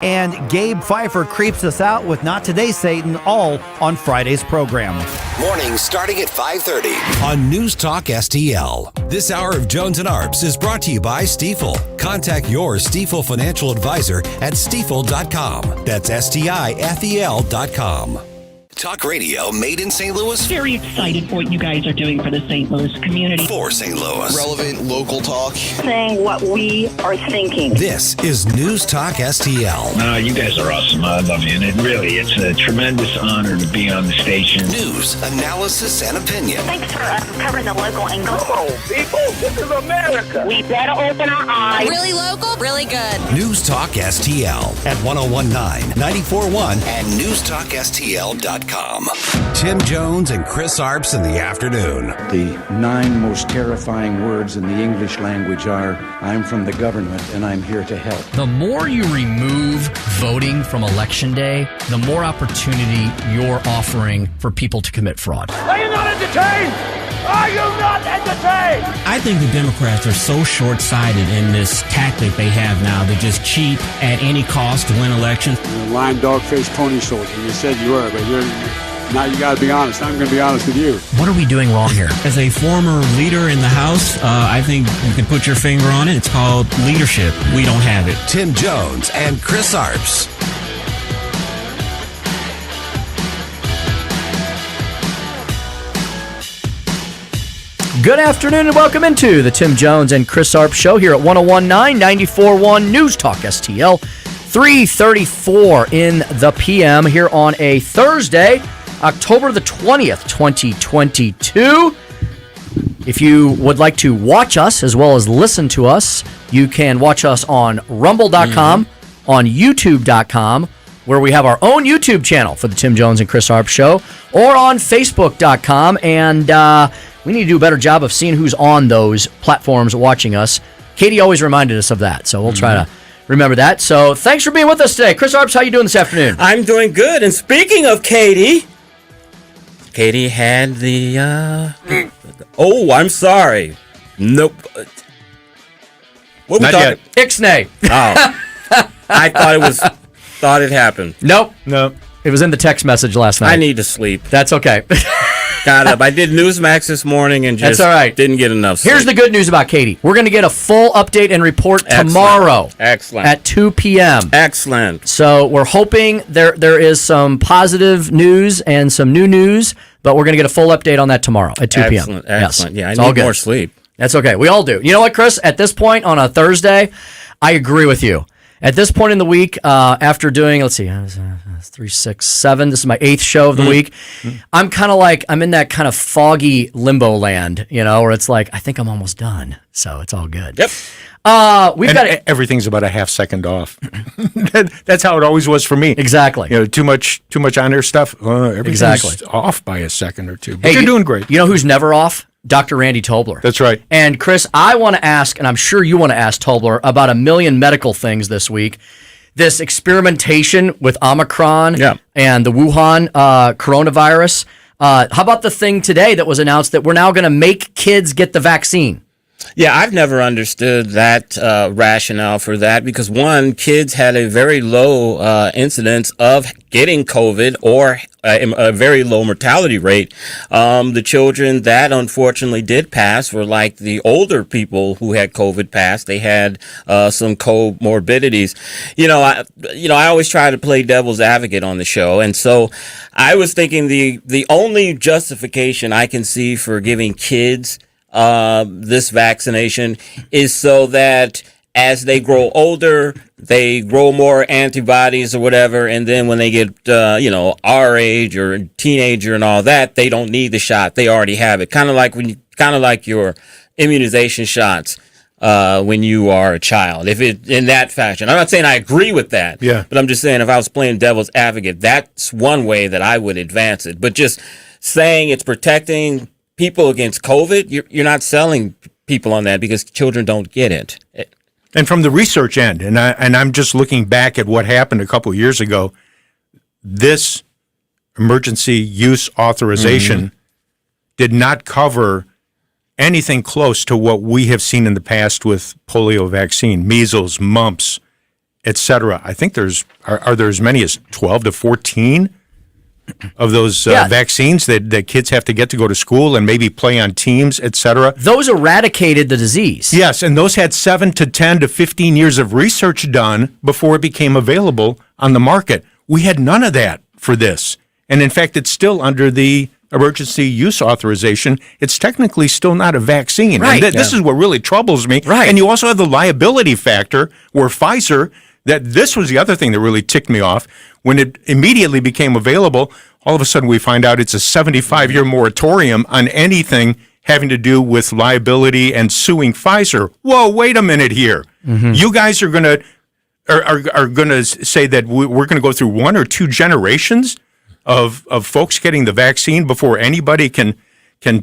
And Gabe Pfeiffer creeps us out with Not Today, Satan, all on Friday's program. Mornings starting at 5:30 on News Talk STL. This hour of Jones and Arps is brought to you by Stifel. Contact your Stifel financial advisor at stifel.com. That's STIFEL.com. Talk radio made in St. Louis. Very excited for what you guys are doing for the St. Louis community. For St. Louis. Relevant local talk. Saying what we are thinking. This is News Talk STL. You guys are awesome. I love you. And it's a tremendous honor to be on the station. News, analysis, and opinion. Thanks for covering the local angle. Oh, people, this is America. We better open our eyes. Really local, really good. News Talk STL at 1019, 94.1 and newstalkstl.com. Tim Jones and Chris Arps in the afternoon. The 9 most terrifying words in the English language are, I'm from the government and I'm here to help. The more you remove voting from Election Day, the more opportunity you're offering for people to commit fraud. Are you not entertained? Are you not entertained? I think the Democrats are so short-sighted in this tactic they have now to just cheat at any cost to win elections. You're a lying dog-faced pony soldier. You said you were, but now you got to be honest. I'm going to be honest with you. What are we doing wrong here? As a former leader in the House, I think you can put your finger on it. It's called leadership. We don't have it. Tim Jones and Chris Arps. Good afternoon and welcome into the Tim Jones and Chris Arps show here at 1019 94.1 News Talk STL. 3:34 in the PM here on a Thursday, October the 20th, 2022. If you would like to watch us as well as listen to us, you can watch us on rumble.com, on youtube.com, where we have our own YouTube channel for the Tim Jones and Chris Arps show, or on facebook.com. And we need to do a better job of seeing who's on those platforms watching us. Katie always reminded us of that, so we'll try to remember that. So thanks for being with us today. Chris Arps, how you doing this afternoon? I'm doing good. And speaking of Katie had the... Oh, I'm sorry. Nope. What Not yet. Ixnay. Oh. I thought it happened. Nope. It was in the text message last night. I need to sleep. That's okay. Got up. I did Newsmax this morning and just That's all right. Didn't get enough sleep. Here's the good news about Katie. We're going to get a full update and report tomorrow. Excellent. At 2 p.m. Excellent. So we're hoping there is some positive news and some new news, but we're going to get a full update on that tomorrow at 2 p.m. Excellent. Yes. Yeah, I It's all need good. more sleep. That's okay. We all do. You know what, Chris? At this point on a Thursday, I agree with you. At this point in the week, after doing, 3, 6, 7, this is my 8th show of the week, I'm kind of like, I'm in that kind of foggy limbo land, where it's like, I think I'm almost done. So it's all good. Yep. Everything's about a half second off. That's how it always was for me. Exactly. Too much on-air stuff. Everything's off by a second or two. But you're doing great. You know who's never off? Dr. Randy Tobler. That's right. And Chris, I want to ask, and I'm sure you want to ask Tobler about a million medical things this week. This experimentation with Omicron and the Wuhan coronavirus. How about the thing today that was announced that we're now going to make kids get the vaccine? Yeah, I've never understood that rationale for that because, one, kids had a very low incidence of getting COVID or a very low mortality rate. The children that unfortunately did pass were like the older people who had COVID pass. They had some comorbidities. I always try to play devil's advocate on the show. And so I was thinking the only justification I can see for giving kids this vaccination is so that as they grow older, they grow more antibodies or whatever, and then when they get, our age or teenager and all that, they don't need the shot. They already have it. Kind of like your immunization shots when you are a child. If it in that fashion, I'm not saying I agree with that. Yeah. But I'm just saying if I was playing devil's advocate, that's one way that I would advance it. But just saying it's protecting people against COVID, you're not selling people on that because children don't get it. And from the research end, and I'm just looking back at what happened a couple of years ago, this emergency use authorization did not cover anything close to what we have seen in the past with polio vaccine, measles, mumps, etc. I think are there as many as 12 to 14 of those vaccines that kids have to get to go to school and maybe play on teams, etc. Those eradicated the disease. Yes, and those had 7 to 10 to 15 years of research done before it became available on the market. We had none of that for this. And in fact, it's still under the emergency use authorization. It's technically still not a vaccine. Right. And this is what really troubles me. Right. And you also have the liability factor where Pfizer, this was the other thing that really ticked me off. When it immediately became available, all of a sudden we find out it's a 75-year moratorium on anything having to do with liability and suing Pfizer. Whoa, wait a minute here. Mm-hmm. You guys are going to say that we're going to go through 1 or 2 generations of folks getting the vaccine before anybody can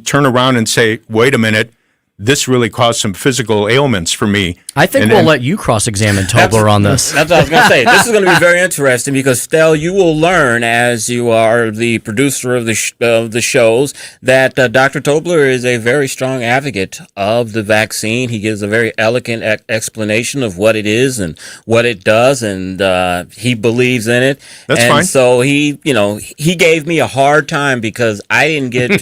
turn around and say, wait a minute, this really caused some physical ailments for me. I think we'll let you cross-examine Tobler on this. That's what I was going to say. This is going to be very interesting because, Stel, you will learn as you are the producer of the shows that Dr. Tobler is a very strong advocate of the vaccine. He gives a very elegant explanation of what it is and what it does, and he believes in it. That's fine. So he gave me a hard time because I didn't get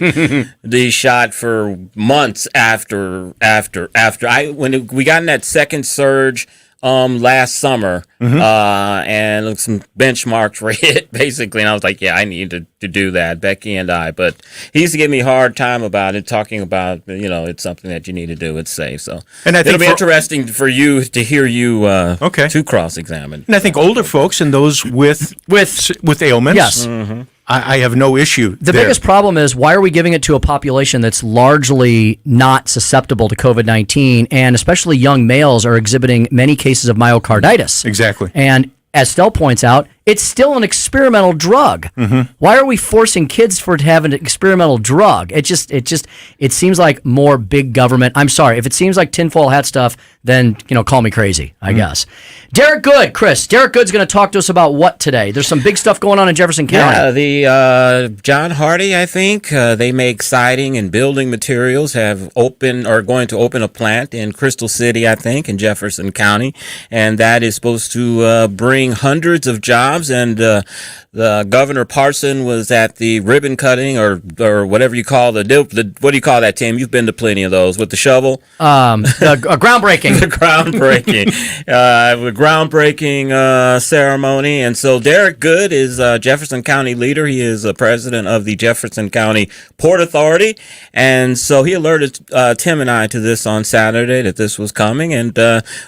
the shot for months after when we got in that second surge last summer, and some benchmarks were hit basically, and I was like, yeah, I need to do that, Becky and I. But he used to give me a hard time about it, talking about it's something that you need to do. It's safe. So and I think it'll be interesting for you to hear you to cross-examine. And I think older folks and those with ailments, yes. Mm-hmm. I have no issue. The biggest problem is, why are we giving it to a population that's largely not susceptible to COVID-19, and especially young males are exhibiting many cases of myocarditis? Exactly. And as Stel points out, it's still an experimental drug. Mm-hmm. Why are we forcing kids to have an experimental drug? It seems like more big government. I'm sorry, if it seems like tinfoil hat stuff, then call me crazy, I guess. Derek Good, Chris. Derek Good's going to talk to us about what today? There's some big stuff going on in Jefferson County. Yeah, the John Hardy, I think they make siding and building materials. Are going to open a plant in Crystal City, I think, in Jefferson County, and that is supposed to bring hundreds of jobs. And the Governor Parson was at the ribbon cutting or whatever you call what do you call that, Tim? You've been to plenty of those with the shovel. A groundbreaking. The groundbreaking ceremony. And so Derek Good is Jefferson County leader. He is president of the Jefferson County Port Authority. And so he alerted Tim and I to this on Saturday, that this was coming. And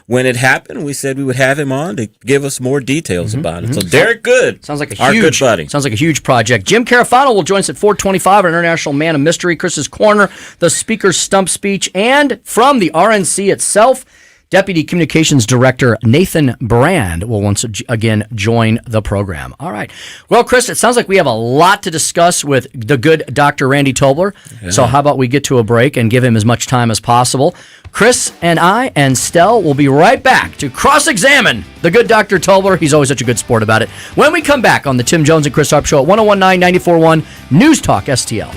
when it happened, we said we would have him on to give us more details about it. So Derek Good. Sounds like our good buddy. Sounds like a huge project. Jim Carafano will join us at 4:25, our International Man of Mystery, Chris's Corner, the Speaker's Stump Speech, and from the RNC itself, Deputy Communications Director Nathan Brand will once again join the program. All right. Well, Chris, it sounds like we have a lot to discuss with the good Dr. Randy Tobler. Yeah. So how about we get to a break and give him as much time as possible? Chris and I and Stel will be right back to cross-examine the good Dr. Tobler. He's always such a good sport about it. When we come back on the Tim Jones and Chris Arps Show at 101.9 94.1 News Talk STL.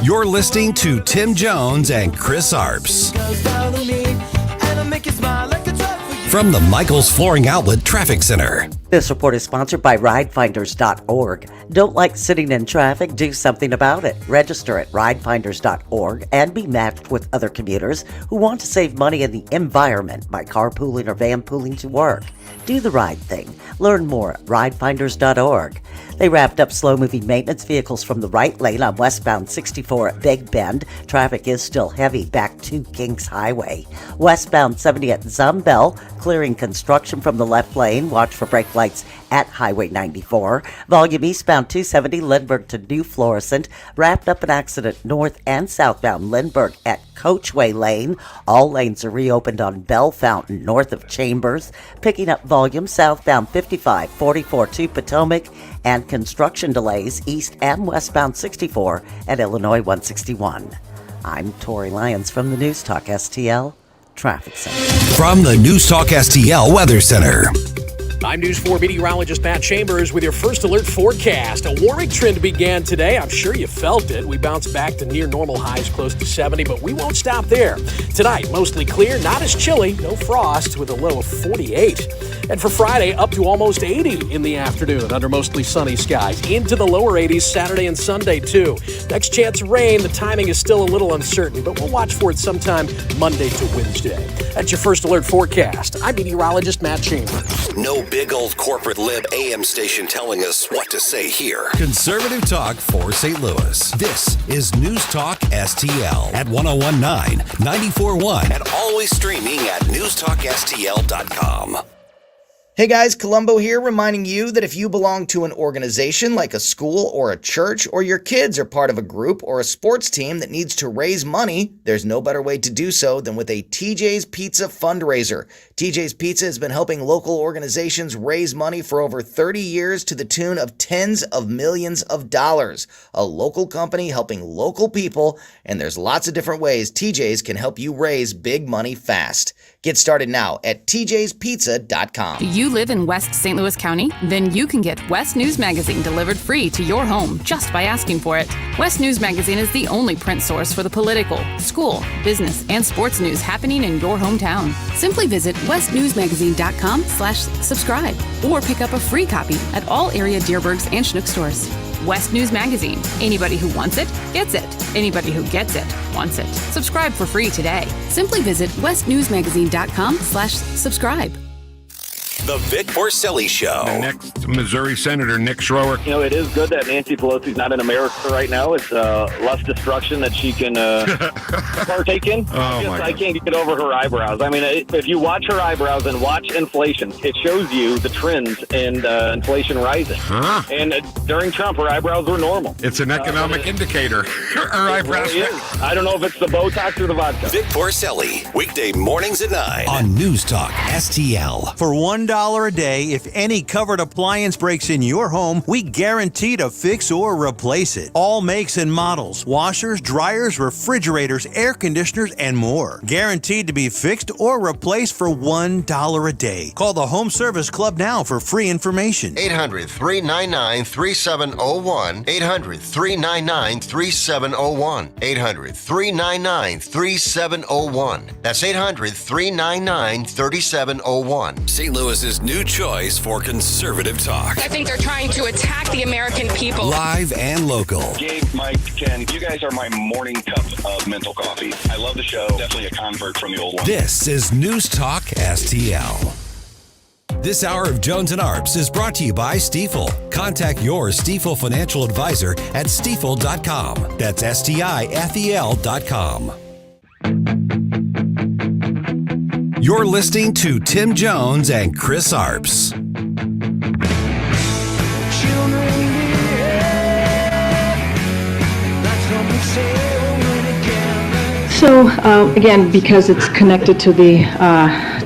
You're listening to Tim Jones and Chris Arps from the Michaels Flooring Outlet Traffic Center. This report is sponsored by RideFinders.org. Don't like sitting in traffic? Do something about it. Register at RideFinders.org and be matched with other commuters who want to save money in the environment by carpooling or vanpooling to work. Do the right thing. Learn more at RideFinders.org. They wrapped up slow-moving maintenance vehicles from the right lane on westbound 64 at Big Bend. Traffic is still heavy back to Kings Highway. Westbound 70 at Zumbell, clearing construction from the left lane. Watch for brake lights at Highway 94. Volume eastbound 270 Lindbergh to New Florissant. Wrapped up an accident north and southbound Lindbergh at Coachway Lane. All lanes are reopened on Bell Fountain north of Chambers. Picking up volume southbound 55, 44 to Potomac, and construction delays east and westbound 64 at Illinois 161. I'm Tori Lyons from the News Talk STL Traffic Center. From the News Talk STL Weather Center. I'm News 4 meteorologist Matt Chambers with your first alert forecast. A warming trend began today. I'm sure you felt it. We bounced back to near normal highs close to 70, but we won't stop there. Tonight, mostly clear, not as chilly, no frost with a low of 48. And for Friday, up to almost 80 in the afternoon under mostly sunny skies. Into the lower 80s Saturday and Sunday, too. Next chance of rain, the timing is still a little uncertain, but we'll watch for it sometime Monday to Wednesday. That's your first alert forecast. I'm meteorologist Matt Chambers. No big old corporate lib AM station telling us what to say here. Conservative talk for St. Louis. This is News Talk STL at 1019, 94.1, and always streaming at newstalkstl.com. Hey guys, Columbo here, reminding you that if you belong to an organization like a school or a church, or your kids are part of a group or a sports team that needs to raise money, there's no better way to do so than with a TJ's Pizza fundraiser. TJ's Pizza has been helping local organizations raise money for over 30 years to the tune of tens of millions of dollars. A local company helping local people, and there's lots of different ways TJ's can help you raise big money fast. Get started now at tjspizza.com. Do you live in West St. Louis County? Then you can get West News Magazine delivered free to your home just by asking for it. West News Magazine is the only print source for the political, school, business, and sports news happening in your hometown. Simply visit westnewsmagazine.com/subscribe or pick up a free copy at all area Deerbergs and Schnuck stores. West News Magazine. Anybody who wants it, gets it. Anybody who gets it, wants it. Subscribe for free today. Simply visit westnewsmagazine.com/subscribe. The Vic Porcelli Show. The next Missouri Senator Nick Schroer. You know, it is good that Nancy Pelosi's not in America right now. It's less destruction that she can partake in. I can't get over her eyebrows. I mean, if you watch her eyebrows and watch inflation, it shows you the trends in inflation rising. Huh? And during Trump, her eyebrows were normal. It's an economic indicator. Her eyebrows. Really is. I don't know if it's the Botox or the vodka. Vic Porcelli, weekday mornings at 9 on News Talk STL. For $1 a day, if any covered appliance breaks in your home, we guarantee to fix or replace it. All makes and models, washers, dryers, refrigerators, air conditioners, and more. Guaranteed to be fixed or replaced for $1 a day. Call the Home Service Club now for free information. 800-399-3701. 800-399-3701. 800-399-3701. That's 800-399-3701. St. Louis's new choice for conservative talk. I think they're trying to attack the American people. Live and local. Gabe, Mike, Ken, you guys are my morning cup of mental coffee. I love the show. Definitely a convert from the old one. This is News Talk STL. This hour of Jones and Arps is brought to you by Stifel. Contact your Stifel financial advisor at stifel.com. That's STIFEL.com. You're listening to Tim Jones and Chris Arps. So again, because it's connected to the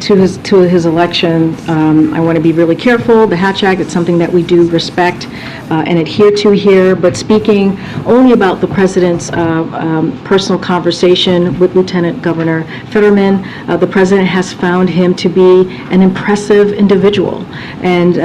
to his election, I want to be really careful. The Hatch Act, it's something that we do respect and adhere to here. But speaking only about the president's personal conversation with Lieutenant Governor Fetterman, the president has found him to be an impressive individual and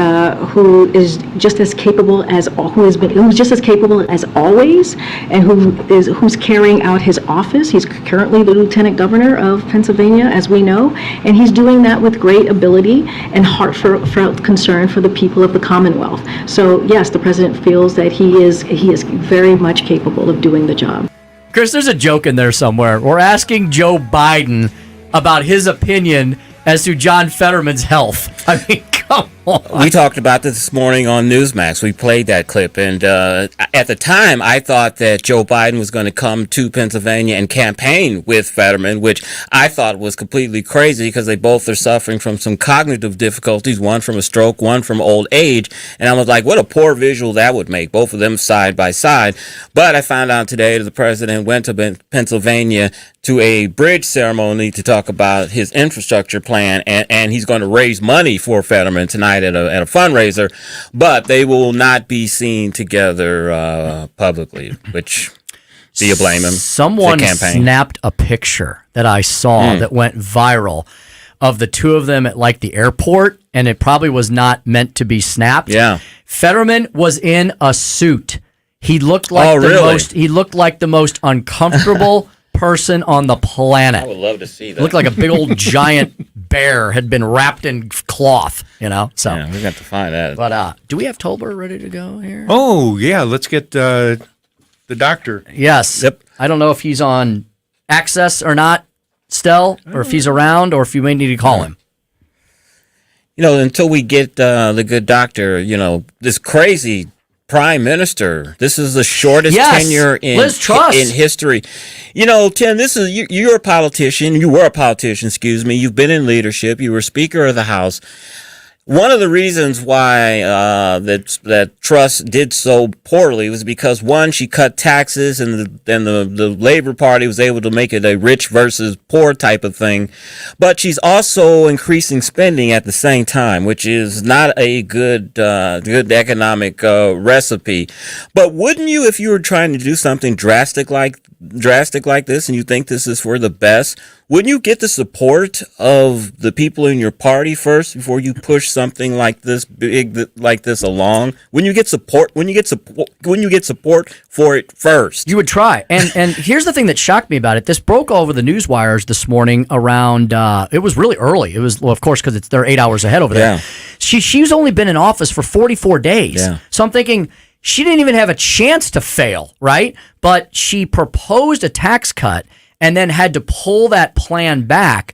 who is just as capable as who's just as capable as always, and who's carrying out his office. He's currently the Lieutenant Governor of Pennsylvania, as we know, and he's doing that with great ability and heartfelt concern for the people of the Commonwealth. So yes, the president feels that he is very much capable of doing the job. Chris, there's a joke in there somewhere. We're asking Joe Biden about his opinion as to John Fetterman's health. I mean, come on. We talked about this morning on Newsmax. We played that clip, and at the time, I thought that Joe Biden was going to come to Pennsylvania and campaign with Fetterman, which I thought was completely crazy because they both are suffering from some cognitive difficulties, one from a stroke, one from old age, and I was like, what a poor visual that would make, both of them side by side. But I found out today that the president went to Pennsylvania to a bridge ceremony to talk about his infrastructure plan, and he's going to raise money for Fetterman tonight at a fundraiser, but they will not be seen together publicly, which, do you blame him? Someone snapped a picture that I saw that went viral of the two of them at like the airport, and it probably was not meant to be snapped. Yeah. Fetterman was in a suit. He looked like he looked like the most uncomfortable person on the planet. I would love to see that. Looked like a big old giant bear had been wrapped in cloth, So yeah, we got to find that. But do we have Tolbert ready to go here? Oh yeah, let's get the doctor. Yes. Yep. I don't know if he's on access or not, Stell, or if he's around, or if you may need to call him. Until we get the good doctor, this crazy prime minister. This is the shortest tenure in Liz Truss. in history. Tim, this is you're a politician. You were a politician, excuse me. You've been in leadership. You were Speaker of the House. One of the reasons why that Truss did so poorly was because, one, she cut taxes, and the Labor Party was able to make it a rich versus poor type of thing. But she's also increasing spending at the same time, which is not a good economic recipe. But wouldn't you, if you were trying to do something drastic like this, and you think this is for the best, wouldn't you get the support of the people in your party first before you push something like this along? When you get support for it first, you would try. And here's the thing that shocked me about it. This broke all over the news wires this morning around. It was really early. It was, well, of course, because they're 8 hours ahead over there. Yeah. She's only been in office for 44 days. Yeah. So I'm thinking she didn't even have a chance to fail, right? But she proposed a tax cut and then had to pull that plan back.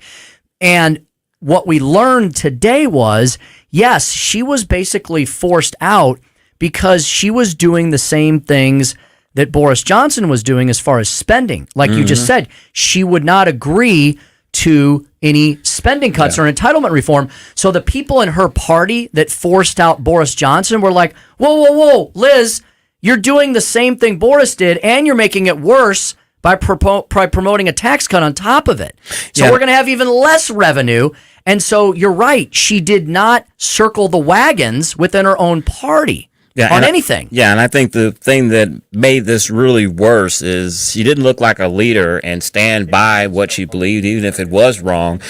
And what we learned today was, yes, she was basically forced out because she was doing the same things that Boris Johnson was doing as far as spending. Like you just said, she would not agree to any spending cuts or entitlement reform. So the people in her party that forced out Boris Johnson were like, whoa, Liz, you're doing the same thing Boris did, and you're making it worse by promoting a tax cut on top of it. So we're going to have even less revenue. And so you're right. She did not circle the wagons within her own party on anything. And I think the thing that made this really worse is she didn't look like a leader and stand by what she believed, even if it was wrong.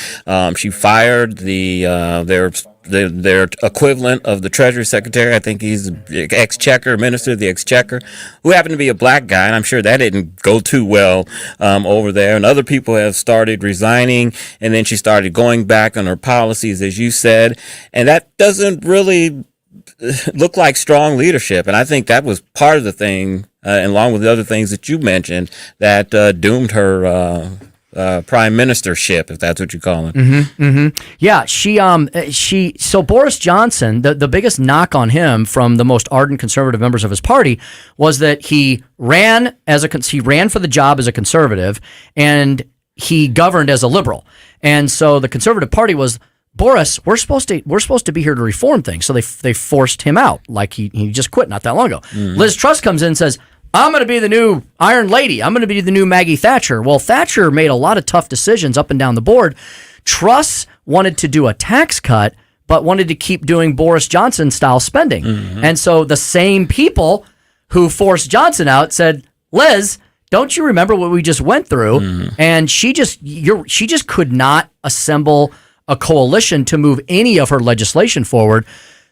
She fired their equivalent of the Treasury Secretary. I think he's the Exchequer, Minister of the Exchequer, who happened to be a black guy, and I'm sure that didn't go too well over there. And other people have started resigning, and then she started going back on her policies, as you said, and that doesn't really look like strong leadership. And I think that was part of the thing, along with the other things that you mentioned, that doomed her prime ministership, if that's what you call it. Yeah, so Boris Johnson, the biggest knock on him from the most ardent conservative members of his party was that he ran for the job as a conservative, and he governed as a liberal. And so the Conservative Party was, Boris, we're supposed to be here to reform things. So they forced him out, like he just quit not that long ago. Liz Truss comes in and says, I'm going to be the new Iron Lady. I'm going to be the new Maggie Thatcher. Well, Thatcher made a lot of tough decisions up and down the board. Truss wanted to do a tax cut, but wanted to keep doing Boris Johnson style spending. And so the same people who forced Johnson out said, Liz, don't you remember what we just went through? And she just could not assemble a coalition to move any of her legislation forward.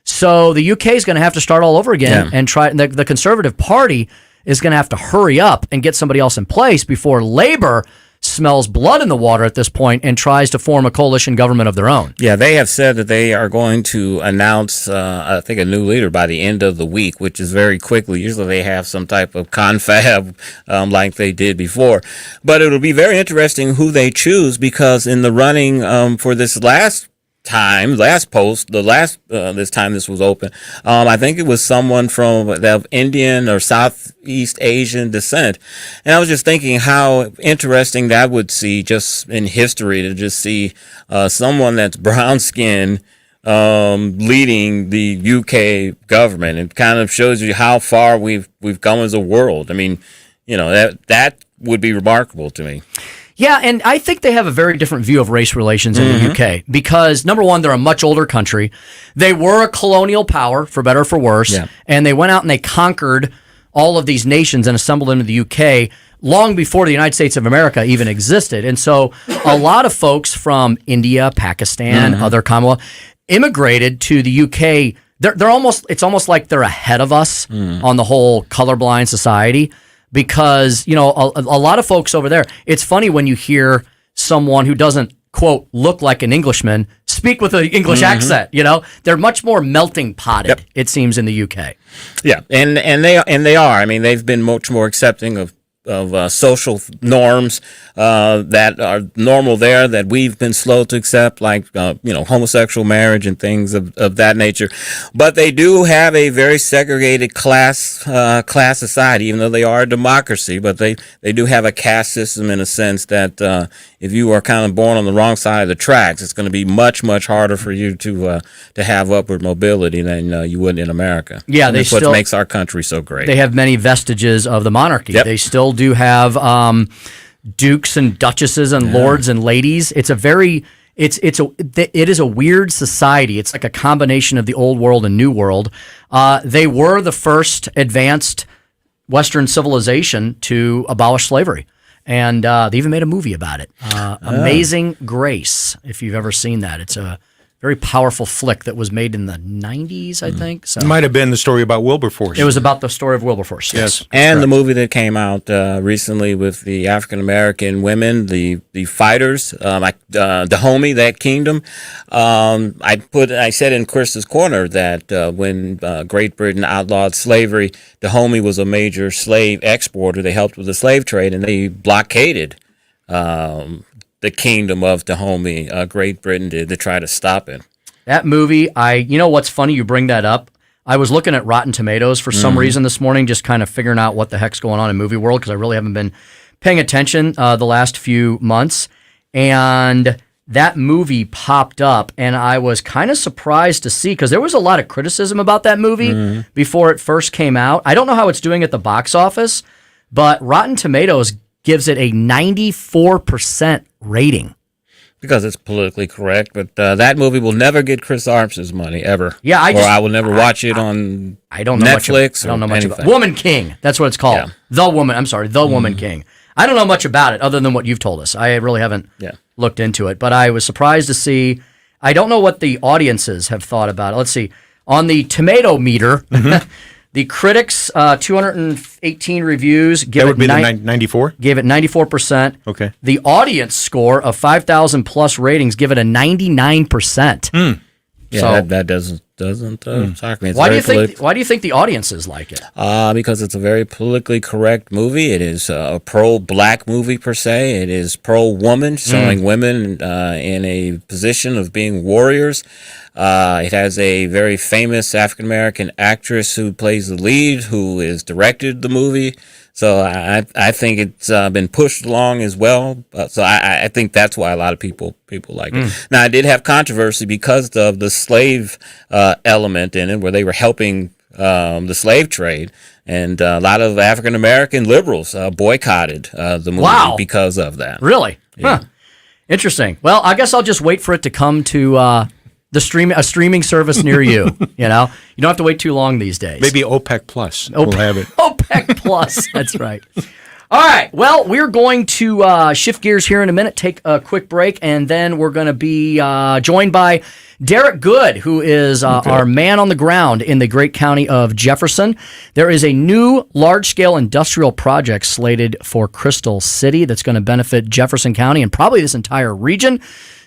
So the UK is going to have to start all over again and try. The Conservative Party is going to have to hurry up and get somebody else in place before Labour smells blood in the water at this point and tries to form a coalition government of their own. Yeah, they have said that they are going to announce, I think, a new leader by the end of the week, which is very quickly. Usually they have some type of confab like they did before. But it'll be very interesting who they choose, because in the running for this this time this was open, I think it was someone from of Indian or Southeast Asian descent. And I was just thinking how interesting that would see just in history to just see someone that's brown skinned leading the UK government. It kind of shows you how far we've come as a world. I mean, that would be remarkable to me. Yeah, and I think they have a very different view of race relations in the UK because, number one, they're a much older country. They were a colonial power, for better or for worse, and they went out and they conquered all of these nations and assembled them in the UK long before the United States of America even existed. And so a lot of folks from India, Pakistan, other Commonwealth immigrated to the UK. It's almost like they're ahead of us on the whole colorblind society, because, you know, a lot of folks over there, it's funny when you hear someone who doesn't, quote, look like an Englishman speak with an English accent. You know, they're much more melting potted, it seems, in the UK. Yeah, and they are. I mean, they've been much more accepting of social norms that are normal there that we've been slow to accept, like homosexual marriage and things of that nature. But they do have a very segregated class society, even though they are a democracy. But they do have a caste system in a sense that if you are kind of born on the wrong side of the tracks, it's going to be much harder for you to have upward mobility than you would in America. Yeah, that's what makes our country so great. They have many vestiges of the monarchy. Yep. They still do have dukes and duchesses and lords and ladies. It is a weird society. It's like a combination of the old world and new world. They were the first advanced Western civilization to abolish slavery. And they even made a movie about it. Amazing Grace, if you've ever seen that. It's a very powerful flick that was made in the 90s, I think. So it might have been the story about Wilberforce. It was about the story of Wilberforce, yes. And the movie that came out recently with the African-American women, the fighters, like Dahomey, that kingdom. I said in Chris's Corner that when Great Britain outlawed slavery, Dahomey was a major slave exporter. They helped with the slave trade, and they blockaded the kingdom of Dahomey, Great Britain did, to try to stop it. That movie, you know what's funny, you bring that up. I was looking at Rotten Tomatoes for some reason this morning, just kind of figuring out what the heck's going on in movie world, because I really haven't been paying attention the last few months. And that movie popped up, and I was kind of surprised to see, because there was a lot of criticism about that movie before it first came out. I don't know how it's doing at the box office, but Rotten Tomatoes gives it a 94% rating. Because it's politically correct, but that movie will never get Chris Arps' money, ever. Yeah, I will never watch it on Netflix. I don't know much about Woman King, that's what it's called. Yeah. The Woman King. I don't know much about it other than what you've told us. I really haven't looked into it, but I was surprised to see. I don't know what the audiences have thought about it. Let's see. On the tomato meter, the critics, 218 reviews, give that would be the 94? Gave it 94%. Okay. The audience score of 5,000 plus ratings give it a 99%. Yeah, So- that doesn't shock me. It's Why do very you think the audiences like it? Because it's a very politically correct movie. It is a pro-black movie per se. It is pro-woman, showing women in a position of being warriors. It has a very famous African-American actress who plays the lead, who has directed the movie. So I think it's been pushed along as well. So I think that's why a lot of people like it. Now, I did have controversy because of the slave element in it, where they were helping the slave trade. And a lot of African-American liberals boycotted the movie because of that. Really? Yeah. Huh. Interesting. Well, I guess I'll just wait for it to come to a streaming service near you. You know, you don't have to wait too long these days. Maybe OPEC Plus will have it. OPEC Plus. That's right. All right. Well, we're going to shift gears here in a minute, take a quick break, and then we're going to be joined by Derek Good, who is our man on the ground in the great county of Jefferson. There is a new large-scale industrial project slated for Crystal City that's going to benefit Jefferson County and probably this entire region.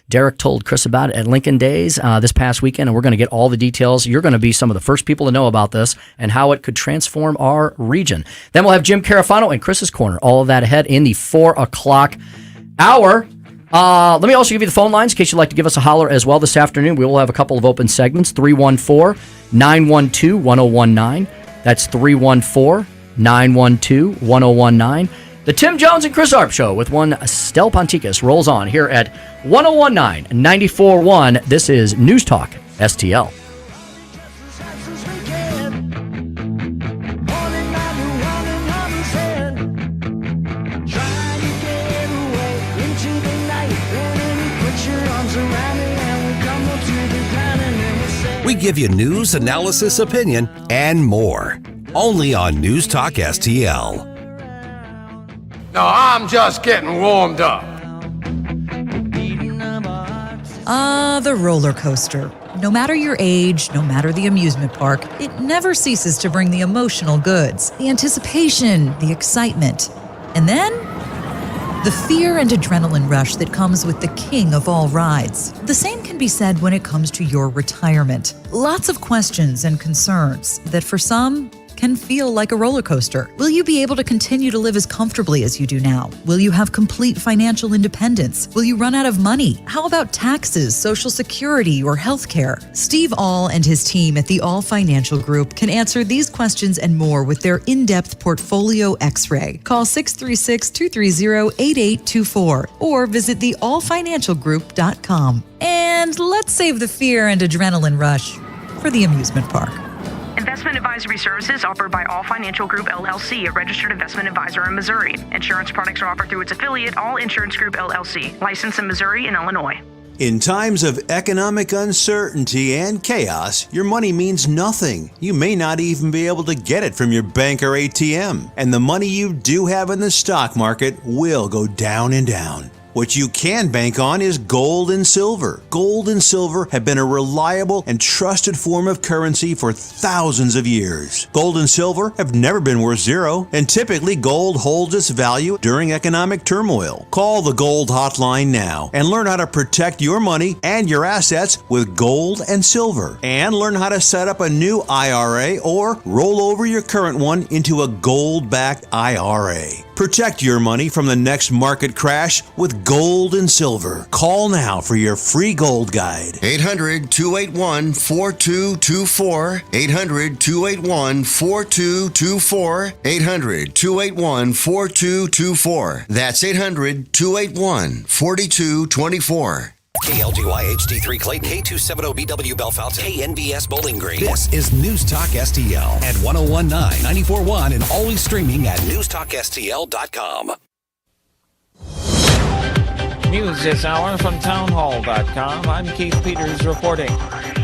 Derek told Chris about it at Lincoln Days this past weekend, and we're going to get all the details. You're going to be some of the first people to know about this and how it could transform our region. Then we'll have Jim Carafano and Chris's Corner. All of that ahead in the 4 o'clock hour. Let me also give you the phone lines in case you'd like to give us a holler as well this afternoon. We will have a couple of open segments, 314-912-1019. That's 314-912-1019. The Tim Jones and Chris Arp Show with one Stel Ponticus rolls on here at 1019 94.1. This is News Talk STL. We give you news, analysis, opinion, and more. only on News Talk STL. No, I'm just getting warmed up. The roller coaster. No matter your age, no matter the amusement park, it never ceases to bring the emotional goods, the anticipation, the excitement. And then, the fear and adrenaline rush that comes with the king of all rides. The same can be said when it comes to your retirement. Lots of questions and concerns that for some can feel like a roller coaster. Will you be able to continue to live as comfortably as you do now? Will you have complete financial independence? Will you run out of money? How about taxes, Social Security, or health care? Steve All and his team at the All Financial Group can answer these questions and more with their in-depth portfolio x-ray. Call 636-230-8824 or visit theallfinancialgroup.com. And let's save the fear and adrenaline rush for the amusement park. Investment advisory services offered by All Financial Group, LLC, a registered investment advisor in Missouri. Insurance products are offered through its affiliate, All Insurance Group, LLC, licensed in Missouri and Illinois. In times of economic uncertainty and chaos, your money means nothing. You may not even be able to get it from your bank or ATM. And the money you do have in the stock market will go down and down. What you can bank on is gold and silver. Gold and silver have been a reliable and trusted form of currency for thousands of years. Gold and silver have never been worth zero, and typically gold holds its value during economic turmoil. Call the Gold Hotline now and learn how to protect your money and your assets with gold and silver. And learn how to set up a new IRA or roll over your current one into a gold-backed IRA. Protect your money from the next market crash with gold and silver. Call now for your free gold guide. 800-281-4224. 800-281-4224. 800-281-4224. That's 800-281-4224. KLGY HD3 Clayton, K270BW Bellefonte, KNBS Bowling Green. This is News Talk STL at 1019, 94.1, and always streaming at newstalkstl.com. News this hour from townhall.com. I'm Keith Peters reporting.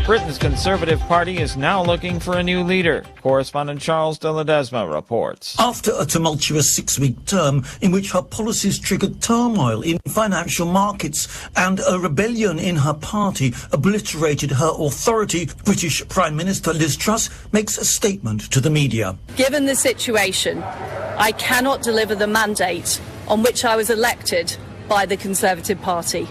Britain's Conservative Party is now looking for a new leader. Correspondent Charles de Ledesma reports. After a tumultuous 6-week term in which her policies triggered turmoil in financial markets and a rebellion in her party obliterated her authority, British Prime Minister Liz Truss makes a statement to the media. Given the situation, I cannot deliver the mandate on which I was elected by the Conservative Party.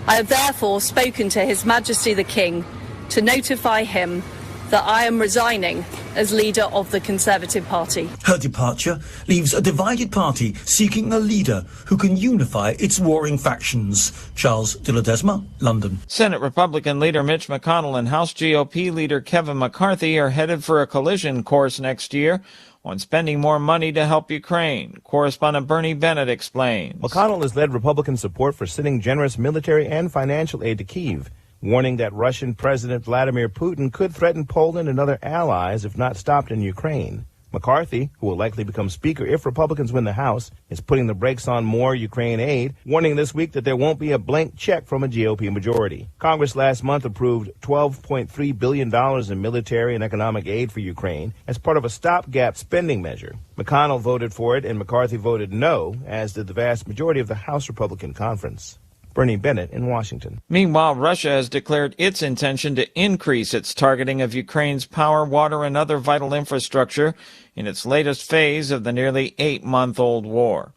I have therefore spoken to His Majesty the King to notify him that I am resigning as leader of the Conservative Party. Her departure leaves a divided party seeking a leader who can unify its warring factions. Charles de Ledesma, London. Senate Republican leader Mitch McConnell and House GOP leader Kevin McCarthy are headed for a collision course next year on spending more money to help Ukraine. Correspondent Bernie Bennett explains. McConnell has led Republican support for sending generous military and financial aid to Kyiv, warning that Russian President Vladimir Putin could threaten Poland and other allies if not stopped in Ukraine. McCarthy, who will likely become Speaker if Republicans win the House, is putting the brakes on more Ukraine aid, warning this week that there won't be a blank check from a GOP majority. Congress last month approved $12.3 billion in military and economic aid for Ukraine as part of a stopgap spending measure. McConnell voted for it and McCarthy voted no, as did the vast majority of the House Republican Conference. Bernie Bennett in Washington. Meanwhile, Russia has declared its intention to increase its targeting of Ukraine's power, water, and other vital infrastructure in its latest phase of the nearly 8-month-old war.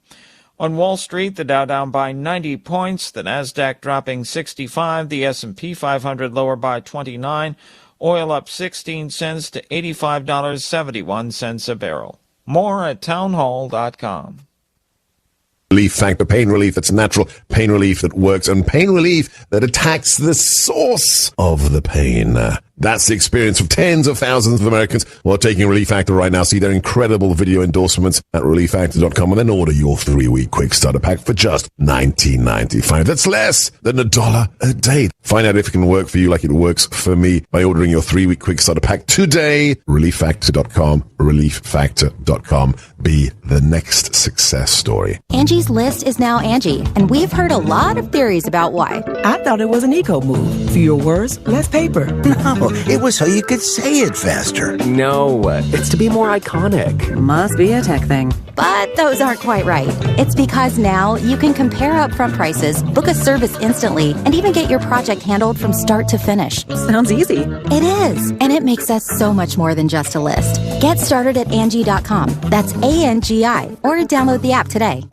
On Wall Street, the Dow down by 90 points, the Nasdaq dropping 65, the S&P 500 lower by 29, oil up 16 cents to $85.71 a barrel. More at townhall.com. Relief Factor, pain relief that's natural, pain relief that works, and pain relief that attacks the source of the pain. That's the experience of tens of thousands of Americans who are taking Relief Factor right now. See their incredible video endorsements at relieffactor.com and then order your 3-week quick starter pack for just $19.95. That's less than $1 a day. Find out if it can work for you like it works for me by ordering your 3-week quick starter pack today. relieffactor.com, relieffactor.com. Be the next success story. Angie's List is now Angie, and we've heard a lot of theories about why. I thought it was an eco move. Fewer words, less paper. No. It was so you could say it faster. No, it's to be more iconic. Must be a tech thing. But those aren't quite right. It's because now you can compare upfront prices, book a service instantly, and even get your project handled from start to finish. Sounds easy. It is, and it makes us so much more than just a list. Get started at Angie.com. That's ANGI, or download the app today.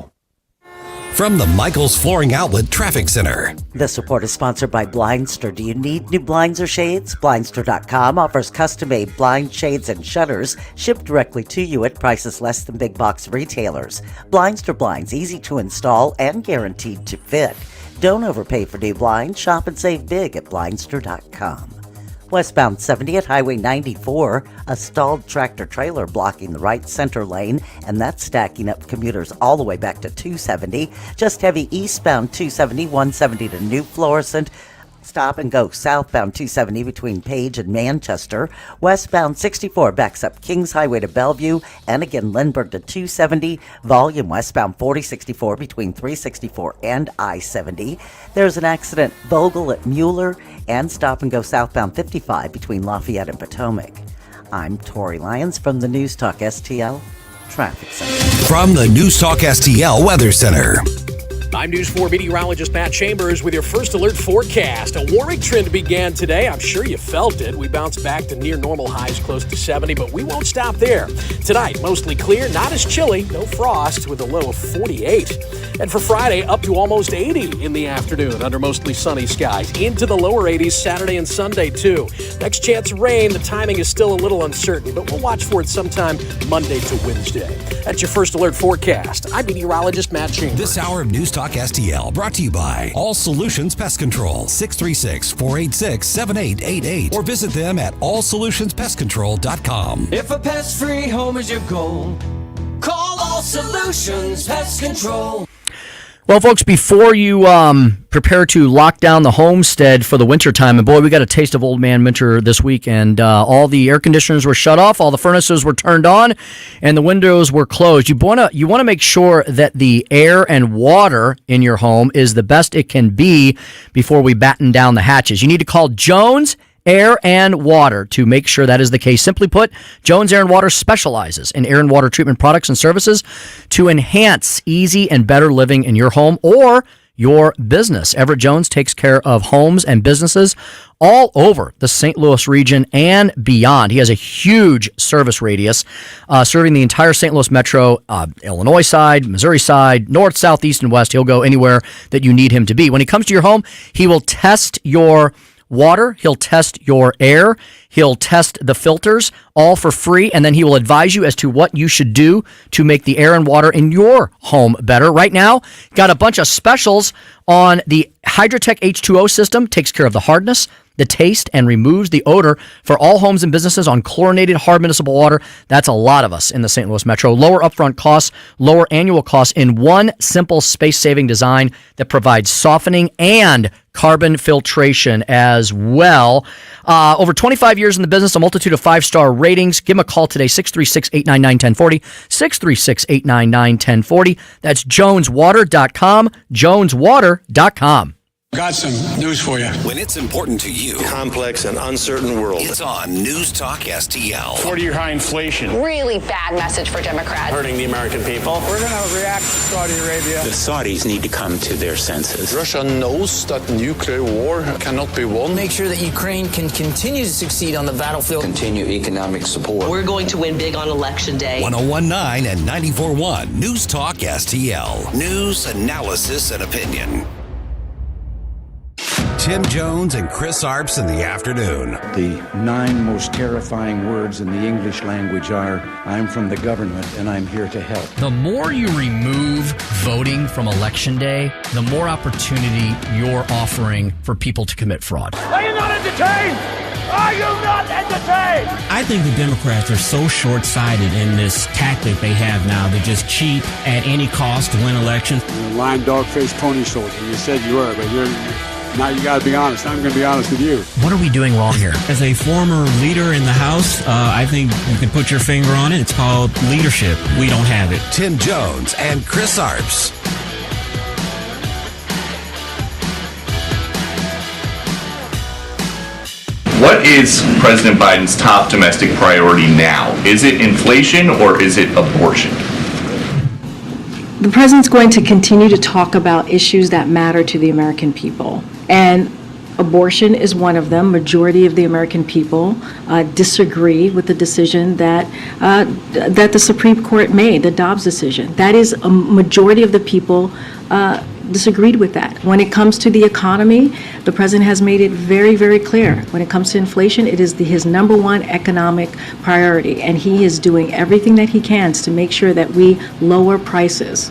From the Michaels Flooring Outlet Traffic Center. This report is sponsored by Blindster. Do you need new blinds or shades? Blindster.com offers custom-made blind shades and shutters shipped directly to you at prices less than big box retailers. Blindster blinds, easy to install and guaranteed to fit. Don't overpay for new blinds. Shop and save big at Blindster.com. Westbound 70 at Highway 94, a stalled tractor-trailer blocking the right center lane, and that's stacking up commuters all the way back to 270. Just heavy eastbound 270, 170 to New Florissant. Stop and go southbound 270 between Page and Manchester. Westbound 64 backs up Kings Highway to Bellevue, and again Lindbergh to 270. Volume westbound 4064 between 364 and I-70. There's an accident Vogel at Mueller, and stop and go southbound 55 between Lafayette and Potomac. I'm Tori Lyons from the News Talk STL Traffic Center. From the News Talk STL Weather Center. I'm News 4 meteorologist Matt Chambers with your first alert forecast. A warming trend began today. I'm sure you felt it. We bounced back to near normal highs close to 70, but we won't stop there. Tonight, mostly clear, not as chilly, no frost with a low of 48. And for Friday, up to almost 80 in the afternoon under mostly sunny skies. Into the lower 80s Saturday and Sunday, too. Next chance of rain, the timing is still a little uncertain, but we'll watch for it sometime Monday to Wednesday. That's your first alert forecast. I'm meteorologist Matt Chambers. This hour of News Talk STL brought to you by All Solutions Pest Control, 636-486-7888, or visit them at allsolutionspestcontrol.com. If a pest-free home is your goal, call All Solutions Pest Control. Well, folks, before you prepare to lock down the homestead for the wintertime, and boy, we got a taste of old man winter this week, and all the air conditioners were shut off, all the furnaces were turned on, and the windows were closed. You want to make sure that the air and water in your home is the best it can be before we batten down the hatches. You need to call Jones Air and Water to make sure that is the case. Simply put, Jones Air and Water specializes in air and water treatment products and services to enhance easy and better living in your home or your business. Everett Jones takes care of homes and businesses all over the St. Louis region and beyond. He has a huge service radius serving the entire St. Louis metro, Illinois side, Missouri side, north, south, east, and west. He'll go anywhere that you need him to be. When he comes to your home, he will test your water, he'll test your air, he'll test the filters, all for free, and then he will advise you as to what you should do to make the air and water in your home better. Right now, got a bunch of specials on the Hydrotech H2O system, takes care of the hardness, the taste, and removes the odor for all homes and businesses on chlorinated hard municipal water. That's a lot of us in the St. Louis metro. Lower upfront costs, lower annual costs in one simple space-saving design that provides softening and carbon filtration as well. Over 25 years in the business, a multitude of 5-star ratings. Give him a call today, 636-899-1040, 636-899-1040. That's joneswater.com, joneswater.com. Got some news for you. When it's important to you. Complex and uncertain world. It's on News Talk STL. 40-year high inflation. Really bad message for Democrats. Hurting the American people. We're going to react to Saudi Arabia. The Saudis need to come to their senses. Russia knows that nuclear war cannot be won. Make sure that Ukraine can continue to succeed on the battlefield. Continue economic support. We're going to win big on Election Day. 101.9 and 94.1 News Talk STL. News, analysis, and opinion. Tim Jones and Chris Arps in the afternoon. The 9 most terrifying words in the English language are, I'm from the government and I'm here to help. The more you remove voting from Election Day, the more opportunity you're offering for people to commit fraud. Are you not entertained? Are you not entertained? I think the Democrats are so short-sighted in this tactic they have now to just cheat at any cost to win elections. You're a lying dog-faced pony soldier. You said you were, but now you got to be honest. I'm going to be honest with you. What are we doing wrong here? As a former leader in the House, I think you can put your finger on it. It's called leadership. We don't have it. Tim Jones and Chris Arps. What is President Biden's top domestic priority now? Is it inflation or is it abortion? The president's going to continue to talk about issues that matter to the American people. And abortion is one of them. Majority of the American people disagree with the decision that the Supreme Court made, the Dobbs decision. That is, a majority of the people disagreed with that. When it comes to the economy, the president has made it very, very clear. When it comes to inflation, it is his number one economic priority, and he is doing everything that he can to make sure that we lower prices.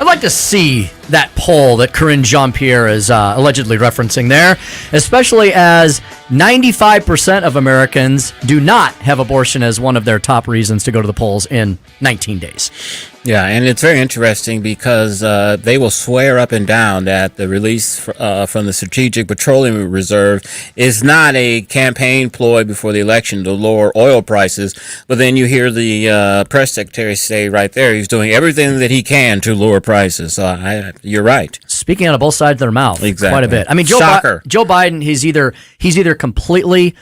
I'd like to see that poll that Karine Jean-Pierre is allegedly referencing there, especially as 95% of Americans do not have abortion as one of their top reasons to go to the polls in 19 days. Yeah, and it's very interesting because they will swear up and down that the release from the Strategic Petroleum Reserve is not a campaign ploy before the election to lower oil prices. But then you hear the press secretary say right there he's doing everything that he can to lower prices. So you're right. Speaking out of both sides of their mouth, exactly. Quite a bit. I mean, Joe Biden, he's either completely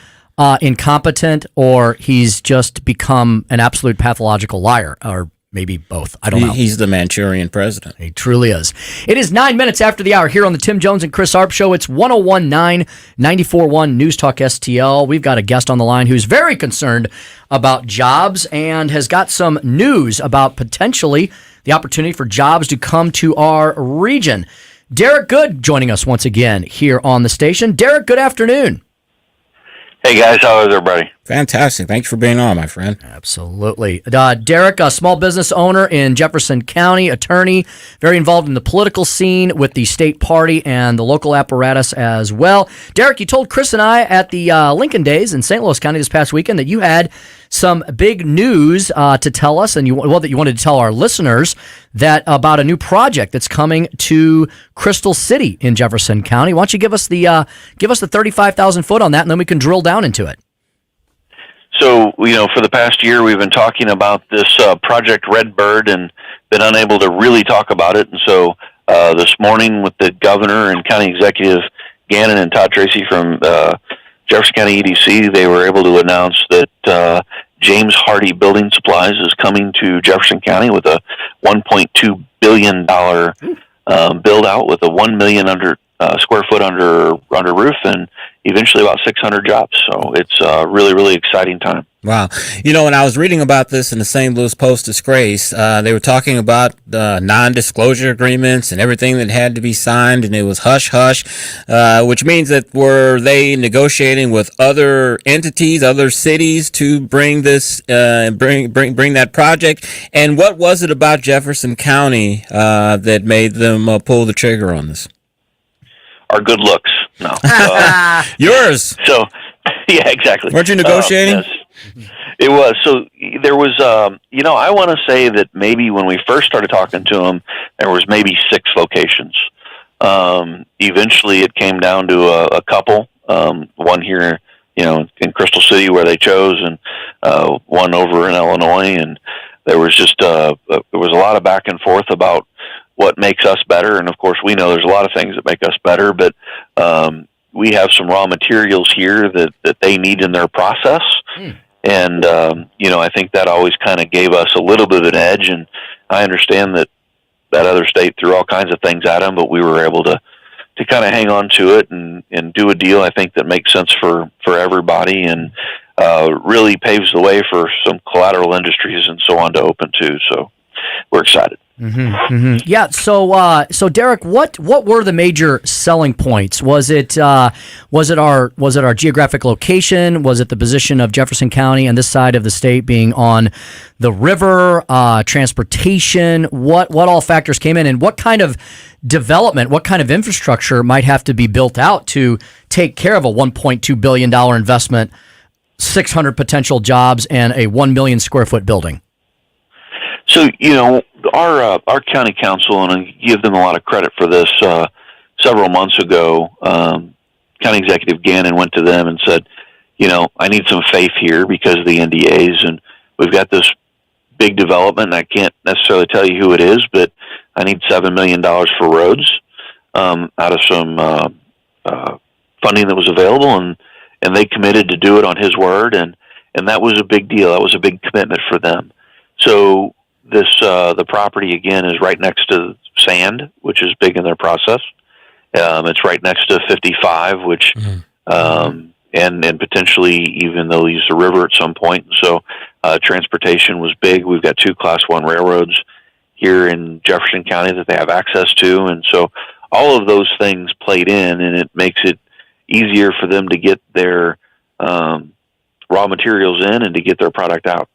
incompetent or he's just become an absolute pathological liar, or maybe both. I don't know. He's the Manchurian president. He truly is. It is 9 minutes after the hour here on the Tim Jones and Chris Arps Show. It's 101.9, 94.1 News Talk STL. We've got a guest on the line who's very concerned about jobs and has got some news about potentially the opportunity for jobs to come to our region. Derek Good joining us once again here on the station. Derek, good afternoon. Hey guys, how is everybody? Fantastic. Thanks for being on, my friend. Absolutely. Derek, a small business owner in Jefferson County, attorney, very involved in the political scene with the state party and the local apparatus as well. Derek, you told Chris and I at the Lincoln Days in St. Louis County this past weekend that you had some big news to tell us, and that you wanted to tell our listeners that about a new project that's coming to Crystal City in Jefferson County. Why don't you give us the 35,000 foot on that, and then we can drill down into it. So, for the past year, we've been talking about this Project Redbird and been unable to really talk about it. And so this morning with the governor and county executive Gannon and Todd Tracy from Jefferson County EDC, they were able to announce that James Hardy Building Supplies is coming to Jefferson County with a $1.2 billion build out with a 1 million square foot under roof and eventually about 600 jobs. So it's a really, really exciting time. Wow. When I was reading about this in the St. Louis Post-Disgrace, they were talking about non-disclosure agreements and everything that had to be signed, and it was hush-hush, which means that were they negotiating with other entities, other cities to bring this, bring that project? And what was it about Jefferson County that made them pull the trigger on this? Our good looks. No. Yours. So, yeah, exactly. Weren't you negotiating? Yes. It was. So there was, I want to say that maybe when we first started talking to them, there was maybe 6 locations. Eventually it came down to a couple, one here, in Crystal City where they chose, and one over in Illinois. And there was just, there was a lot of back and forth about what makes us better. And of course we know there's a lot of things that make us better, but we have some raw materials here that they need in their process. And, I think that always kind of gave us a little bit of an edge. And I understand that other state threw all kinds of things at them, but we were able to kind of hang on to it and do a deal I think that makes sense for everybody and really paves the way for some collateral industries and so on to open too. So we're excited. Mm-hmm, mm-hmm. Yeah. So Derek, what were the major selling points? Was it our geographic location? Was it the position of Jefferson County and this side of the state being on the river? Transportation? What all factors came in, and what kind of development, what kind of infrastructure might have to be built out to take care of a $1.2 billion investment, 600 potential jobs, and a 1 million square foot building? So, our county council, and I give them a lot of credit for this, several months ago, County Executive Gannon went to them and said, I need some faith here because of the NDAs, and we've got this big development, and I can't necessarily tell you who it is, but I need $7 million for roads out of some funding that was available, and and they committed to do it on his word, and that was a big deal. That was a big commitment for them. So this the property again is right next to sand, which is big in their process. It's right next to 55, which and potentially even they'll use the river at some point. So transportation was big. We've got 2 Class 1 railroads here in Jefferson County that they have access to, and so all of those things played in, and it makes it easier for them to get their raw materials in and to get their product out.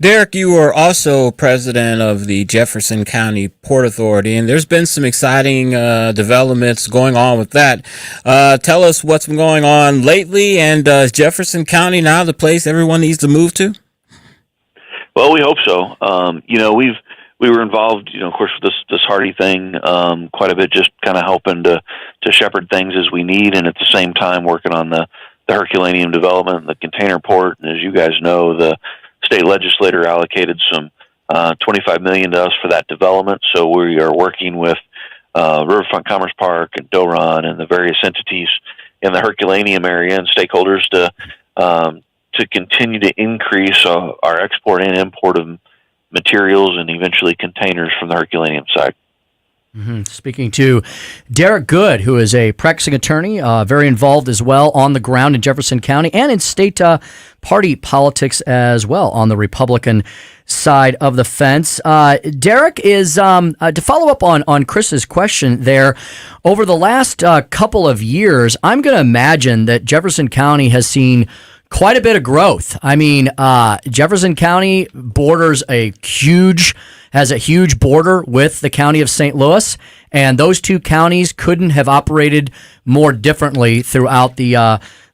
Derek, you are also president of the Jefferson County Port Authority, and there's been some exciting developments going on with that. Tell us what's been going on lately, and is Jefferson County now the place everyone needs to move to? Well, we hope so. We were involved, of course, with this Hardy thing quite a bit, just kind of helping to shepherd things as we need, and at the same time working on the Herculaneum development and the container port. And as you guys know, the state legislature allocated some $25 million to us for that development. So we are working with Riverfront Commerce Park and Doron and the various entities in the Herculaneum area and stakeholders to continue to increase our export and import of materials and eventually containers from the Herculaneum side. Speaking to Derek Good, who is a practicing attorney, very involved as well on the ground in Jefferson County and in state party politics as well on the Republican side of the fence. Derek, is to follow up on Chris's question there, over the last couple of years, I'm going to imagine that Jefferson County has seen quite a bit of growth. I mean, Jefferson County has a huge border with the county of St. Louis, and those two counties couldn't have operated more differently throughout the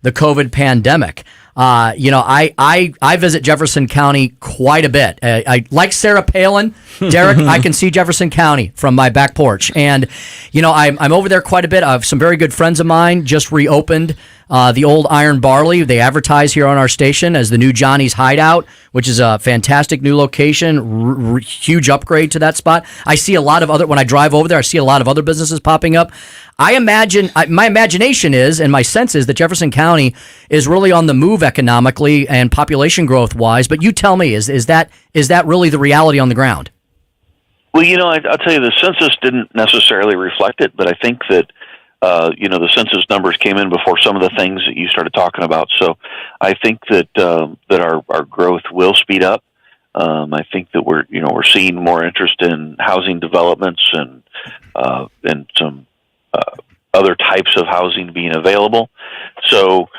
COVID pandemic. I visit Jefferson County quite a bit. I like Sarah Palin, Derek. I can see Jefferson County from my back porch, and I'm over there quite a bit. I have some very good friends of mine just reopened the old Iron Barley. They advertise here on our station as the new Johnny's Hideout, which is a fantastic new location, huge upgrade to that spot. I see a lot of when I drive over there, I see a lot of other businesses popping up. I imagine, my imagination is, and my sense is that Jefferson County is really on the move economically and population growth wise. But you tell me, is that really the reality on the ground? Well, I'll tell you, the census didn't necessarily reflect it, but I think that the census numbers came in before some of the things that you started talking about. So I think that our growth will speed up. I think that we're seeing more interest in housing developments and some other types of housing being available. So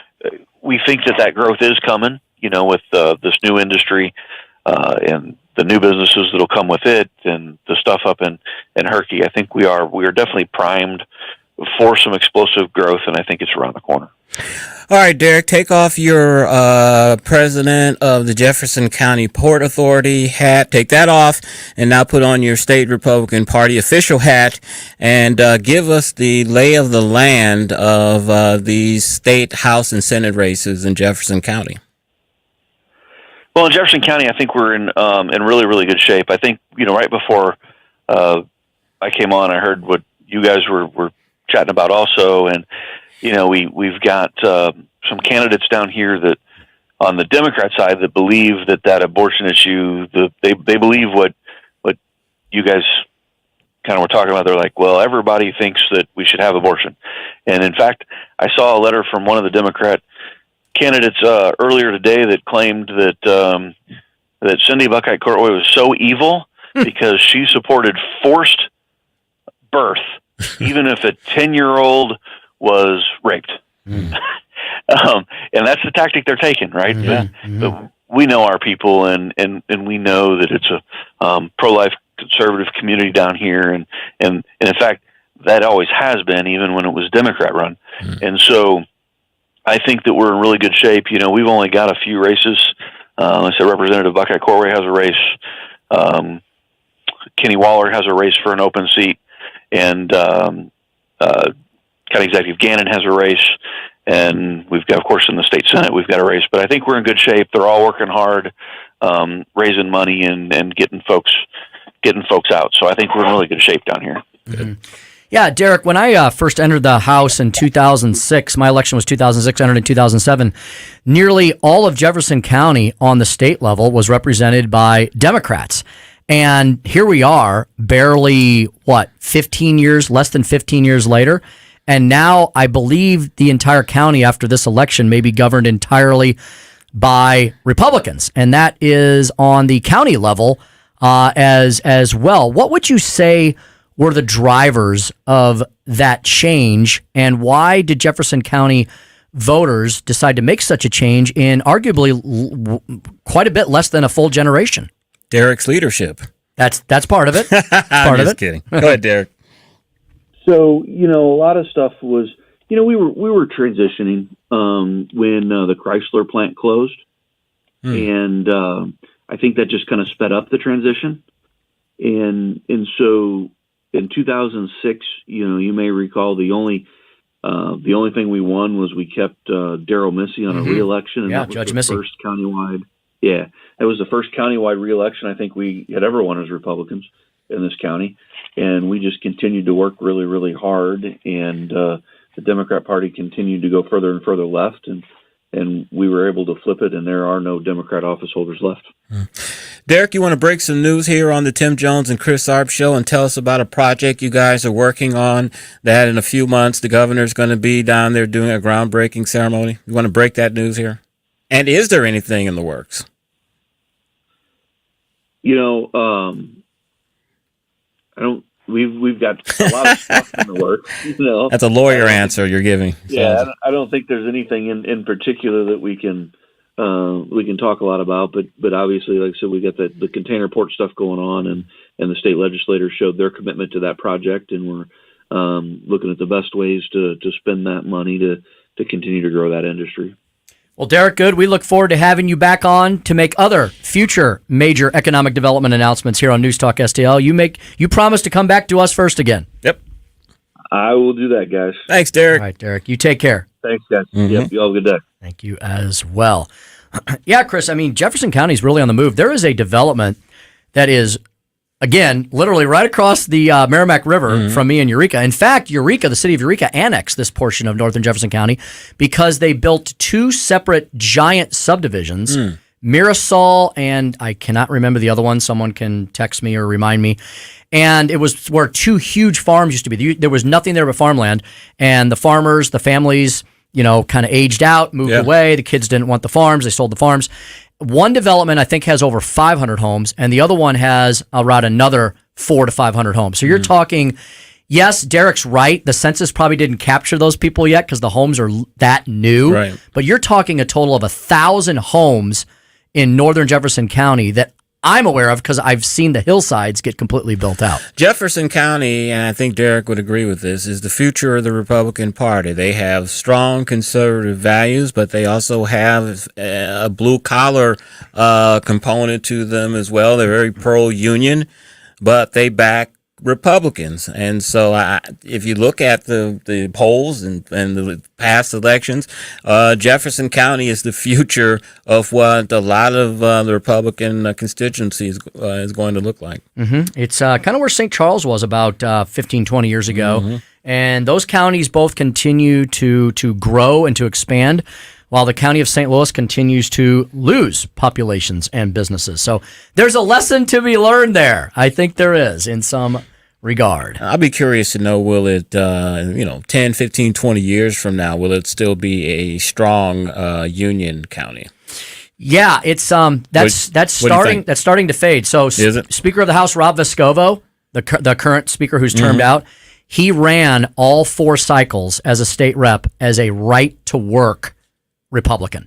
we think that growth is coming, with this new industry and the new businesses that'll come with it and the stuff up in Herky. I think we are definitely primed for some explosive growth, and I think it's around the corner. All right, Derek, take off your president of the Jefferson County Port Authority hat. Take that off, and now put on your state Republican Party official hat, and give us the lay of the land of these state House and Senate races in Jefferson County. Well, in Jefferson County, I think we're in really, really good shape. I think right before I came on, I heard what you guys were chatting about also, and we've got some candidates down here that on the Democrat side that believe that abortion issue, they believe what you guys kind of were talking about. They're like, well, everybody thinks that we should have abortion, and in fact, I saw a letter from one of the Democrat candidates earlier today that claimed that Cindy Buckeye Courtway was so evil because she supported forced birth, even if a 10-year-old was raped. And that's the tactic they're taking, right? But we know our people, and we know that it's a pro-life conservative community down here, and in fact, that always has been, even when it was Democrat run. And so I think that we're in really good shape. We've only got a few races. I said Representative Buckeye Courtway has a race. Kenny Waller has a race for an open seat, and County Executive Gannon has a race, and we've got, of course, in the state Senate, we've got a race. But I think we're in good shape. They're all working hard, raising money and getting folks out. So I think we're in really good shape down here. Mm-hmm. Yeah, Derek, when I first entered the House in 2006, my election was 2006, entered in 2007, nearly all of Jefferson County on the state level was represented by Democrats. And here we are, barely, 15 years, less than 15 years later. And now I believe the entire county after this election may be governed entirely by Republicans. And that is on the county level as well. What would you say were the drivers of that change, and why did Jefferson County voters decide to make such a change in arguably quite a bit less than a full generation? Derek's leadership. That's part of it. I'm just kidding. Go ahead, Derek. So, a lot of stuff was, we were transitioning when the Chrysler plant closed, and I think that just kind of sped up the transition, and so. In 2006, you may recall the only thing we won was we kept Darrell Missy on a re-election, and that was Judge the Missy. first countywide. Yeah, that was the first countywide re-election I think we had ever won as Republicans in this county, and we just continued to work really, really hard, and the Democrat Party continued to go further and further left, and we were able to flip it, and there are no Democrat office holders left. Derek, you want to break some news here on the Tim Jones and Chris Arps show and tell us about a project you guys are working on that in a few months the governor's going to be down there doing a groundbreaking ceremony? You want to break that news here? And is there anything in the works? I don't. We've got a lot of stuff in the works. That's a lawyer answer you're giving. Yeah, I don't think there's anything in particular that we can talk a lot about. But obviously, like I said, we got the container port stuff going on, and the state legislators showed their commitment to that project, and we're looking at the best ways to spend that money to continue to grow that industry. Well, Derek, good. We look forward to having you back on to make other future major economic development announcements here on News Talk STL. You promise to come back to us first again. Yep. I will do that, guys. Thanks, Derek. All right, Derek. You take care. Thanks, guys. Mm-hmm. Yep. You all have a good day. Thank you as well. Yeah, Chris, Jefferson County is really on the move. There is a development that is, again, literally right across the Merrimack River from me in Eureka. In fact, the city of Eureka annexed this portion of northern Jefferson County because they built two separate giant subdivisions, Mirasol and I cannot remember the other one. Someone can text me or remind me. And it was where two huge farms used to be. There was nothing there but farmland. And the farmers, the families, kind of aged out, moved away. The kids didn't want the farms. They sold the farms. One development, I think, has over 500 homes, and the other one has around another 400 to 500 homes. So you're talking, yes, Derek's right. The census probably didn't capture those people yet because the homes are that new. Right. But you're talking a total of 1,000 homes in northern Jefferson County that I'm aware of because I've seen the hillsides get completely built out. Jefferson County, and I think Derek would agree with this, is the future of the Republican Party. They have strong conservative values, but they also have a blue-collar component to them as well. They're very pro-union, but they back Republicans. And so if you look at the polls and the past elections, Jefferson County is the future of what a lot of the Republican constituency is going to look like. Mm-hmm. It's kind of where St. Charles was about 15, 20 years ago. Mm-hmm. And those counties both continue to grow and to expand, while the county of St. Louis continues to lose populations and businesses. So there's a lesson to be learned there. I think there is in some regard. I'll be curious to know, will it, 10, 15, 20 years from now, will it still be a strong union county? Yeah, it's that's starting to fade. So Speaker of the House Rob Vescovo, the current speaker who's termed out, he ran all 4 cycles as a state rep as a right-to-work Republican.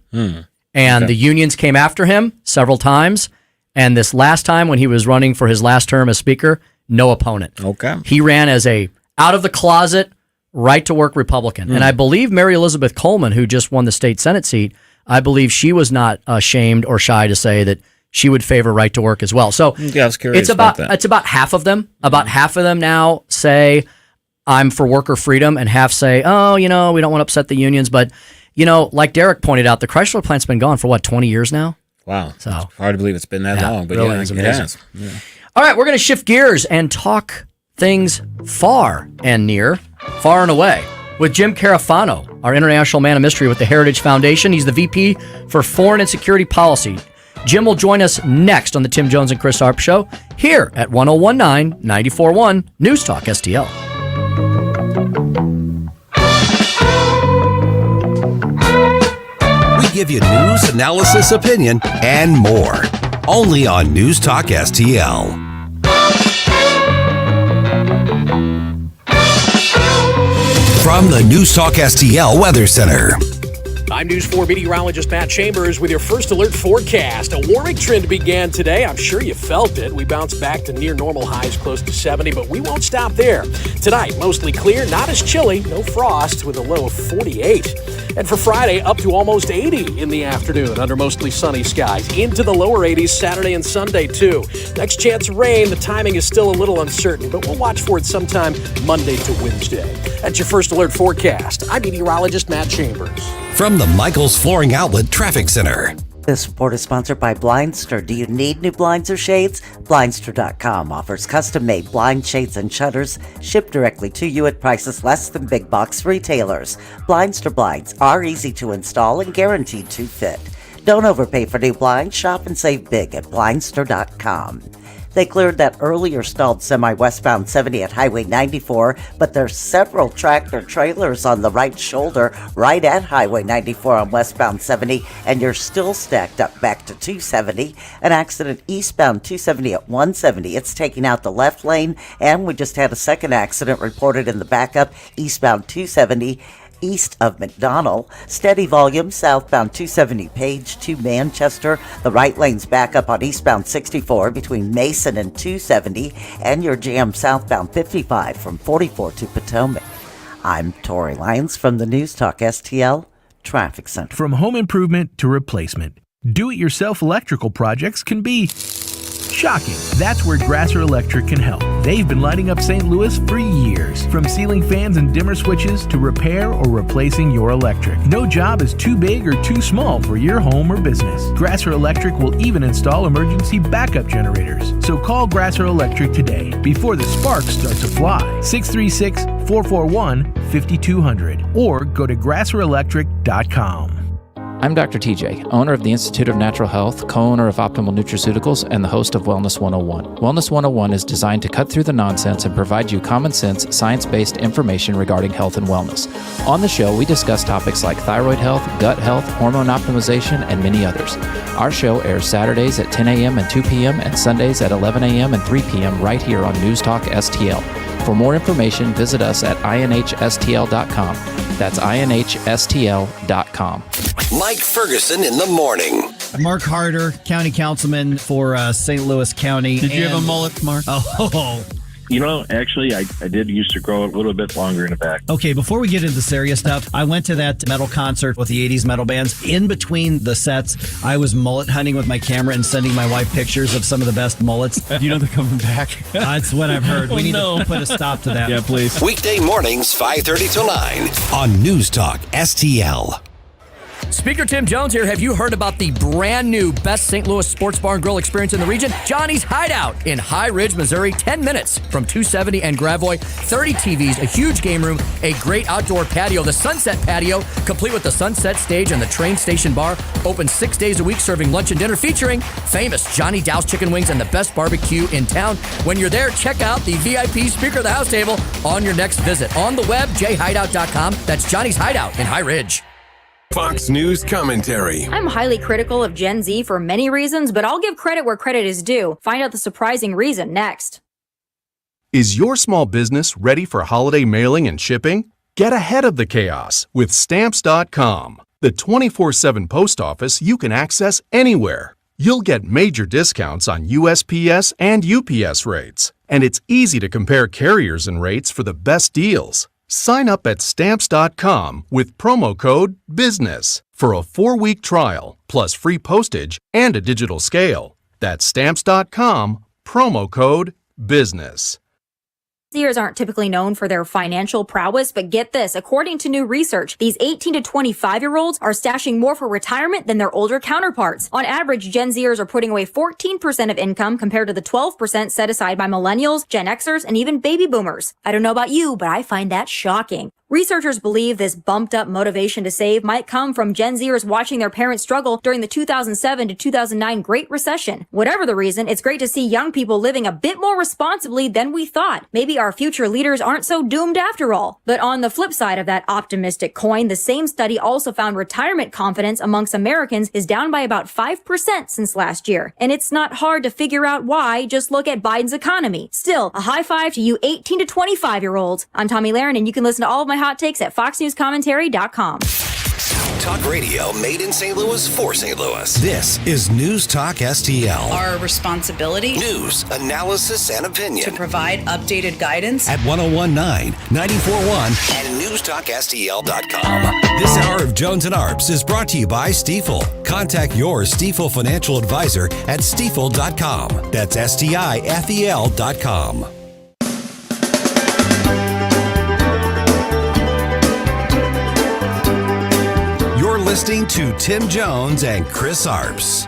And the unions came after him several times. And this last time when he was running for his last term as speaker, no opponent. Okay. He ran as a out-of-the-closet, right-to-work Republican. And I believe Mary Elizabeth Coleman, who just won the state Senate seat, I believe she was not ashamed or shy to say that she would favor right-to-work as well. So I was curious about that. It's about half of them. About half of them now say, I'm for worker freedom, and half say, oh, we don't want to upset the unions. But, like Derek pointed out, the Chrysler plant's been gone for, 20 years now? Wow. So it's hard to believe it's been that long, but really it has. Yeah. All right, we're going to shift gears and talk things far and near, far and away, with Jim Carafano, our international man of mystery with the Heritage Foundation. He's the VP for Foreign and Security Policy. Jim will join us next on the Tim Jones and Chris Arps Show here at 1019 94.1 News Talk STL. We give you news, analysis, opinion, and more. Only on News Talk STL. From the News Talk STL Weather Center. I'm News 4 meteorologist Matt Chambers with your first alert forecast. A warming trend began today. I'm sure you felt it. We bounced back to near normal highs close to 70, but we won't stop there. Tonight, mostly clear, not as chilly, no frost with a low of 48. And for Friday, up to almost 80 in the afternoon under mostly sunny skies. Into the lower 80s Saturday and Sunday, too. Next chance of rain, the timing is still a little uncertain, but we'll watch for it sometime Monday to Wednesday. That's your first alert forecast. I'm meteorologist Matt Chambers. From the Michaels Flooring Outlet Traffic Center. This report is sponsored by Blindster. Do you need new blinds or shades? Blindster.com offers custom-made blind shades and shutters shipped directly to you at prices less than big box retailers. Blindster blinds are easy to install and guaranteed to fit. Don't overpay for new blinds. Shop and save big at Blindster.com. They cleared that earlier stalled semi-westbound 70 at Highway 94, but there's several tractor trailers on the right shoulder right at Highway 94 on westbound 70, and you're still stacked up back to 270. An accident eastbound 270 at 170. It's taking out the left lane, and we just had a second accident reported in the backup eastbound 270. East of McDonald. Steady volume southbound 270 Page to Manchester. The right lane's back up on eastbound 64 between Mason and 270, and your jam southbound 55 from 44 to Potomac. I'm Tori Lyons from the News Talk STL Traffic Center. From home improvement to replacement, do-it-yourself electrical projects can be shocking. That's where Grasser Electric can help. They've been lighting up St. Louis for years. From ceiling fans and dimmer switches to repair or replacing your electric. No job is too big or too small for your home or business. Grasser Electric will even install emergency backup generators. So call Grasser Electric today before the sparks start to fly. 636-441-5200 or go to grasserelectric.com. I'm Dr. TJ, owner of the Institute of Natural Health, co-owner of Optimal Nutraceuticals, and the host of Wellness 101. Wellness 101 is designed to cut through the nonsense and provide you common sense, science-based information regarding health and wellness. On the show, we discuss topics like thyroid health, gut health, hormone optimization, and many others. Our show airs Saturdays at 10 a.m. and 2 p.m. and Sundays at 11 a.m. and 3 p.m. right here on News Talk STL. For more information, visit us at inhstl.com. That's inhstl.com. Mike Ferguson in the morning. Mark Harder, county councilman for St. Louis County. Did you have a mullet, Mark? Oh. You know, actually, I did used to grow a little bit longer in the back. Okay, before we get into the serious stuff, I went to that metal concert with the 80s metal bands. In between the sets, I was mullet hunting with my camera and sending my wife pictures of some of the best mullets. You know they're coming back? That's what I've heard. We need to put a stop to that. Yeah, please. Weekday mornings, 5:30 till 9 on News Talk STL. Speaker Tim Jones here. Have you heard about the brand new best St. Louis sports bar and grill experience in the region? Johnny's Hideout in High Ridge, Missouri. 10 minutes from 270 and Gravois. 30 TVs, a huge game room, a great outdoor patio, the Sunset Patio, complete with the Sunset Stage and the train station bar. Open 6 days a week, serving lunch and dinner, featuring famous Johnny Dow's Chicken Wings and the best barbecue in town. When you're there, check out the VIP Speaker of the House table on your next visit. On the web, jhideout.com. That's Johnny's Hideout in High Ridge. Fox News commentary. I'm highly critical of Gen Z for many reasons, but I'll give credit where credit is due. Find out the surprising reason next. Is your small business ready for holiday mailing and shipping? Get ahead of the chaos with Stamps.com, the 24/7 post office you can access anywhere. You'll get major discounts on USPS and UPS rates, and it's easy to compare carriers and rates for the best deals. Sign up at Stamps.com with promo code BUSINESS for a 4-week trial, plus free postage and a digital scale. That's Stamps.com, promo code BUSINESS. Zers aren't typically known for their financial prowess, but get this. According to new research, these 18 to 25-year-olds are stashing more for retirement than their older counterparts. On average, Gen Zers are putting away 14% of income compared to the 12% set aside by millennials, Gen Xers, and even baby boomers. I don't know about you, but I find that shocking. Researchers believe this bumped up motivation to save might come from Gen Zers watching their parents struggle during the 2007 to 2009 Great Recession. Whatever the reason, it's great to see young people living a bit more responsibly than we thought. Maybe our future leaders aren't so doomed after all. But on the flip side of that optimistic coin, the same study also found retirement confidence amongst Americans is down by about 5% since last year. And it's not hard to figure out why. Just look at Biden's economy. Still, a high five to you 18 to 25-year-olds. I'm Tommy Lahren, and you can listen to all of my hot takes at foxnewscommentary.com. Talk radio made in St. Louis for St. Louis. This is News Talk STL. Our responsibility. News, analysis, and opinion. To provide updated guidance. At 1019, 94.1, and newstalkstl.com. This hour of Jones and Arps is brought to you by Stifel. Contact your Stifel financial advisor at stifel.com. That's STIFEL.com. Listening to Tim Jones and Chris Arps.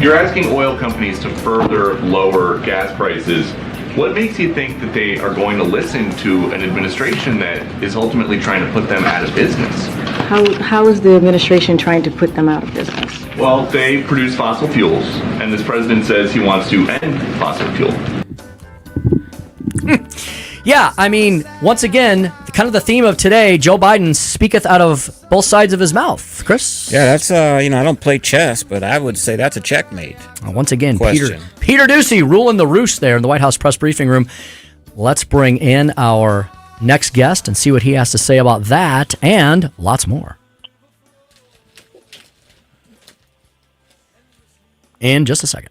You're asking oil companies to further lower gas prices. What makes you think that they are going to listen to an administration that is ultimately trying to put them out of business? How is the administration trying to put them out of business? Well, they produce fossil fuels, and this president says he wants to end fossil fuel. Yeah, I mean, once again, kind of the theme of today, Joe Biden speaketh out of both sides of his mouth. Chris? Yeah, that's, I don't play chess, but I would say that's a checkmate. Once again, question. Peter Ducey ruling the roost there in the White House press briefing room. Let's bring in our next guest and see what he has to say about that and lots more. In just a second.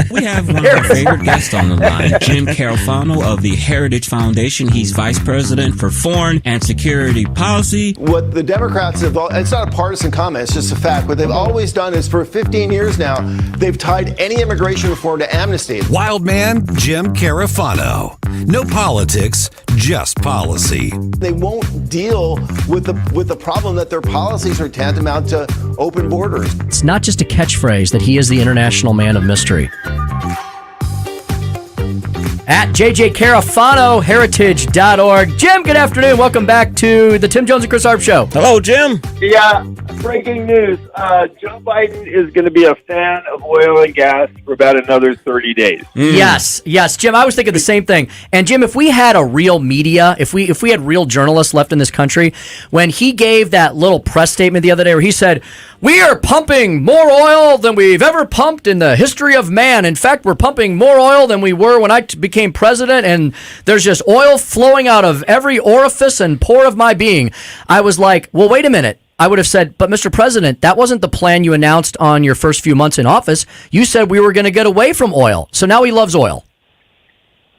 We have one of our favorite guests on the line, Jim Carafano of the Heritage Foundation. He's Vice President for Foreign and Security Policy. What the Democrats have, it's not a partisan comment, it's just a fact. What they've always done is for 15 years now, they've tied any immigration reform to amnesty. Wild man Jim Carafano. No politics, just policy. They won't deal with the problem that their policies are tantamount to open borders. It's not just a catchphrase that he is the international man of mystery. At JJ Carafano, heritage.org. Jim, good afternoon. Welcome back to the Tim Jones and Chris Arps Show. Hello, Jim. Yeah, breaking news. Joe Biden is going to be a fan of oil and gas for about another 30 days. Yes, Jim, I was thinking the same thing. And Jim, if we had a real media, if we had real journalists left in this country, when he gave that little press statement the other day where he said, "We are pumping more oil than we've ever pumped in the history of man. In fact, we're pumping more oil than we were when I became president, and there's just oil flowing out of every orifice and pore of my being." I was like, well, wait a minute. I would have said, but Mr. President, that wasn't the plan you announced on your first few months in office. You said we were going to get away from oil. So now he loves oil.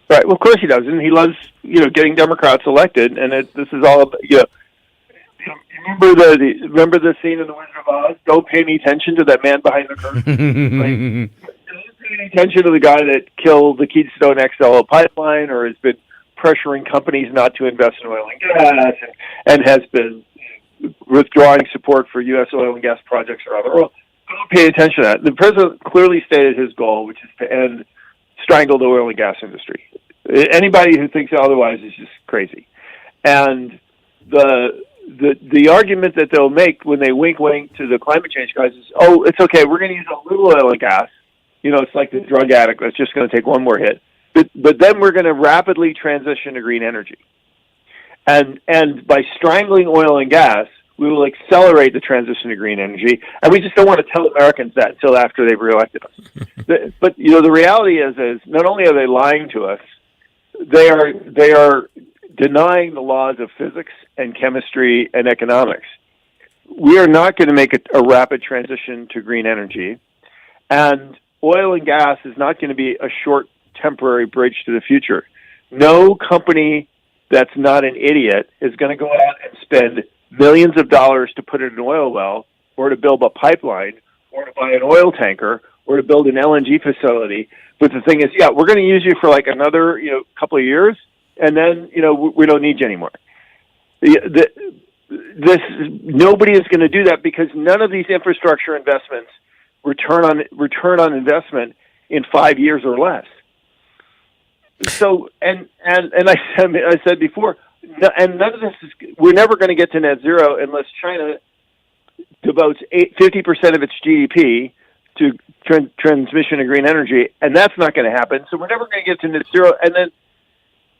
Right. Well, of course he does. And he loves, getting Democrats elected. And this is all about, remember the scene in The Wizard of Oz? Don't pay any attention to that man behind the curtain. Don't pay any attention to the guy that killed the Keystone XL pipeline or has been pressuring companies not to invest in oil and gas and has been withdrawing support for U.S. oil and gas projects around the world. Don't pay attention to that. The president clearly stated his goal, which is to strangle the oil and gas industry. Anybody who thinks otherwise is just crazy. And the argument that they'll make when they wink to the climate change guys is, oh, it's okay, we're going to use a little oil and gas. It's like the drug addict that's just going to take one more hit. But then we're going to rapidly transition to green energy. And by strangling oil and gas, we will accelerate the transition to green energy. And we just don't want to tell Americans that until after they've reelected us. But the reality is not only are they lying to us, they are denying the laws of physics and chemistry and economics. We are not going to make a rapid transition to green energy. And oil and gas is not going to be a short temporary bridge to the future. No company that's not an idiot is going to go out and spend millions of dollars to put in an oil well or to build a pipeline or to buy an oil tanker or to build an LNG facility. But the thing is, we're going to use you for like another couple of years, and then we don't need you anymore. Nobody is going to do that because none of these infrastructure investments return on investment in 5 years or less. So and I said before, and none of this is. We're never going to get to net zero unless China devotes 50% of its GDP to transmission of green energy, and that's not going to happen. So we're never going to get to net zero. And then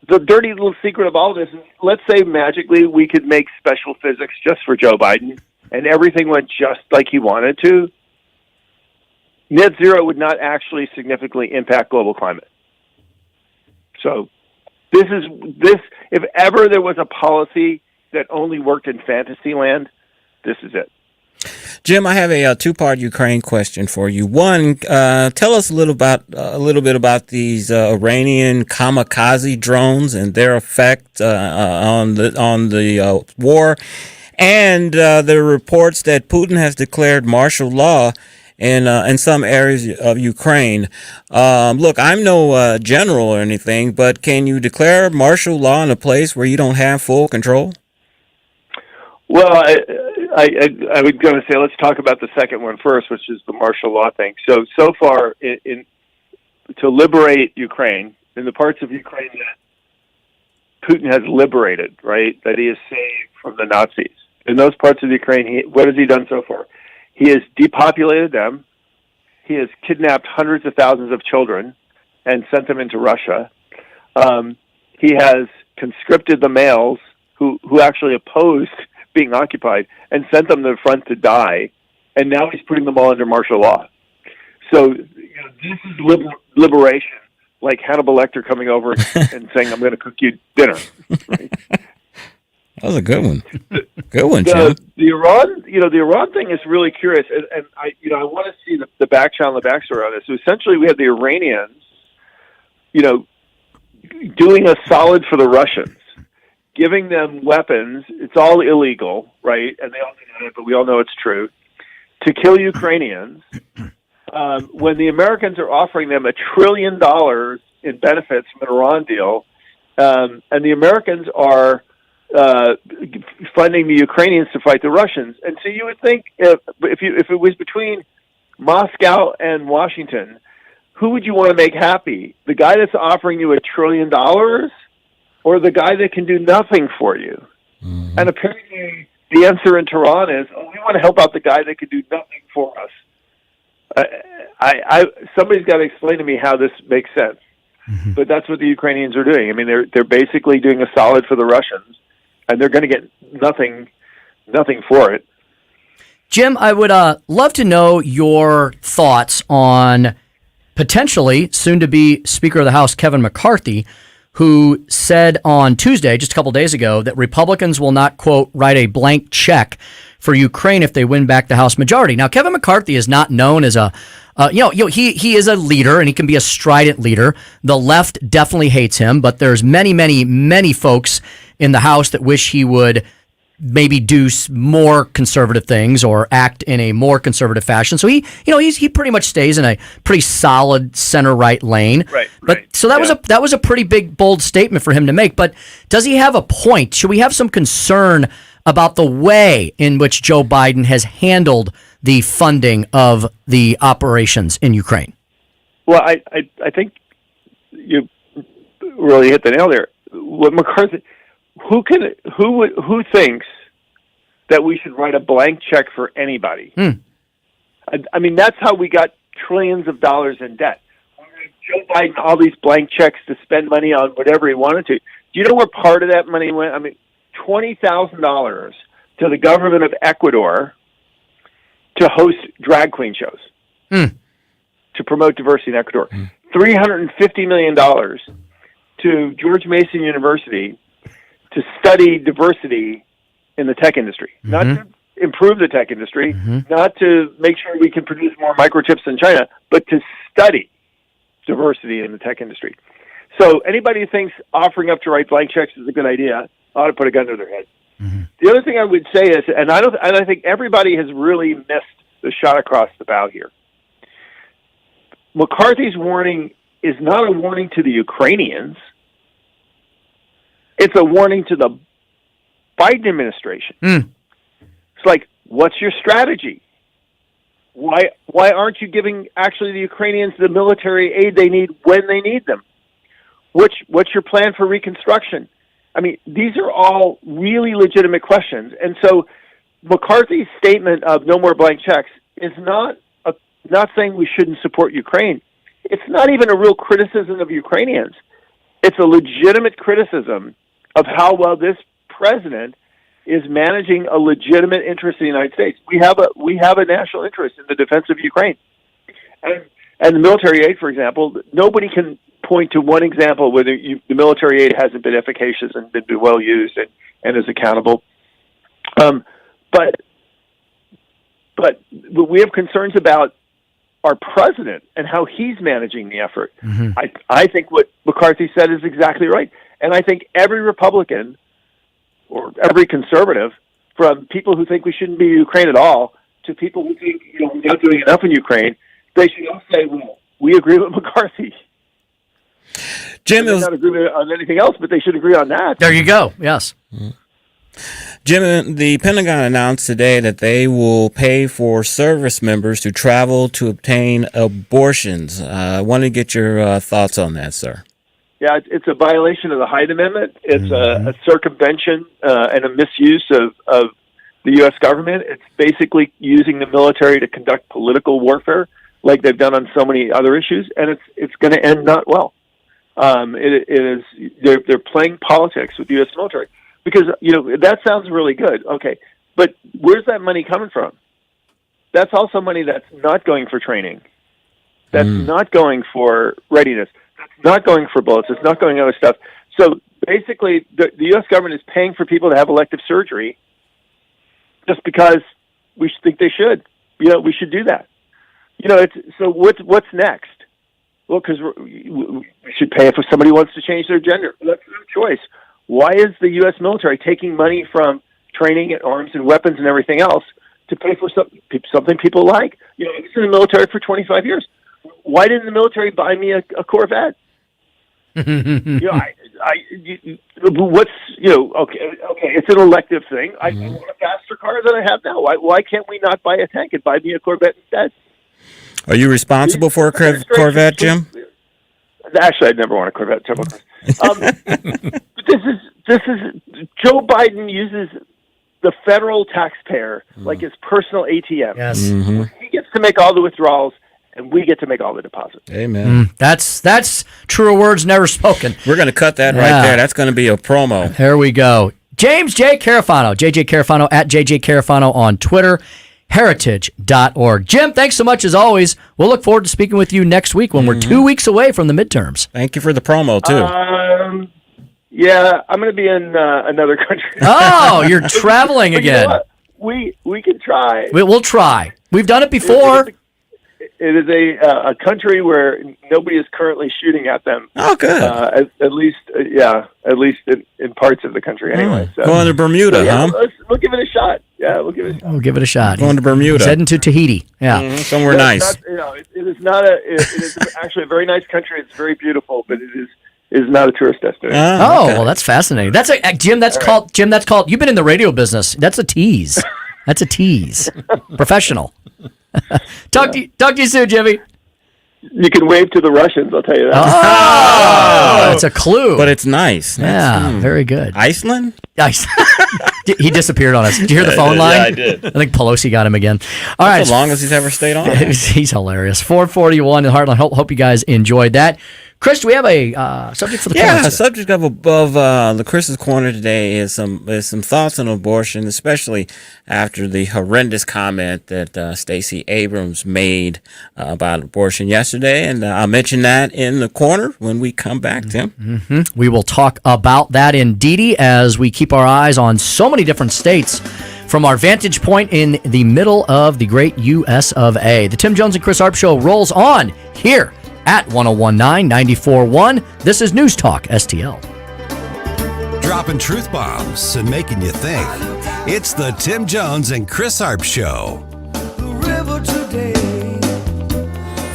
the dirty little secret of all this is, let's say magically we could make special physics just for Joe Biden, and everything went just like he wanted to. Net zero would not actually significantly impact global climate. So this. If ever there was a policy that only worked in fantasy land, this is it. Jim, I have a two-part Ukraine question for you. One, tell us a little bit about these Iranian kamikaze drones and their effect on the war, and the reports that Putin has declared martial law in some areas of Ukraine. Look, I'm no general or anything, but can you declare martial law in a place where you don't have full control? Well, I was going to say, let's talk about the second one first, which is the martial law thing. So far, to liberate Ukraine, in the parts of Ukraine that Putin has liberated, right, that he has saved from the Nazis, in those parts of Ukraine, what has he done so far? He has depopulated them. He has kidnapped hundreds of thousands of children and sent them into Russia. He has conscripted the males who actually opposed being occupied and sent them to the front to die. And now he's putting them all under martial law. So this is liberation, like Hannibal Lecter coming over and saying, "I'm going to cook you dinner." Right? That was a good one. Good one, Jim. The Iran thing is really curious, and I want to see the backstory on this. So essentially, we have the Iranians, doing a solid for the Russians, giving them weapons. It's all illegal, right? And they all deny it, but we all know it's true. To kill Ukrainians, when the Americans are offering them $1 trillion in benefits from an Iran deal, and the Americans are funding the Ukrainians to fight the Russians. And so you would think if it was between Moscow and Washington, who would you want to make happy? The guy that's offering you $1 trillion, or the guy that can do nothing for you? Mm-hmm. And apparently the answer in Tehran is, we want to help out the guy that can do nothing for us. Somebody's got to explain to me how this makes sense. Mm-hmm. But that's what the Ukrainians are doing. I mean, they're basically doing a solid for the Russians, and they're going to get nothing for it. Jim, I would love to know your thoughts on potentially soon-to-be Speaker of the House Kevin McCarthy, who said on Tuesday, just a couple days ago, that Republicans will not, quote, write a blank check for Ukraine if they win back the House majority. Now, Kevin McCarthy is not known as he is a leader, and he can be a strident leader. The left definitely hates him, but there's many folks in the House that wish he would maybe do more conservative things or act in a more conservative fashion. So he pretty much stays in a pretty solid center-right lane. Right. But so that was a pretty big, bold statement for him to make. But does he have a point? Should we have some concern about the way in which Joe Biden has handled the funding of the operations in Ukraine? Well, I think you really hit the nail there. What McCarthy, who thinks that we should write a blank check for anybody? I mean, that's how we got trillions of dollars in debt. Joe Biden all these blank checks to spend money on whatever he wanted to. Do you know where part of that money went? I mean, $20,000 to the government of Ecuador to host drag queen shows, to promote diversity in Ecuador. $350 million to George Mason University to study diversity in the tech industry, not to improve the tech industry, not to make sure we can produce more microchips in China, but to study diversity in the tech industry. So anybody who thinks offering up to write blank checks is a good idea ought to put a gun to their head. The other thing I would say is, and I think everybody has really missed the shot across the bow here. McCarthy's warning is not a warning to the Ukrainians. It's a warning to the Biden administration. It's like, what's your strategy? Why aren't you giving actually the Ukrainians the military aid they need when they need them? What's your plan for reconstruction? I mean, these are all really legitimate questions. And so McCarthy's statement of no more blank checks is not saying we shouldn't support Ukraine. It's not even a real criticism of Ukrainians. It's a legitimate criticism of how well this president is managing a legitimate interest in the United States. We have a national interest in the defense of Ukraine. And the military aid, for example, nobody can point to one example where the military aid hasn't been efficacious and been well used and is accountable. But we have concerns about our president and how he's managing the effort. I think what McCarthy said is exactly right. And I think every Republican or every conservative, from people who think we shouldn't be in Ukraine at all to people who think we're not doing enough in Ukraine, they should all say, well, we agree with McCarthy. Jim, they may not agree on anything else, but they should agree on that. There you go. Yes. Jim, the Pentagon announced today that they will pay for service members to travel to obtain abortions. I want to get your thoughts on that, sir. Yeah, it's a violation of the Hyde Amendment. It's a circumvention and a misuse of the U.S. government. It's basically using the military to conduct political warfare like they've done on so many other issues, and it's going to end not well. They're playing politics with the U.S. military. Because, that sounds really good. Okay. But where's that money coming from? That's also money that's not going for training. That's not going for readiness. That's not going for bullets. It's not going other stuff. So basically, the U.S. government is paying for people to have elective surgery just because we think they should. We should do that. So what's next? Well, because we should pay if somebody wants to change their gender. That's their choice. Why is the U.S. military taking money from training and arms and weapons and everything else to pay for something people like? I was in the military for 25 years. Why didn't the military buy me a Corvette? What's okay, it's an elective thing. I want a faster car than I have now. Why can't we not buy a tank and buy me a Corvette instead? Are you responsible for a Corvette, Jim? Actually, I'd never want a Corvette. But this is Joe Biden uses the federal taxpayer like his personal ATM. Yes, he gets to make all the withdrawals, and we get to make all the deposits. Amen. That's truer words never spoken. We're going to cut that right there. That's going to be a promo. There we go. James J. Carafano, JJ Carafano at JJ Carafano on Twitter. Heritage.org. Jim, thanks so much as always. We'll look forward to speaking with you next week when we're 2 weeks away from the midterms. Thank you for the promo, too. Yeah, I'm going to be in another country. Oh, you're traveling again. You know what? We can try. We'll try. We've done it before. It is a country where nobody is currently shooting at them. Oh, good. At least in parts of the country anyway. So. Going to Bermuda, huh? We'll give it a shot. Yeah, we'll give it a shot. We'll give it a shot. Going to Bermuda. He's heading to Tahiti. Yeah. Somewhere nice. It is actually a very nice country. It's very beautiful, but it is not a tourist destination. Well, that's fascinating. That's Jim. That's called Jim. That's called. You've been in the radio business. That's a tease. That's a tease. Professional. Talk to you soon, Jimmy. You can wave to the Russians, I'll tell you that. Oh, that's a clue. But it's nice. Yeah, very good. Iceland? He disappeared on us. Did you hear the phone line? Yeah, I did. I think Pelosi got him again. All right. That's the longest he's ever stayed on. He's hilarious. 441 in Heartland. Hope you guys enjoyed that. Chris, do we have a subject for the corner? Yeah, subject above the Chris's Corner today is some thoughts on abortion, especially after the horrendous comment that Stacey Abrams made about abortion yesterday, and I'll mention that in the corner when we come back, Tim. Mm-hmm. We will talk about that indeedy as we keep our eyes on so many different states from our vantage point in the middle of the great U.S. of A. The Tim Jones and Chris Arps Show rolls on here at 1019 94.1. This is News Talk STL. Dropping truth bombs and making you think. It's the Tim Jones and Chris Arps Show.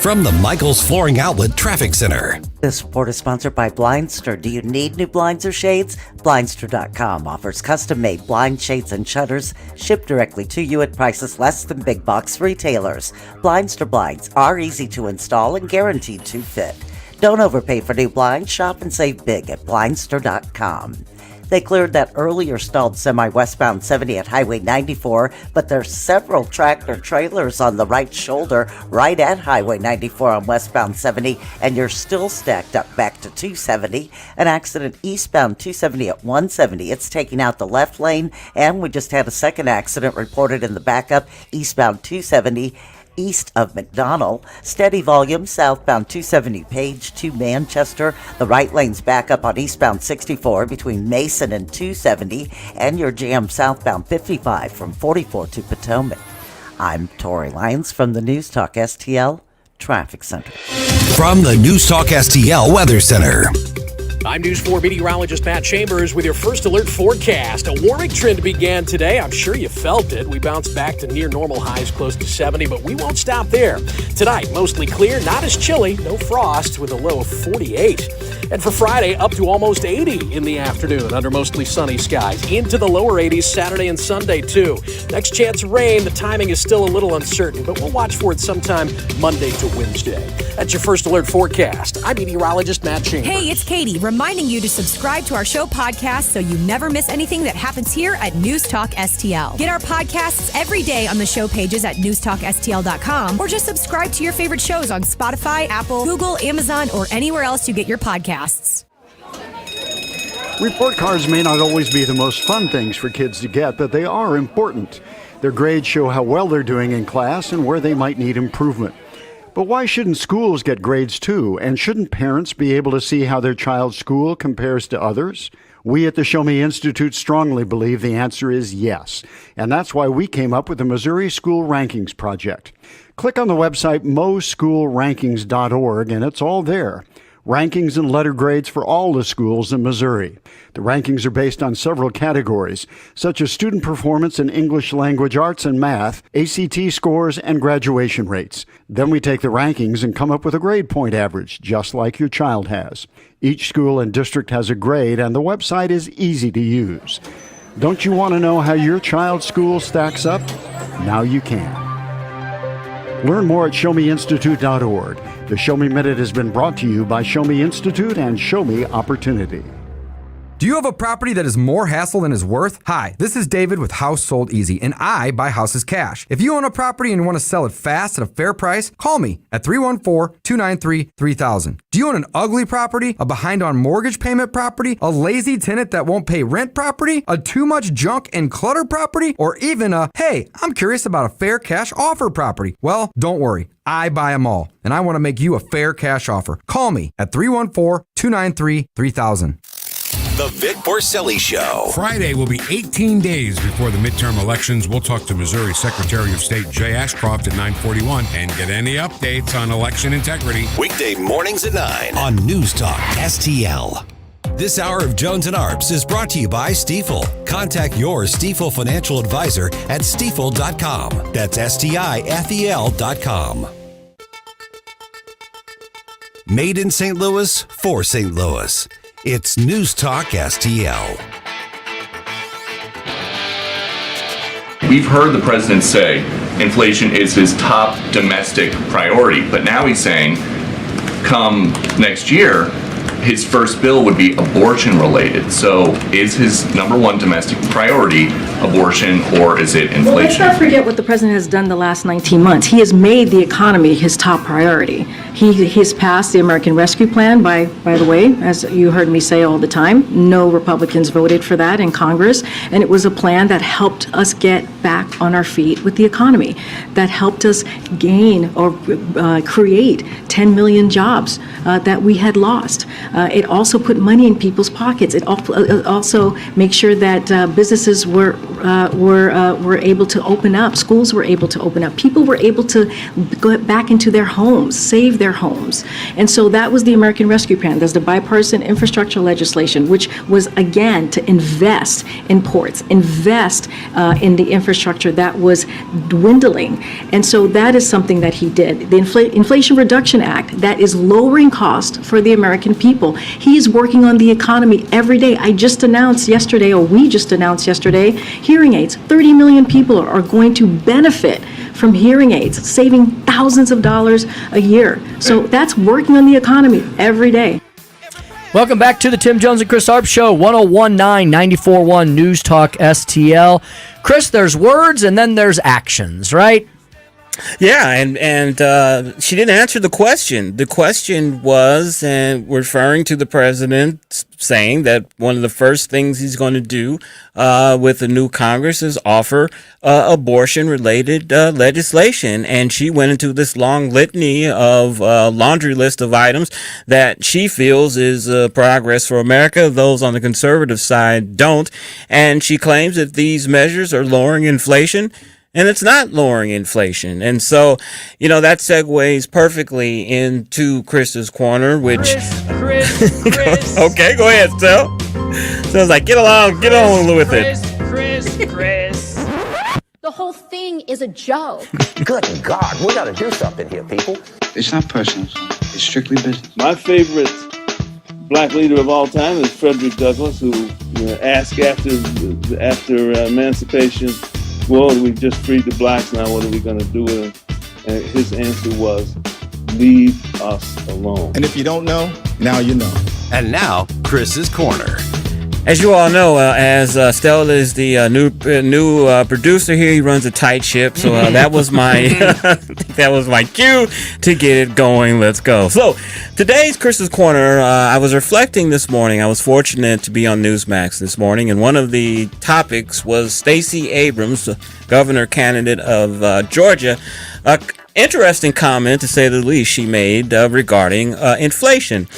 from the Michaels Flooring Outlet Traffic Center. This report is sponsored by Blindster. Do you need new blinds or shades? Blindster.com offers custom-made blind shades and shutters shipped directly to you at prices less than big box retailers. Blindster blinds are easy to install and guaranteed to fit. Don't overpay for new blinds. Shop and save big at Blindster.com. They cleared that earlier stalled semi-westbound 70 at Highway 94, but there's several tractor trailers on the right shoulder right at Highway 94 on westbound 70, and you're still stacked up back to 270. An accident eastbound 270 at 170. It's taking out the left lane, and we just had a second accident reported in the backup eastbound 270. East of McDonald. Steady volume southbound 270 Page to Manchester. The right lane's back up on eastbound 64 between Mason and 270, and your jam southbound 55 from 44 to Potomac. I'm Tori Lyons from the News Talk STL Traffic Center. From the News Talk STL Weather Center. I'm News 4 meteorologist Matt Chambers with your first alert forecast. A warming trend began today. I'm sure you felt it. We bounced back to near normal highs close to 70, but we won't stop there. Tonight, mostly clear, not as chilly, no frost with a low of 48. And for Friday, up to almost 80 in the afternoon under mostly sunny skies. Into the lower 80s Saturday and Sunday, too. Next chance of rain, the timing is still a little uncertain, but we'll watch for it sometime Monday to Wednesday. That's your first alert forecast. I'm meteorologist Matt Chambers. Hey, it's Katie, reminding you to subscribe to our show podcast so you never miss anything that happens here at News Talk STL. Get our podcasts every day on the show pages at newstalkstl.com, or just subscribe to your favorite shows on Spotify, Apple, Google, Amazon, or anywhere else you get your podcasts. Report cards may not always be the most fun things for kids to get, but they are important. Their grades show how well they're doing in class and where they might need improvement. But why shouldn't schools get grades too? And shouldn't parents be able to see how their child's school compares to others? We at the Show Me Institute strongly believe the answer is yes. And that's why we came up with the Missouri School Rankings Project. Click on the website moschoolrankings.org and it's all there. Rankings and letter grades for all the schools in Missouri. The rankings are based on several categories, such as student performance in English language arts and math, ACT scores, and graduation rates. Then we take the rankings and come up with a grade point average, just like your child has. Each school and district has a grade, and the website is easy to use. Don't you want to know how your child's school stacks up? Now you can. Learn more at showmeinstitute.org. The Show Me Minute has been brought to you by Show Me Institute and Show Me Opportunity. Do you have a property that is more hassle than is worth? Hi, this is David with House Sold Easy, and I buy houses cash. If you own a property and you want to sell it fast at a fair price, call me at 314-293-3000. Do you own an ugly property, a behind on mortgage payment property, a lazy tenant that won't pay rent property, a too much junk and clutter property, or even a, hey, I'm curious about a fair cash offer property? Well, don't worry. I buy them all, and I want to make you a fair cash offer. Call me at 314-293-3000. The Vic Porcelli Show. Friday will be 18 days before the midterm elections. We'll talk to Missouri Secretary of State Jay Ashcroft at 9:41 and get any updates on election integrity. Weekday mornings at 9 on News Talk STL. This hour of Jones and Arps is brought to you by Stifel. Contact your Stifel financial advisor at stifel.com. That's STIFEL.com. Made in St. Louis for St. Louis. It's News Talk STL. We've heard the president say inflation is his top domestic priority, but now he's saying come next year, his first bill would be abortion related. So is his number one domestic priority abortion, or is it inflation? Well, let's not forget what the president has done the last 19 months. He has made the economy his top priority. He has passed the American Rescue Plan, by the way, as you heard me say all the time. No Republicans voted for that in Congress, and it was a plan that helped us get back on our feet with the economy, that helped us gain or create 10 million jobs that we had lost. It also put money in people's pockets. It also makes sure that businesses were able to open up, schools were able to open up, people were able to go back into their homes, save their homes. And so that was the American Rescue Plan. There's the bipartisan infrastructure legislation, which was, again, to invest in ports, invest in the infrastructure that was dwindling. And so that is something that he did. The Inflation Reduction Act, that is lowering cost for the American people. He's working on the economy every day. We just announced yesterday, hearing aids. 30 million people are going to benefit from hearing aids, saving thousands of dollars a year. So that's working on the economy every day. Welcome back to the Tim Jones and Chris Arps Show, 1019 94.1 News Talk STL. Chris, there's words and then there's actions, right? Yeah, and she didn't answer the question. The question was referring to the president saying that one of the first things he's going to do with the new Congress is offer abortion-related legislation. And she went into this long litany of laundry list of items that she feels is progress for America. Those on the conservative side don't. And she claims that these measures are lowering inflation. And it's not lowering inflation. And so, that segues perfectly into Chris's Corner, which... Chris. Okay, go ahead, Stel. So it's like, get on with it. Chris. The whole thing is a joke. Good God, we gotta do something here, people. It's not personal, it's strictly business. My favorite black leader of all time is Frederick Douglass, who asked after emancipation, well, we just freed the blacks, now what are we going to do with them? And his answer was, leave us alone. And if you don't know, now you know. And now, Chris's Corner. As you all know, as Stella is the new producer here, he runs a tight ship. So that was my cue to get it going. Let's go. So today's Chris's Corner, I was reflecting this morning. I was fortunate to be on Newsmax this morning, and one of the topics was Stacey Abrams, the governor candidate of Georgia. Interesting comment, to say the least, she made regarding inflation.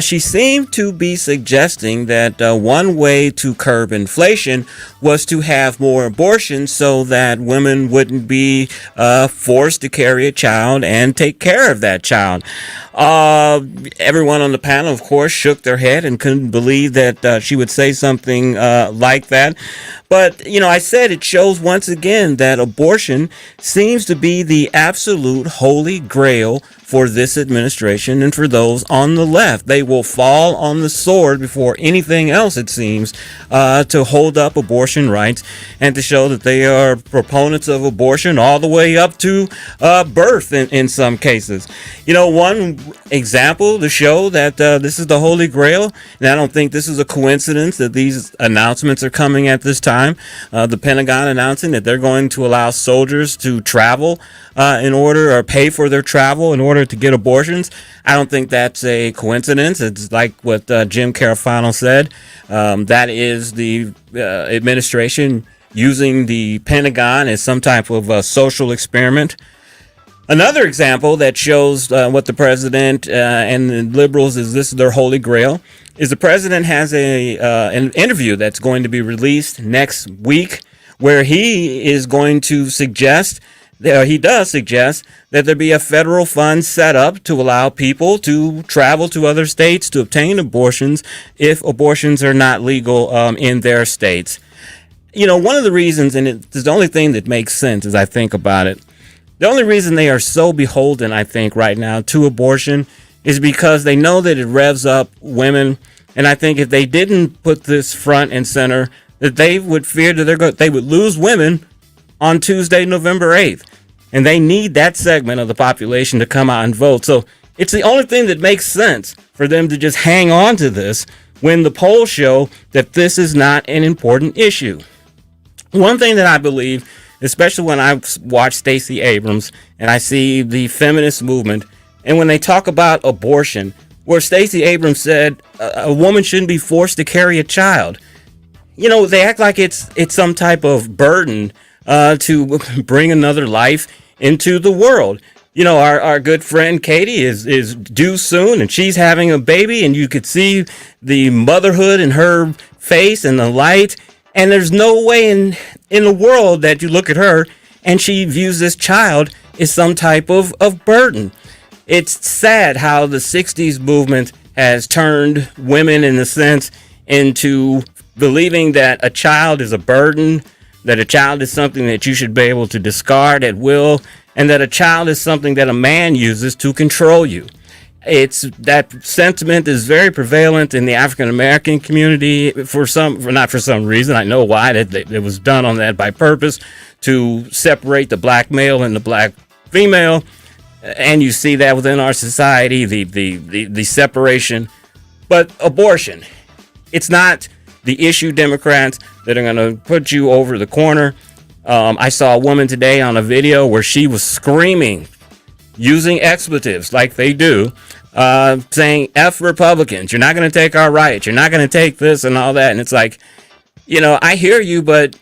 She seemed to be suggesting that one way to curb inflation was to have more abortions so that women wouldn't be forced to carry a child and take care of that child. Everyone on the panel, of course, shook their head and couldn't believe that she would say something like that. But, I said it shows once again that abortion seems to be the absolute holy grail for this administration and for those on the left. They will fall on the sword before anything else, it seems, to hold up abortion rights and to show that they are proponents of abortion all the way up to birth in some cases. One example to show that this is the holy grail, and I don't think this is a coincidence that these announcements are coming at this time. The Pentagon announcing that they're going to allow soldiers to travel or pay for their travel in order to get abortions. I don't think that's a coincidence. It's like what Jim Carafano said. That is the administration using the Pentagon as some type of social experiment. Another example that shows what the president and the liberals this is their holy grail is the president has an interview that's going to be released next week where he is going to suggest he does suggest that there be a federal fund set up to allow people to travel to other states to obtain abortions if abortions are not legal in their states. One of the reasons, and it's the only thing that makes sense as I think about it, the only reason they are so beholden, I think, right now to abortion is because they know that it revs up women. And I think if they didn't put this front and center, that they would fear that they would lose women on Tuesday, November 8th. And they need that segment of the population to come out and vote. So it's the only thing that makes sense for them to just hang on to this when the polls show that this is not an important issue. One thing that I believe, especially when I watch Stacey Abrams and I see the feminist movement, and when they talk about abortion, where Stacey Abrams said a woman shouldn't be forced to carry a child. They act like it's some type of burden to bring another life into the world. our good friend Katie is due soon, and she's having a baby, and you could see the motherhood in her face and the light. And there's no way in the world that you look at her and she views this child as some type of burden. It's sad how the 60s movement has turned women, in a sense, into believing that a child is a burden, that a child is something that you should be able to discard at will, and that a child is something that a man uses to control you. That sentiment is very prevalent in the African American community not for some reason. I know why. That it was done on that by purpose, to separate the black male and the black female. And you see that within our society, the separation. But abortion, it's not the issue, Democrats, that are going to put you over the corner. I saw a woman today on a video where she was screaming, using expletives like they do, saying, F Republicans, you're not going to take our rights, you're not going to take this and all that. And it's like, I hear you, but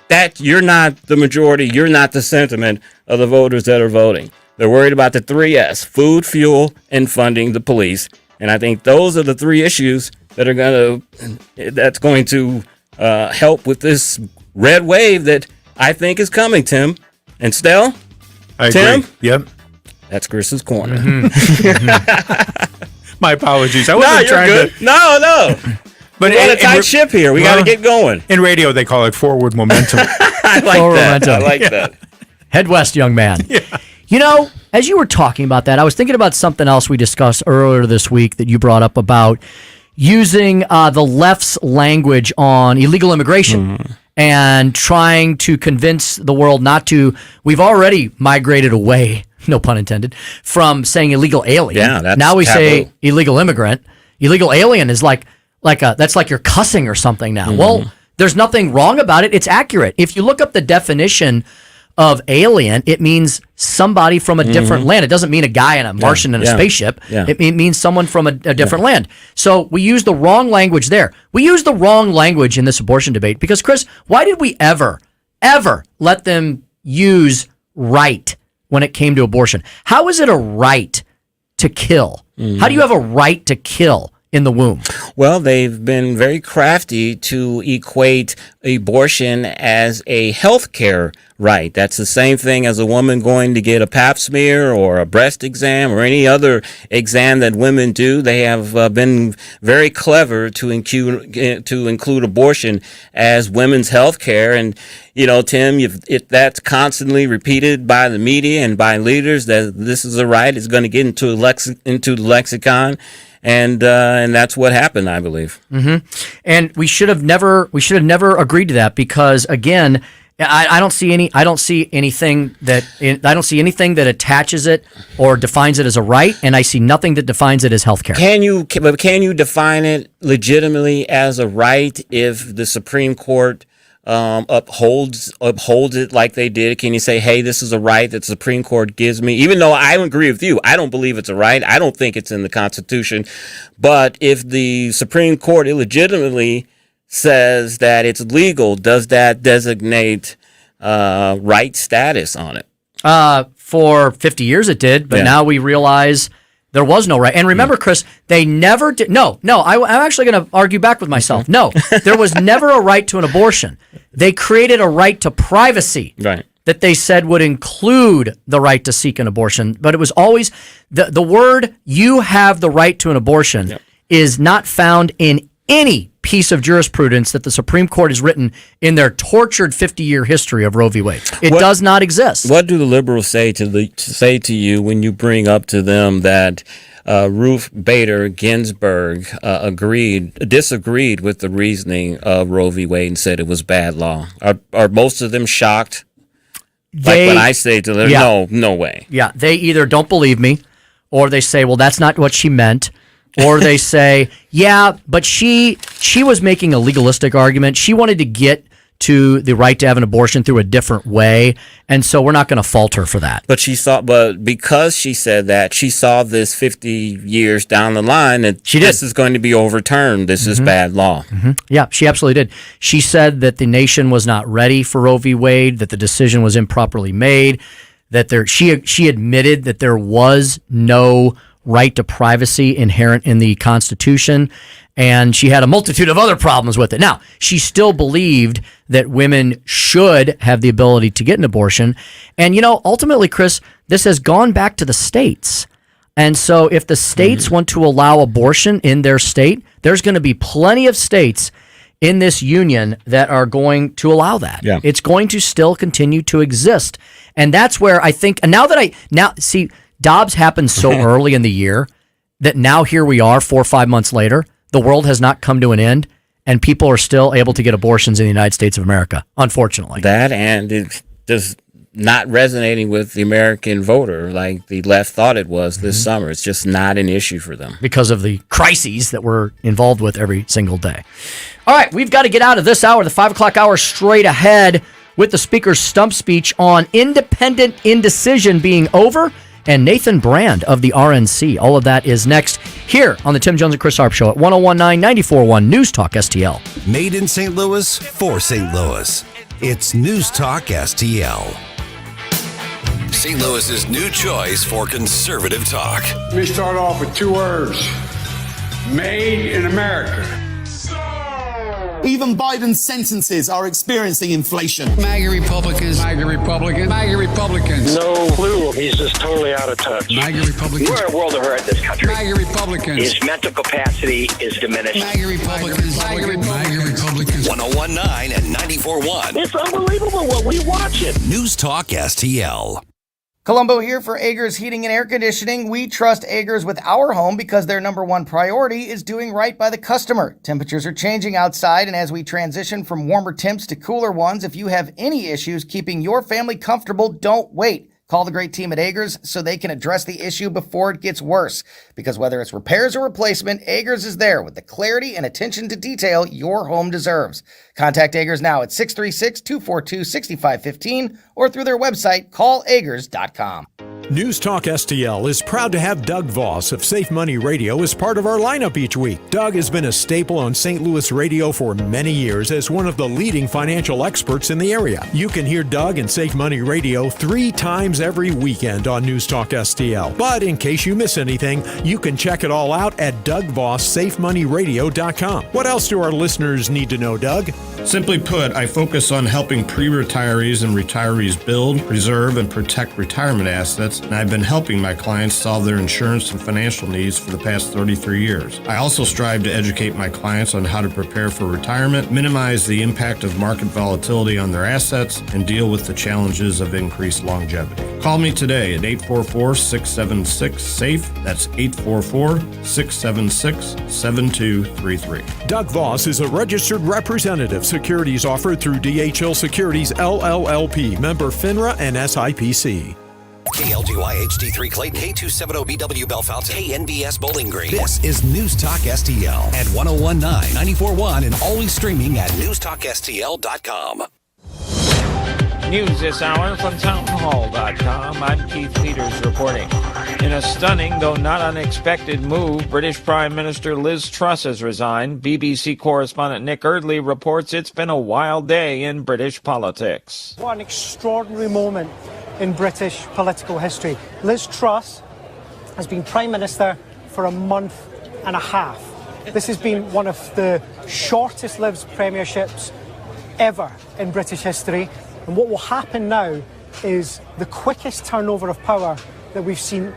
that you're not the majority, you're not the sentiment of the voters that are voting. They're worried about the 3S, food, fuel, and funding the police. And I think those are the three issues that are that's going to help with this red wave that I think is coming, Tim. And Stell? Tim? Agree. Yep. That's Chris's corner. My apologies. No, you're good. No. But we're on a tight ship here. We got to get going. In radio, they call it forward momentum. I like that. Head west, young man. Yeah. As you were talking about that, I was thinking about something else we discussed earlier this week that you brought up about using the left's language on illegal immigration and trying to convince the world not to. We've already migrated away, no pun intended, from saying illegal alien. Yeah, that's now we taboo. say illegal immigrant. Illegal alien is that's like you're cussing or something now. Well, there's nothing wrong about it. It's accurate. If you look up the definition of alien, it means somebody from a different land. It doesn't mean a guy in a Martian in a spaceship. Yeah. It means someone from a different land. So we use the wrong language there. We use the wrong language in this abortion debate because, Chris, why did we ever let them use right when it came to abortion? How is it a right to kill? How do you have a right to kill in the womb? Well, they've been very crafty to equate abortion as a health care right. That's the same thing as a woman going to get a pap smear or a breast exam or any other exam that women do. They have been very clever to include abortion as women's health care. And, Tim, if that's constantly repeated by the media and by leaders that this is a right, it's going to get into the lexicon. And that's what happened, I believe. And we should have never agreed to that because, again, I don't see anything that attaches it or defines it as a right, and I see nothing that defines it as healthcare. Can you define it legitimately as a right if the Supreme Court upholds it like they did? Can you say, hey, this is a right that the Supreme Court gives me? Even though I agree with you, I don't believe it's a right. I don't think it's in the Constitution. But if the Supreme Court illegitimately says that it's legal, does that designate right status on it? For 50 years it did, but now we realize there was no right. And remember, Chris, they never did. No, I'm actually going to argue back with myself. No, there was never a right to an abortion. They created a right to privacy. Right. That they said would include the right to seek an abortion. But it was always the word "you have the right to an abortion" is not found in any piece of jurisprudence that the Supreme Court has written in their tortured 50-year history of Roe v. Wade. It does not exist. What do the liberals say to you when you bring up to them that Ruth Bader Ginsburg disagreed with the reasoning of Roe v. Wade and said it was bad law? Are most of them shocked? Like when I say to them, no way. Yeah, they either don't believe me, or they say, well, that's not what she meant. Or they say, yeah, but she was making a legalistic argument. She wanted to get to the right to have an abortion through a different way, and so we're not going to fault her for that. But because she said that, she saw this 50 years down the line that this is going to be overturned. This is bad law. Yeah, she absolutely did. She said that the nation was not ready for Roe v. Wade, that the decision was improperly made. that she admitted that there was no right to privacy inherent in the Constitution, and she had a multitude of other problems with it. Now, she still believed that women should have the ability to get an abortion. And, ultimately, Chris, this has gone back to the states. And so if the states want to allow abortion in their state, there's going to be plenty of states in this union that are going to allow that. Yeah. It's going to still continue to exist. And that's where I think, and see, Dobbs happened so early in the year that now here we are 4 or 5 months later. The world has not come to an end, and people are still able to get abortions in the United States of America, unfortunately. That, and it's just not resonating with the American voter like the left thought it was this summer. It's just not an issue for them. Because of the crises that we're involved with every single day. All right, we've got to get out of this hour, the 5 o'clock hour, straight ahead with the Speaker's stump speech on independent indecision being over and Nathan Brand of the RNC. All of that is next here on the Tim Jones and Chris Arps Show at 101.9 94.1 News Talk STL. Made in St. Louis for St. Louis. It's News Talk STL. St. Louis's new choice for conservative talk. Let me start off with 2 words. Made in America. Even Biden's sentences are experiencing inflation. MAGA Republicans. MAGA Republicans. MAGA Republicans. No clue. He's just totally out of touch. MAGA Republicans. We're in a world of hurt in this country. MAGA Republicans. His mental capacity is diminished. MAGA Republicans. MAGA Republicans. 101.9 and 94.1. It's unbelievable what we watching. News Talk STL. Columbo here for Agers Heating and Air Conditioning. We trust Agers with our home because their number one priority is doing right by the customer. Temperatures are changing outside, and as we transition from warmer temps to cooler ones, if you have any issues keeping your family comfortable, don't wait. Call the great team at Agers so they can address the issue before it gets worse. Because whether it's repairs or replacement, Agers is there with the clarity and attention to detail your home deserves. Contact Agers now at 636-242-6515 or through their website, callagers.com. News Talk STL is proud to have Doug Voss of Safe Money Radio as part of our lineup each week. Doug has been a staple on St. Louis radio for many years as one of the leading financial experts in the area. You can hear Doug and Safe Money Radio 3 times every weekend on News Talk STL. But in case you miss anything, you can check it all out at DougVossSafeMoneyRadio.com. What else do our listeners need to know, Doug? Simply put, I focus on helping pre-retirees and retirees build, preserve, and protect retirement assets, and I've been helping my clients solve their insurance and financial needs for the past 33 years. I also strive to educate my clients on how to prepare for retirement, minimize the impact of market volatility on their assets, and deal with the challenges of increased longevity. Call me today at 844-676-SAFE. That's 844-676-7233. Doug Voss is a registered representative. Securities offered through DHL Securities LLLP, member FINRA and SIPC. KLGY HD3 Clayton, K270BW Bellefonte, KNBS Bowling Green. This is News Talk STL at 101.9, 94.1, and always streaming at newstalkstl.com. News this hour from townhall.com. I'm Keith Peters reporting. In a stunning, though not unexpected move, British Prime Minister Liz Truss has resigned. BBC correspondent Nick Erdley reports it's been a wild day in British politics. What an extraordinary moment in British political history. Liz Truss has been Prime Minister for a month and a half. This has been one of the shortest lived premierships ever in British history. And what will happen now is the quickest turnover of power that we've seen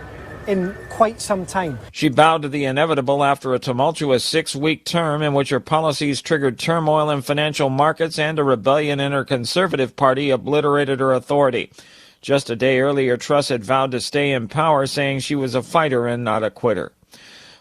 in quite some time. She bowed to the inevitable after a tumultuous 6-week term in which her policies triggered turmoil in financial markets and a rebellion in her Conservative Party obliterated her authority. Just a day earlier, Truss had vowed to stay in power, saying she was a fighter and not a quitter.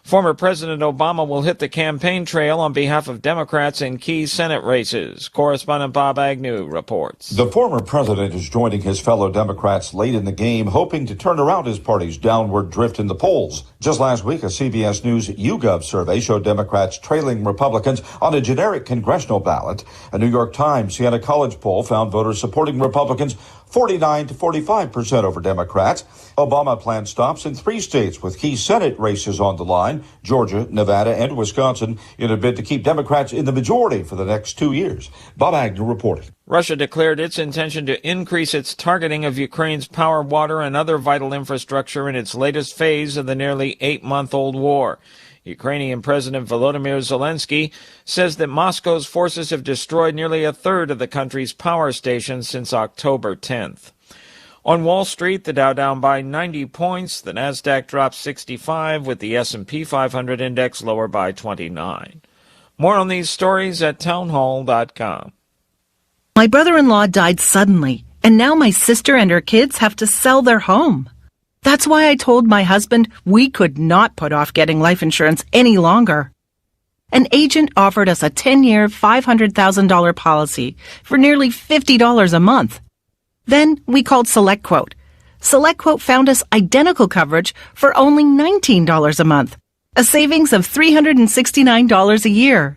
Former President Obama will hit the campaign trail on behalf of Democrats in key Senate races. Correspondent Bob Agnew reports. The former president is joining his fellow Democrats late in the game, hoping to turn around his party's downward drift in the polls. Just last week, a CBS News YouGov survey showed Democrats trailing Republicans on a generic congressional ballot. A New York Times Siena College poll found voters supporting Republicans 49 to 45% over Democrats. Obama planned stops in 3 states with key Senate races on the line, Georgia, Nevada, and Wisconsin, in a bid to keep Democrats in the majority for the next 2 years. Bob Agnew reporting. Russia declared its intention to increase its targeting of Ukraine's power, water, and other vital infrastructure in its latest phase of the nearly 8-month-old war. Ukrainian President Volodymyr Zelensky says that Moscow's forces have destroyed nearly a third of the country's power stations since October 10th. On Wall Street, the Dow down by 90 points, the Nasdaq dropped 65, with the S&P 500 index lower by 29. More on these stories at townhall.com. My brother-in-law died suddenly, and now my sister and her kids have to sell their home. That's why I told my husband we could not put off getting life insurance any longer. An agent offered us a 10-year, $500,000 policy for nearly $50 a month. Then we called SelectQuote. SelectQuote found us identical coverage for only $19 a month, a savings of $369 a year.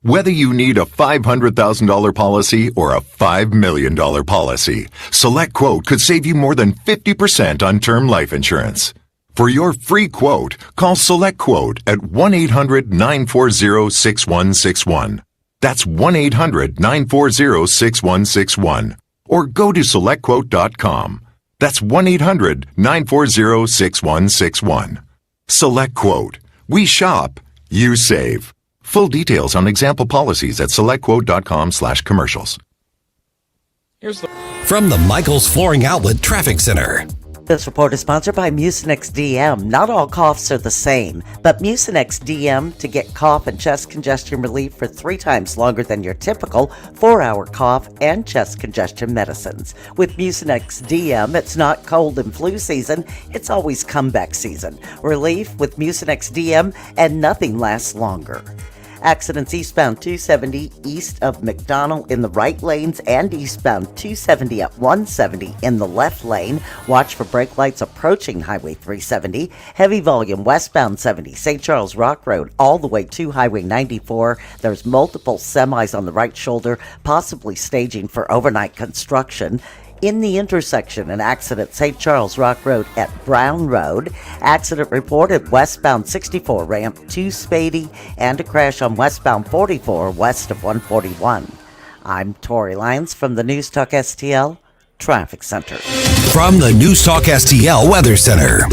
Whether you need a $500,000 policy or a $5 million policy, SelectQuote could save you more than 50% on term life insurance. For your free quote, call SelectQuote at 1-800-940-6161. That's 1-800-940-6161. Or go to SelectQuote.com. That's 1-800-940-6161. SelectQuote. We shop. You save. Full details on example policies at SelectQuote.com/commercials. From the Michaels Flooring Outlet Traffic Center. This report is sponsored by Mucinex DM. Not all coughs are the same, but Mucinex DM to get cough and chest congestion relief for 3 times longer than your typical 4-hour cough and chest congestion medicines. With Mucinex DM, it's not cold and flu season, it's always comeback season. Relief with Mucinex DM, and nothing lasts longer. Accidents eastbound 270 east of McDonald in the right lanes and eastbound 270 at 170 in the left lane. Watch for brake lights approaching Highway 370. Heavy volume westbound 70 St. Charles Rock Road all the way to Highway 94. There's multiple semis on the right shoulder, possibly staging for overnight construction. In the intersection, an accident St. Charles Rock Road at Brown Road. Accident reported westbound 64 ramp to Spady, and a crash on westbound 44 west of 141. I'm Tori Lyons from the News Talk STL Traffic Center. From the News Talk STL Weather Center.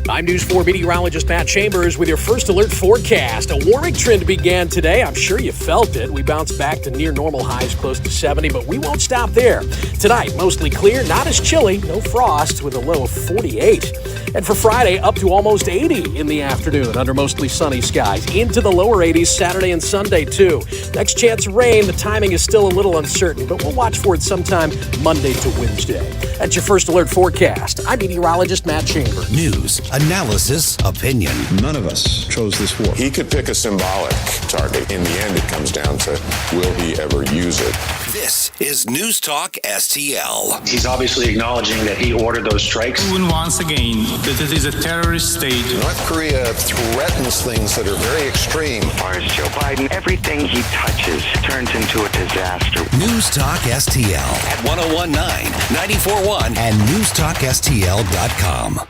I'm News 4 meteorologist Matt Chambers with your first alert forecast. A warming trend began today. I'm sure you felt it. We bounced back to near normal highs close to 70, but we won't stop there. Tonight, mostly clear, not as chilly, no frost with a low of 48. And for Friday, up to almost 80 in the afternoon under mostly sunny skies. Into the lower 80s Saturday and Sunday, too. Next chance of rain, the timing is still a little uncertain, but we'll watch for it sometime Monday to Wednesday. That's your first alert forecast. I'm meteorologist Matt Chambers. News, analysis, opinion. None of us chose this war. He could pick a symbolic target. In the end, it comes down to, will he ever use it? This is News Talk STL. He's obviously acknowledging that he ordered those strikes. Proven once again that it is a terrorist state. North Korea threatens things that are very extreme. As far as Joe Biden, everything he touches turns into a disaster. News Talk STL at 1019, 94.1, and newstalkstl.com.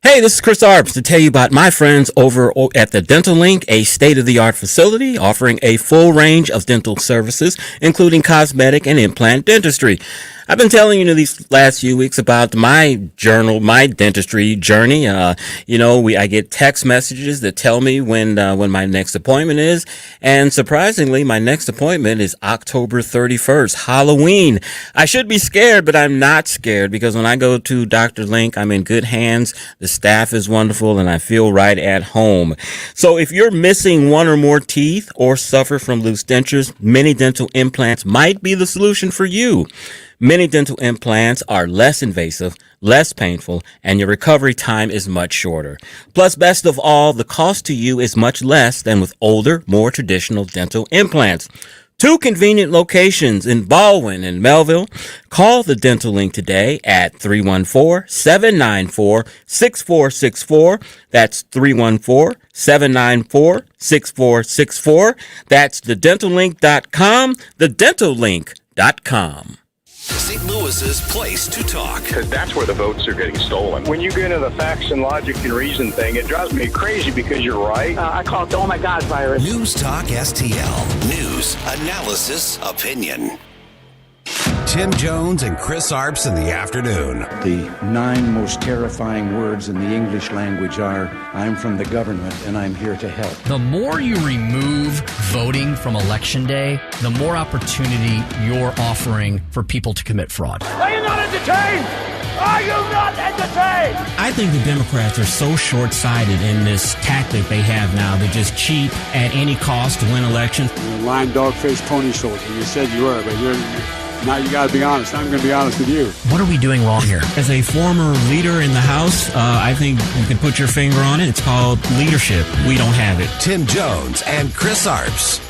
Hey, this is Chris Arps to tell you about my friends over at the Dental Link, a state-of-the-art facility offering a full range of dental services, including cosmetic and implant dentistry. I've been telling you these last few weeks about my dentistry journey. I get text messages that tell me when my next appointment is, and surprisingly, my next appointment is October 31st, Halloween. I should be scared, but I'm not scared because when I go to Dr. Link, I'm in good hands. The staff is wonderful, and I feel right at home. So if you're missing one or more teeth or suffer from loose dentures, mini dental implants might be the solution for you. Many dental implants are less invasive, less painful, and your recovery time is much shorter. Plus, best of all, the cost to you is much less than with older, more traditional dental implants. 2 convenient locations in Baldwin and Melville. Call the Dental Link today at 314-794-6464. That's 314-794-6464. That's thedentallink.com, thedentallink.com. St. Louis Columbus's place to talk. Because that's where the votes are getting stolen. When you get into the facts and logic and reason thing, it drives me crazy because you're right. I call it the oh my God virus. News Talk STL. News, analysis, opinion. Tim Jones and Chris Arps in the afternoon. The 9 most terrifying words in the English language are, I'm from the government and I'm here to help. The more you remove voting from Election Day, the more opportunity you're offering for people to commit fraud. Are you not entertained? Are you not entertained? I think the Democrats are so short-sighted in this tactic they have now. They just cheat at any cost to win elections. You're a lying dog-faced pony soldier. You said you were, but now you got to be honest. I'm going to be honest with you. What are we doing wrong here? As a former leader in the House, I think you can put your finger on it. It's called leadership. We don't have it. Tim Jones and Chris Arps.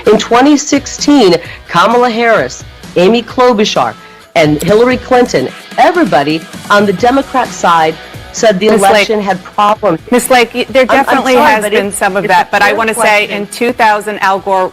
In 2016, Kamala Harris, Amy Klobuchar, and Hillary Clinton, everybody on the Democrat side said the election had problems. Ms. Lake, there definitely has been some of that, but I want to say in 2000, Al Gore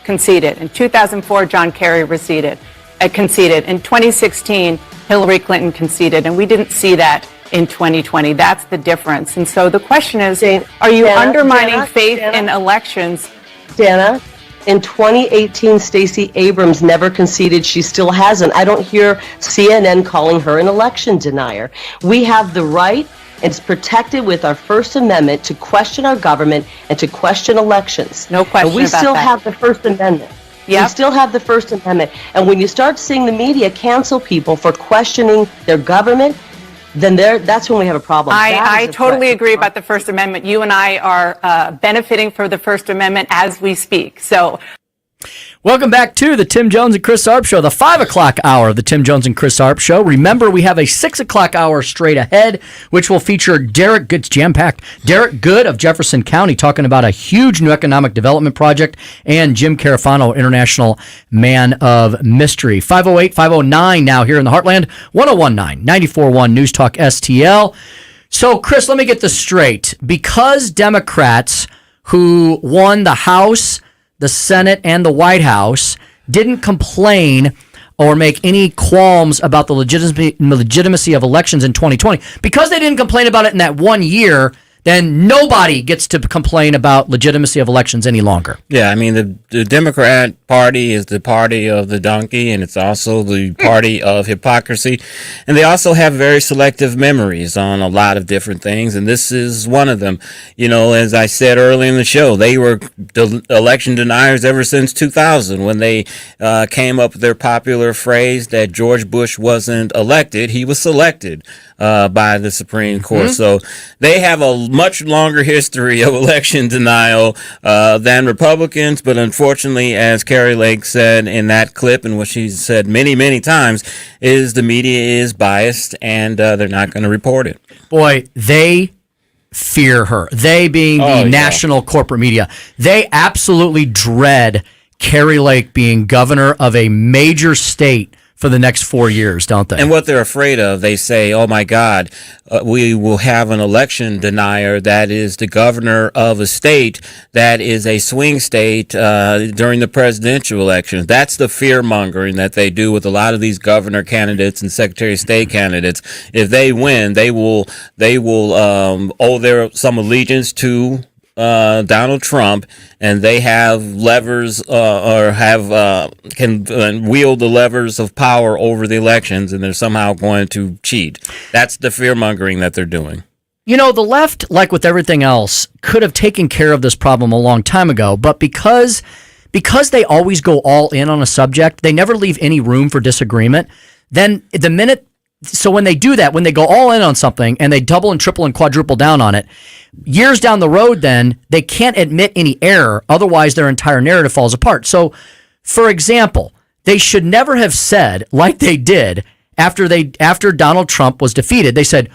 conceded. In 2004, John Kerry conceded. In 2016, Hillary Clinton conceded, and we didn't see that in 2020. That's the difference. And so the question is, are you undermining faith in elections? Dana, in 2018, Stacey Abrams never conceded. She still hasn't. I don't hear CNN calling her an election denier. We have the right, and it's protected with our First Amendment, to question our government and to question elections. No question and we about still that. have the First Amendment. Yep. We still have the First Amendment. And when you start seeing the media cancel people for questioning their government, then that's when we have a problem. I totally agree about the First Amendment. You and I are benefiting from the First Amendment as we speak. So, welcome back to the Tim Jones and Chris Arp Show, the 5 o'clock hour of the Tim Jones and Chris Arp Show. Remember, we have a 6 o'clock hour straight ahead, which will feature Derek Good, jam-packed, Derek Good of Jefferson County, talking about a huge new economic development project, and Jim Carafano, International Man of Mystery. 508-509 now here in the Heartland, 1019, 94.1 News Talk STL. So, Chris, let me get this straight. Because Democrats who won the House, the Senate, and the White House didn't complain or make any qualms about the legitimacy of elections in 2020. Because they didn't complain about it in that 1 year, then nobody gets to complain about legitimacy of elections any longer. Yeah, I mean, the Democrat Party is the party of the donkey, and it's also the party of hypocrisy. And they also have very selective memories on a lot of different things, and this is one of them. You know, as I said early in the show, they were election deniers ever since 2000 when they came up with their popular phrase that George Bush wasn't elected, he was selected by the Supreme Court. So they have a much longer history of election denial than Republicans, but unfortunately, as Carrie Lake said in that clip, and what she's said many, many times, is the media is biased and they're not going to report it. Boy, they fear her. They being the national corporate media. They absolutely dread Carrie Lake being governor of a major state for the next 4 years, don't they? And what they're afraid of, they say, oh my God, we will have an election denier that is the governor of a state that is a swing state during the presidential elections. That's the fear mongering that they do with a lot of these governor candidates and secretary of state candidates. If they win, they will owe some allegiance to Donald Trump, and they have levers can wield the levers of power over the elections, and they're somehow going to cheat. That's the fear mongering that they're doing. You know, the left, like with everything else, could have taken care of this problem a long time ago, but because they always go all in on a subject, they never leave any room for disagreement. Then when they do that, when they go all in on something and they double and triple and quadruple down on it, years down the road, then they can't admit any error. Otherwise, their entire narrative falls apart. So, for example, they should never have said, like they did after Donald Trump was defeated, they said,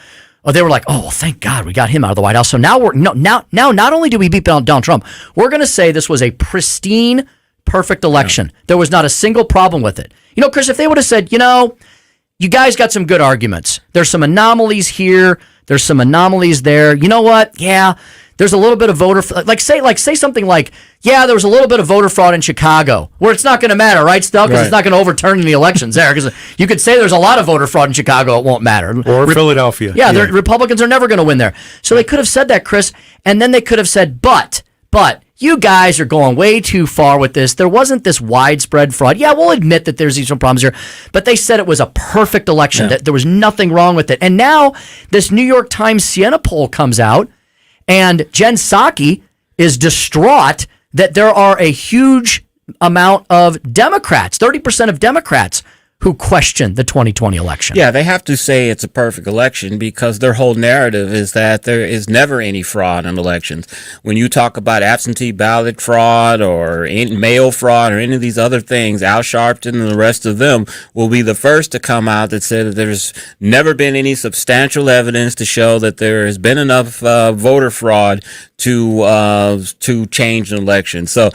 they were like, oh, well, thank God we got him out of the White House. So now now not only do we beat Donald Trump, we're going to say this was a pristine, perfect election. Yeah. There was not a single problem with it. Chris, if they would have said, you guys got some good arguments. There's some anomalies here. There's some anomalies there. You know what? Yeah, there's a little bit of voter say something like, yeah, there was a little bit of voter fraud in Chicago, where it's not going to matter, right, Stel? Because it's not going to overturn the elections there. Because you could say there's a lot of voter fraud in Chicago, it won't matter. Or Philadelphia. Yeah, Republicans are never going to win there. So they could have said that, Chris, and then they could have said, but you guys are going way too far with this. There wasn't this widespread fraud. Yeah, we'll admit that there's some problems here, but they said it was a perfect election, that there was nothing wrong with it. And now this New York Times Siena poll comes out, and Jen Psaki is distraught that there are a huge amount of Democrats, 30% of Democrats, who question the 2020 election. Yeah, they have to say it's a perfect election because their whole narrative is that there is never any fraud in elections. When you talk about absentee ballot fraud or mail fraud or any of these other things, Al Sharpton and the rest of them will be the first to come out that say that there's never been any substantial evidence to show that there has been enough voter fraud to change an election. So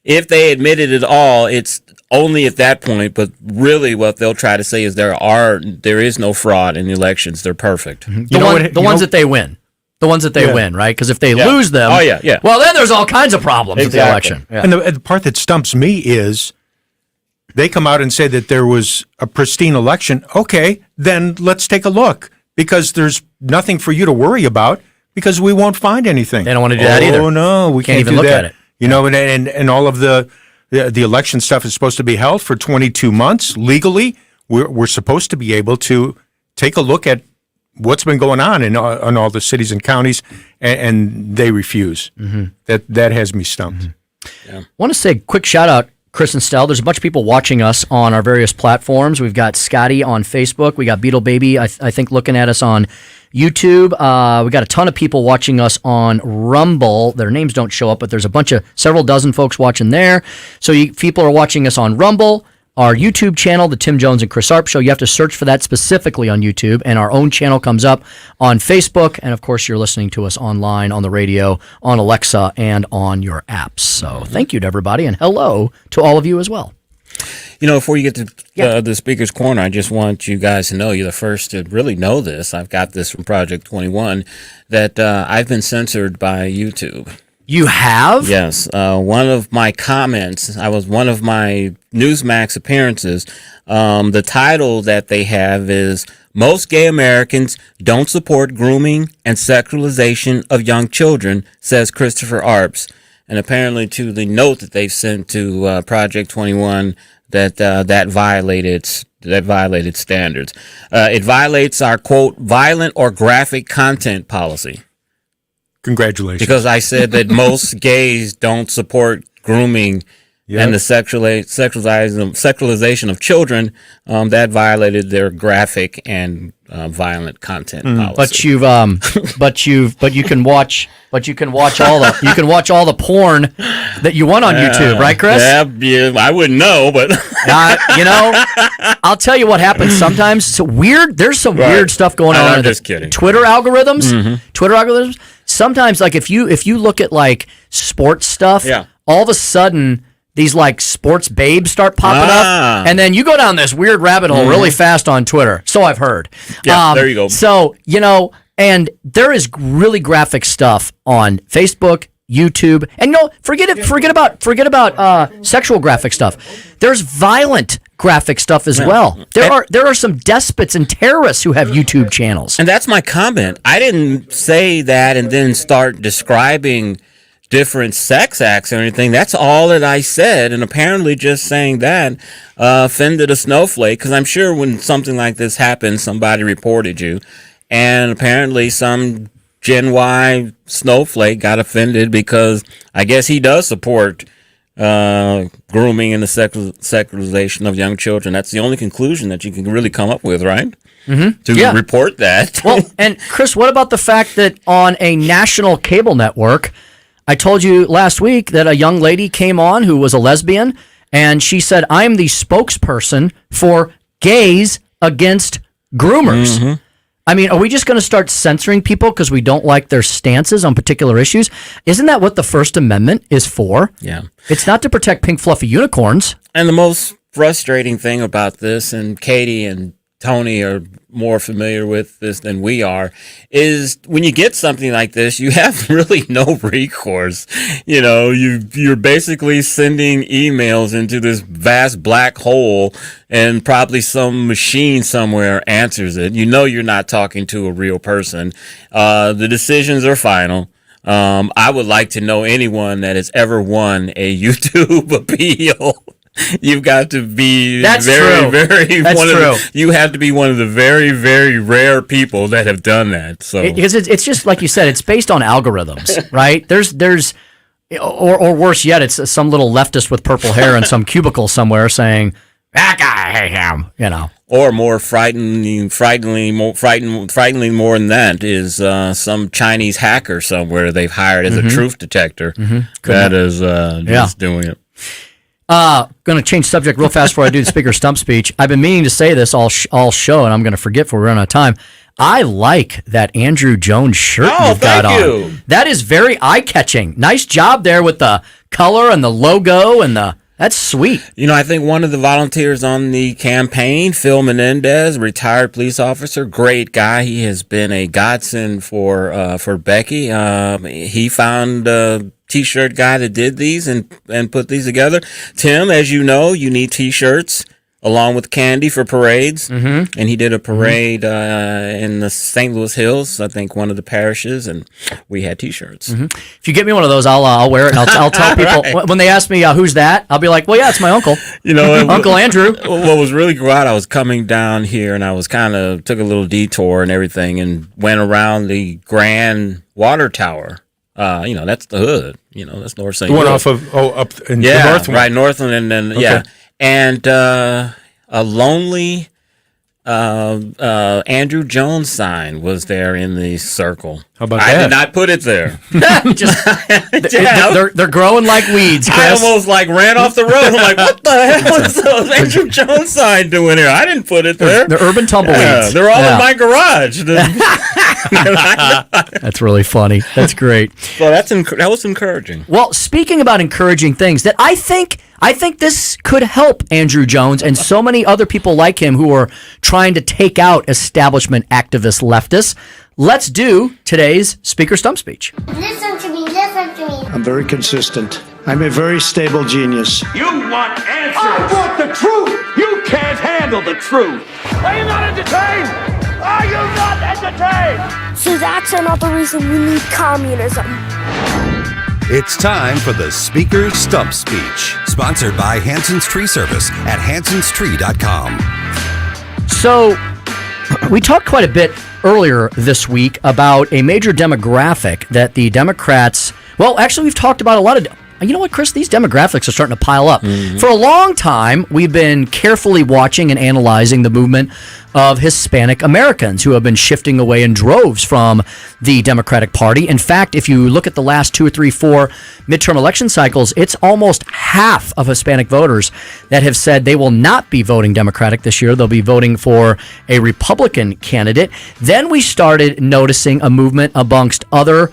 if they admit it at all, it's only at that point, but really what they'll try to say is there is no fraud in the elections. They're perfect. Mm-hmm. The ones that they win. The ones that they win, right? Because if they lose them, well, then there's all kinds of problems with the election. Yeah. And the part that stumps me is they come out and say that there was a pristine election. Okay, then let's take a look, because there's nothing for you to worry about because we won't find anything. They don't want to do that either. Oh, no, we can't even do look that. at it. And all of the election stuff is supposed to be held for 22 months legally. We're supposed to be able to take a look at what's been going on in all the cities and counties, and they refuse. Mm-hmm. That has me stumped. Mm-hmm. Yeah. I want to say a quick shout out, Chris and Stel. There's a bunch of people watching us on our various platforms. We've got Scotty on Facebook. We got Beetle Baby, I think, looking at us on YouTube. We got a ton of people watching us on Rumble. Their names don't show up, but there's several dozen folks watching there. So people are watching us on Rumble, our YouTube channel, the Tim Jones and Chris Arps Show. You have to search for that specifically on YouTube, and our own channel comes up on Facebook. And of course, you're listening to us online, on the radio, on Alexa, and on your apps. So thank you to everybody, and hello to all of you as well. Before you get to the Speaker's Corner, I just want you guys to know, you're the first to really know this. I've got this from Project 21, that I've been censored by YouTube. You have? Yes. One of my comments, one of my Newsmax appearances, the title that they have is, "Most gay Americans don't support grooming and sexualization of young children," says Christopher Arps. And apparently to the note that they've sent to Project 21, that violated standards. It violates our, quote, violent or graphic content policy. Congratulations. Because I said that most gays don't support grooming and the sexualization of children. That violated their graphic and violent content policy. But you can watch all the porn that you want on YouTube, right, Chris? Yeah, I wouldn't know, but I'll tell you what happens sometimes. So there's some weird stuff going on. I'm just kidding. Twitter algorithms. Mm-hmm. Twitter algorithms. Sometimes, like if you look at like sports stuff, all of a sudden these like sports babes start popping up, and then you go down this weird rabbit hole really fast on Twitter. So I've heard. Yeah, there you go. So and there is really graphic stuff on Facebook, YouTube, and forget about sexual graphic stuff. There's violent graphic stuff as well. There are some despots and terrorists who have YouTube channels. And that's my comment. I didn't say that and then start describing different sex acts or anything. That's all that I said, and apparently just saying that offended a snowflake, because I'm sure when something like this happened, somebody reported you, and apparently some Gen Y snowflake got offended because I guess he does support grooming and the sexualization of young children. That's the only conclusion that you can really come up with, right? Mm-hmm. To report that. Well, and Chris, what about the fact that on a national cable network, I told you last week that a young lady came on who was a lesbian, and she said, "I'm the spokesperson for gays against groomers. Mm-hmm. I mean, are we just going to start censoring people because we don't like their stances on particular issues? Isn't that what the First Amendment is for? Yeah. It's not to protect pink fluffy unicorns. And the most frustrating thing about this, and Katie and Tony are more familiar with this than we are, is when you get something like this, you have really no recourse. You know, you're basically sending emails into this vast black hole, and probably some machine somewhere answers it. You know you're not talking to a real person. The decisions are final. I would like to know anyone that has ever won a YouTube appeal. You've got to be That's very, true. very. That's true. You have to be one of the very, very rare people that have done that. So Because it's just like you said, it's based on algorithms, right? There's, or worse yet, it's some little leftist with purple hair in some cubicle somewhere saying that guy, I hate him, you know. Or more frighteningly more than that is some Chinese hacker somewhere they've hired as a truth detector that is just doing it. Going to change subject real fast before I do the speaker stump speech. I've been meaning to say this all show, and I'm going to forget before we run out of time. I like that Andrew Jones shirt you've got on. You. That is very eye-catching. Nice job there with the color and the logo and that's sweet. You know, I think one of the volunteers on the campaign, Phil Menendez, retired police officer, great guy. He has been a godsend for Becky. He found a T-shirt guy that did these and put these together. Tim, as you know, you need T-shirts along with candy for parades. And he did a parade in the St. Louis Hills, I think one of the parishes, and we had T-shirts. If you get me one of those, I'll wear it, and I'll tell people Right. when they ask me who's that, I'll be like, well, yeah, it's my uncle. You know, Uncle Andrew. What was really great, I was coming down here, and I was took a little detour and everything, and went around the Grand Water Tower. You know, that's the hood. You know, that's North St. The one Louis. up in yeah, the north one. right, Northland, and then Okay. and a lonely Andrew Jones sign was there in the circle. How about I that? did not put it there. They're growing like weeds, Chris. I almost ran off the road. I'm like, what the hell is the Andrew Jones sign doing here? I didn't put it there. They're urban tumbleweeds. Yeah, they're all in my garage. That's really funny. That's great. So that was encouraging. Well, speaking about encouraging things, that I think this could help Andrew Jones and so many other people like him who are trying to take out establishment activist leftists. Let's do today's Speaker Stump Speech. Listen to me, listen to me. I'm very consistent. I'm a very stable genius. You want answers. I want the truth. You can't handle the truth. Are you not entertained? Are you not entertained? So that's another reason we need communism. It's time for the Speaker Stump Speech, sponsored by Hanson's Tree Service at hansonstree.com. So, we talked quite a bit earlier this week about a major demographic that the Democrats, well, actually, we've talked about a lot of, you know what, Chris, these demographics are starting to pile up. For a long time, we've been carefully watching and analyzing the movement of Hispanic Americans who have been shifting away in droves from the Democratic Party. In fact, if you look at the last 2 or 3, 4 midterm election cycles, it's almost half of Hispanic voters that have said they will not be voting Democratic this year. They'll be voting for a Republican candidate. Then we started noticing a movement amongst other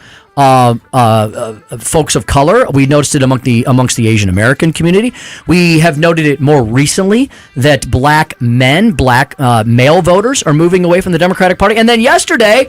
folks of color. We noticed it amongst the Asian American community. We have noted it more recently that black male voters are moving away from the Democratic Party. And then yesterday,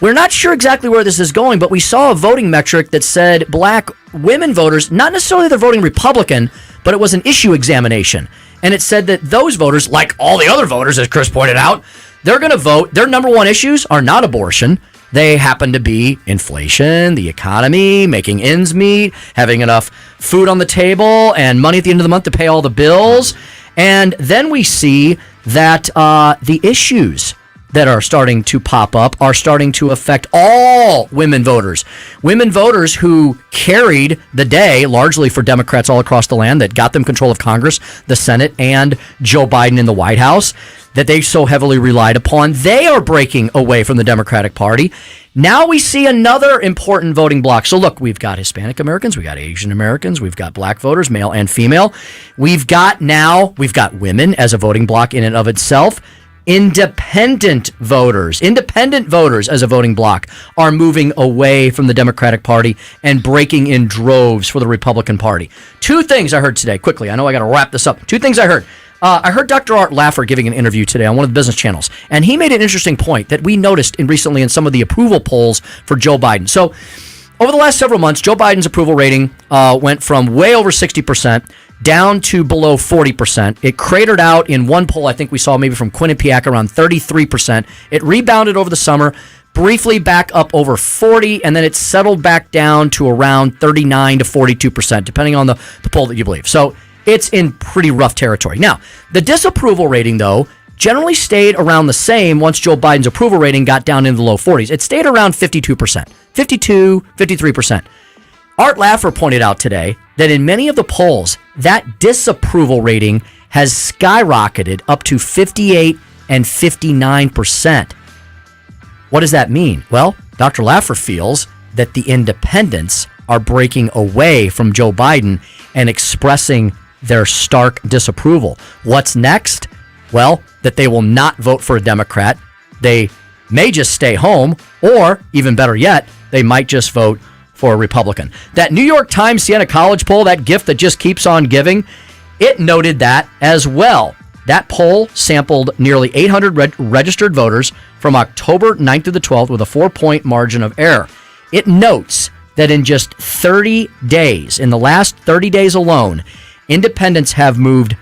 we're not sure exactly where this is going, but we saw a voting metric that said black women voters, not necessarily they're voting Republican, but it was an issue examination. And it said that those voters, like all the other voters, as Chris pointed out, they're going to vote. Their number one issues are not abortion. They happen to be inflation, the economy, making ends meet, having enough food on the table, and money at the end of the month to pay all the bills. And then we see that the issues that are starting to pop up are starting to affect all women voters. Women voters who carried the day largely for Democrats all across the land that got them control of Congress, the Senate, and Joe Biden in the White House that they so heavily relied upon. They are breaking away from the Democratic Party. Now we see another important voting bloc. So look, we've got Hispanic Americans, we've got Asian Americans, we've got black voters, male and female. We've got women as a voting bloc in and of itself. Independent voters as a voting bloc are moving away from the Democratic Party and breaking in droves for the Republican Party. Two things I heard today, quickly. I know I got to wrap this up. Two things I heard. I heard Dr. Art Laffer giving an interview today on one of the business channels, and he made an interesting point that we noticed recently in some of the approval polls for Joe Biden. So over the last several months, Joe Biden's approval rating went from way over 60% down to below 40%. It cratered out in one poll I think we saw maybe from Quinnipiac around 33%. It rebounded over the summer, briefly back up over 40, and then it settled back down to around 39 to 42%, depending on the poll that you believe. So it's in pretty rough territory. Now, the disapproval rating, though, generally stayed around the same once Joe Biden's approval rating got down into the low 40s. It stayed around 52%, 52, 53%. Art Laffer pointed out today that in many of the polls, that disapproval rating has skyrocketed up to 58 and 59%. What does that mean? Well, Dr. Laffer feels that the independents are breaking away from Joe Biden and expressing their stark disapproval. What's next? Well, that they will not vote for a Democrat. They may just stay home, or even better yet, they might just vote for a Republican. That New York Times Siena College poll, that gift that just keeps on giving, it noted that as well. That poll sampled nearly 800 registered voters from October 9th to the 12th with a 4-point margin of error. It notes that in just 30 days, in the last 30 days alone, independents have moved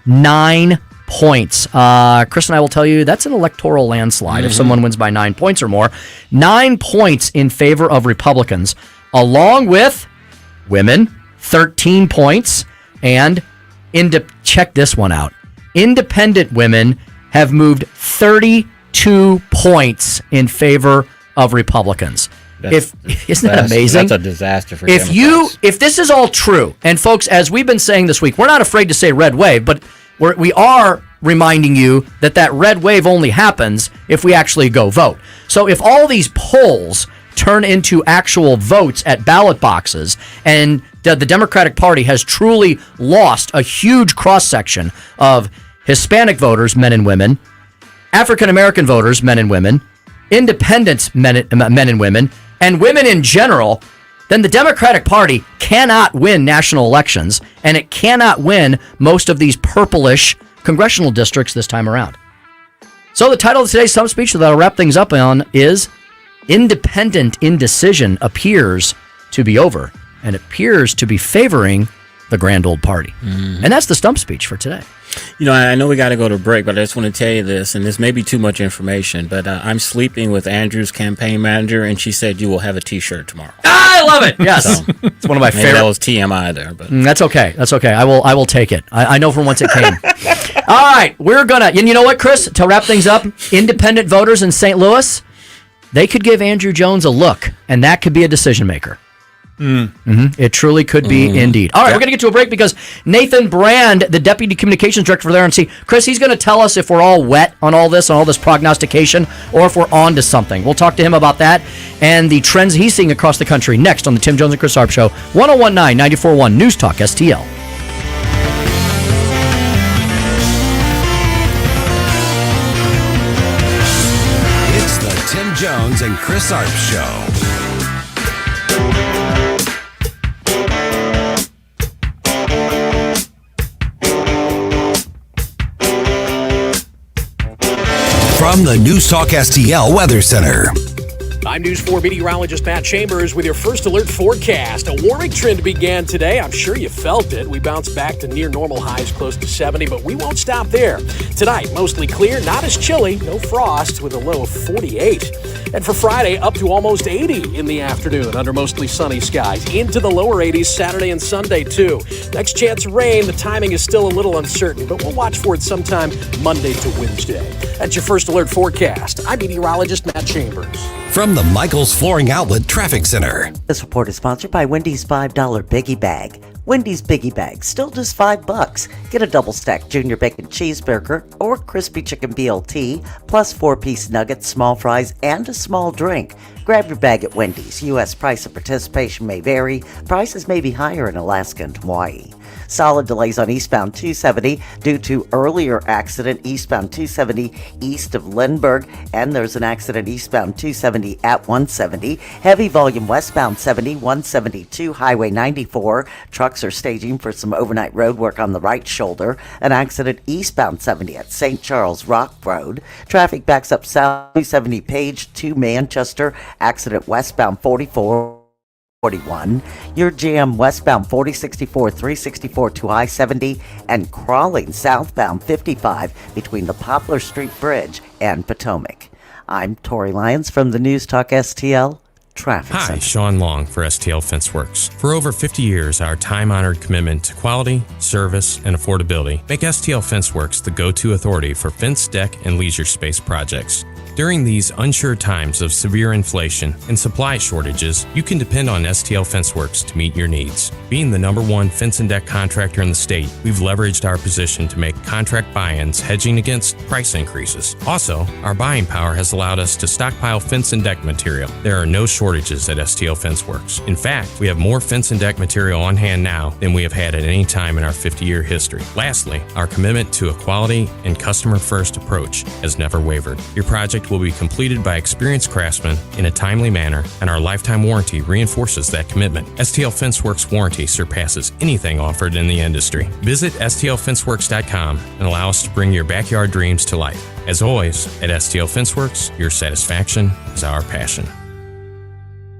9 points. Chris and I will tell you that's an electoral landslide if someone wins by 9 points or more. 9 points in favor of Republicans, along with women, 13 points, and check this one out. Independent women have moved 32 points in favor of Republicans. Isn't that amazing? That's a disaster for Democrats. If this is all true, and folks, as we've been saying this week, we're not afraid to say red wave, but we are reminding you that red wave only happens if we actually go vote. So if all these polls turn into actual votes at ballot boxes, and the Democratic Party has truly lost a huge cross-section of Hispanic voters, men and women, African American voters, men and women, independents, men and women, and women in general, then the Democratic Party cannot win national elections, and it cannot win most of these purplish congressional districts this time around. So the title of today's stump speech that I'll wrap things up on is Independent Indecision Appears to be Over, and appears to be favoring the grand old party. And that's the stump speech for today. You know, I know we got to go to break, but I just want to tell you this, and this may be too much information, but I'm sleeping with Andrew's campaign manager, and she said you will have a T-shirt tomorrow. I love it. Yes, so, it's one of my favorite. That was TMI there, but that's okay. That's okay. I will take it. I know from whence it came. All right, we're gonna. And you know what, Chris? To wrap things up, independent voters in St. Louis, they could give Andrew Jones a look, and that could be a decision maker. It truly could be indeed. All right, we're going to get to a break because Nathan Brand, the Deputy Communications Director for the RNC, Chris, he's going to tell us if we're all wet on all this prognostication, or if we're on to something. We'll talk to him about that and the trends he's seeing across the country next on the Tim Jones and Chris Arps Show, 1019 94.1 News Talk STL. It's the Tim Jones and Chris Arps Show. From the News Talk STL Weather Center. I'm News 4 meteorologist Matt Chambers with your first alert forecast. A warming trend began today. I'm sure you felt it. We bounced back to near normal highs close to 70, but we won't stop there. Tonight, mostly clear, not as chilly, no frost with a low of 48. And for Friday, up to almost 80 in the afternoon under mostly sunny skies. Into the lower 80s Saturday and Sunday, too. Next chance of rain, the timing is still a little uncertain, but we'll watch for it sometime Monday to Wednesday. That's your first alert forecast. I'm meteorologist Matt Chambers. From the Michaels Flooring Outlet Traffic Center. This report is sponsored by Wendy's $5 Biggie Bag. Wendy's Biggie Bag, still just $5. Get a double-stacked junior bacon cheeseburger or crispy chicken BLT, plus 4-piece nuggets, small fries, and a small drink. Grab your bag at Wendy's. U.S. price of participation may vary. Prices may be higher in Alaska and Hawaii. Solid delays on eastbound 270 due to earlier accident eastbound 270 east of Lindbergh, and there's an accident eastbound 270 at 170. Heavy volume westbound 70, 172 Highway 94. Trucks are staging for some overnight road work on the right shoulder. An accident eastbound 70 at St. Charles Rock Road. Traffic backs up south 270 Page to Manchester. Accident westbound 44. 41. Your jam westbound 4064, 364 to I-70 and crawling southbound 55 between the Poplar Street Bridge and Potomac. I'm Tori Lyons from the News Talk STL Traffic Hi, Center. Sean Long for STL FenceWorks. For over 50 years, our time-honored commitment to quality, service, and affordability make STL FenceWorks the go-to authority for fence, deck, and leisure space projects. During these unsure times of severe inflation and supply shortages, you can depend on STL FenceWorks to meet your needs. Being the #1 fence and deck contractor in the state, we've leveraged our position to make contract buy-ins hedging against price increases. Also, our buying power has allowed us to stockpile fence and deck material. There are no shortages at STL FenceWorks. In fact, we have more fence and deck material on hand now than we have had at any time in our 50-year history. Lastly, our commitment to a quality and customer-first approach has never wavered. Your project will be completed by experienced craftsmen in a timely manner, and our lifetime warranty reinforces that commitment. STL FenceWorks warranty surpasses anything offered in the industry. Visit STLFenceWorks.com and allow us to bring your backyard dreams to life. As always, at STL FenceWorks, your satisfaction is our passion.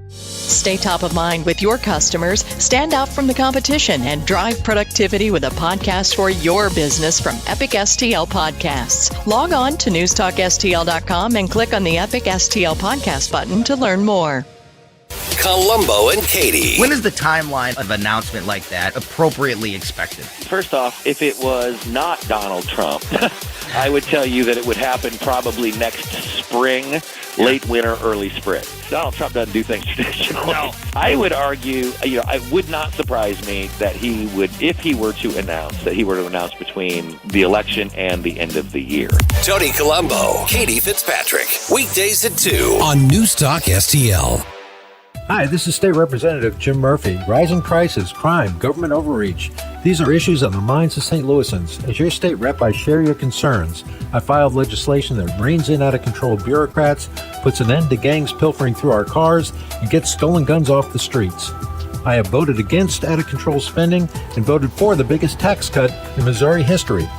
Stay top of mind with your customers, stand out from the competition, and drive productivity with a podcast for your business from Epic STL Podcasts. Log on to newstalkstl.com and click on the Epic STL Podcast button to learn more. Columbo and Katie. When is the timeline of an announcement like that appropriately expected? First off, if it was not Donald Trump, I would tell you that it would happen probably next spring, late winter, early spring. Donald Trump doesn't do things traditionally. No. I would argue, it would not surprise me that he would, if he were to announce, that he were to announce between the election and the end of the year. Tony Columbo, Katie Fitzpatrick. Weekdays at 2 on News Talk STL. Hi, this is State Representative Jim Murphy. Rising prices, crime, government overreach. These are issues on the minds of St. Louisans. As your state rep, I share your concerns. I filed legislation that reins in out-of-control bureaucrats, puts an end to gangs pilfering through our cars, and gets stolen guns off the streets. I have voted against out-of-control spending and voted for the biggest tax cut in Missouri history.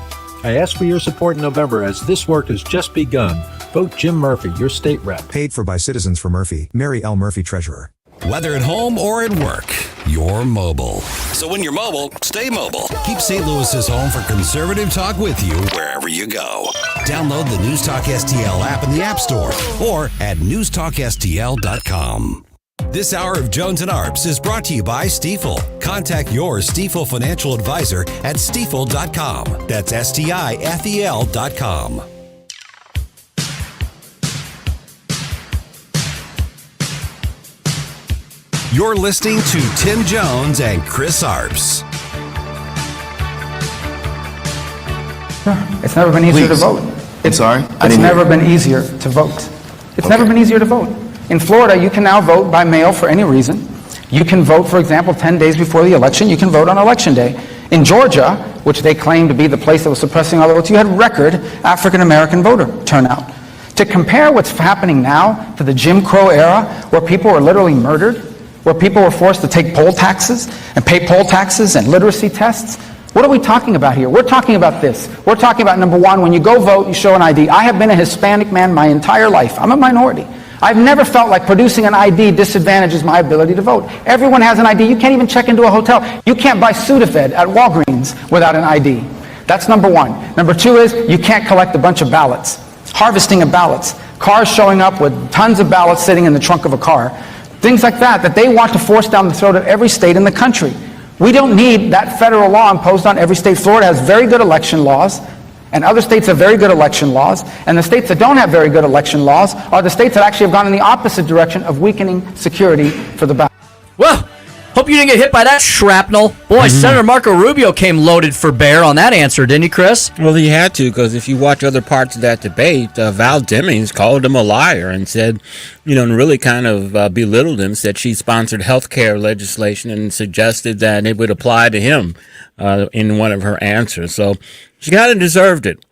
I ask for your support in November as this work has just begun. Vote Jim Murphy, your state rep. Paid for by Citizens for Murphy. Mary L. Murphy, Treasurer. Whether at home or at work, you're mobile. So when you're mobile, stay mobile. Keep St. Louis's home for conservative talk with you wherever you go. Download the News Talk STL app in the App Store or at newstalkstl.com. This hour of Jones and Arps is brought to you by Stifel. Contact your Stifel financial advisor at stifel.com. That's STIFEL.com. You're listening to Tim Jones and Chris Arps. It's never been easier to vote. It's never been easier to vote. It's never been easier to vote. In Florida, you can now vote by mail for any reason. You can vote, for example, 10 days before the election. You can vote on Election Day. In Georgia, which they claim to be the place that was suppressing all the votes, you had record African-American voter turnout. To compare what's happening now to the Jim Crow era, where people were literally murdered, where people were forced to take poll taxes and pay poll taxes and literacy tests. What are we talking about here? We're talking about this. We're talking about, number one, when you go vote, you show an ID. I have been a Hispanic man my entire life. I'm a minority. I've never felt like producing an ID disadvantages my ability to vote. Everyone has an ID. You can't even check into a hotel. You can't buy Sudafed at Walgreens without an ID. That's number one. Number two is you can't collect a bunch of ballots. Harvesting of ballots. Cars showing up with tons of ballots sitting in the trunk of a car. Things like that they want to force down the throat of every state in the country. We don't need that federal law imposed on every state. Florida has very good election laws, and other states have very good election laws, and the states that don't have very good election laws are the states that actually have gone in the opposite direction of weakening security for the ballot. Well, hope hope you didn't get hit by that shrapnel. Boy, Senator Marco Rubio came loaded for bear on that answer, didn't he, Chris? Well, he had to, because if you watch other parts of that debate, Val Demings called him a liar and said, and really kind of belittled him, said she sponsored health care legislation and suggested that it would apply to him in one of her answers. So she kind of deserved it.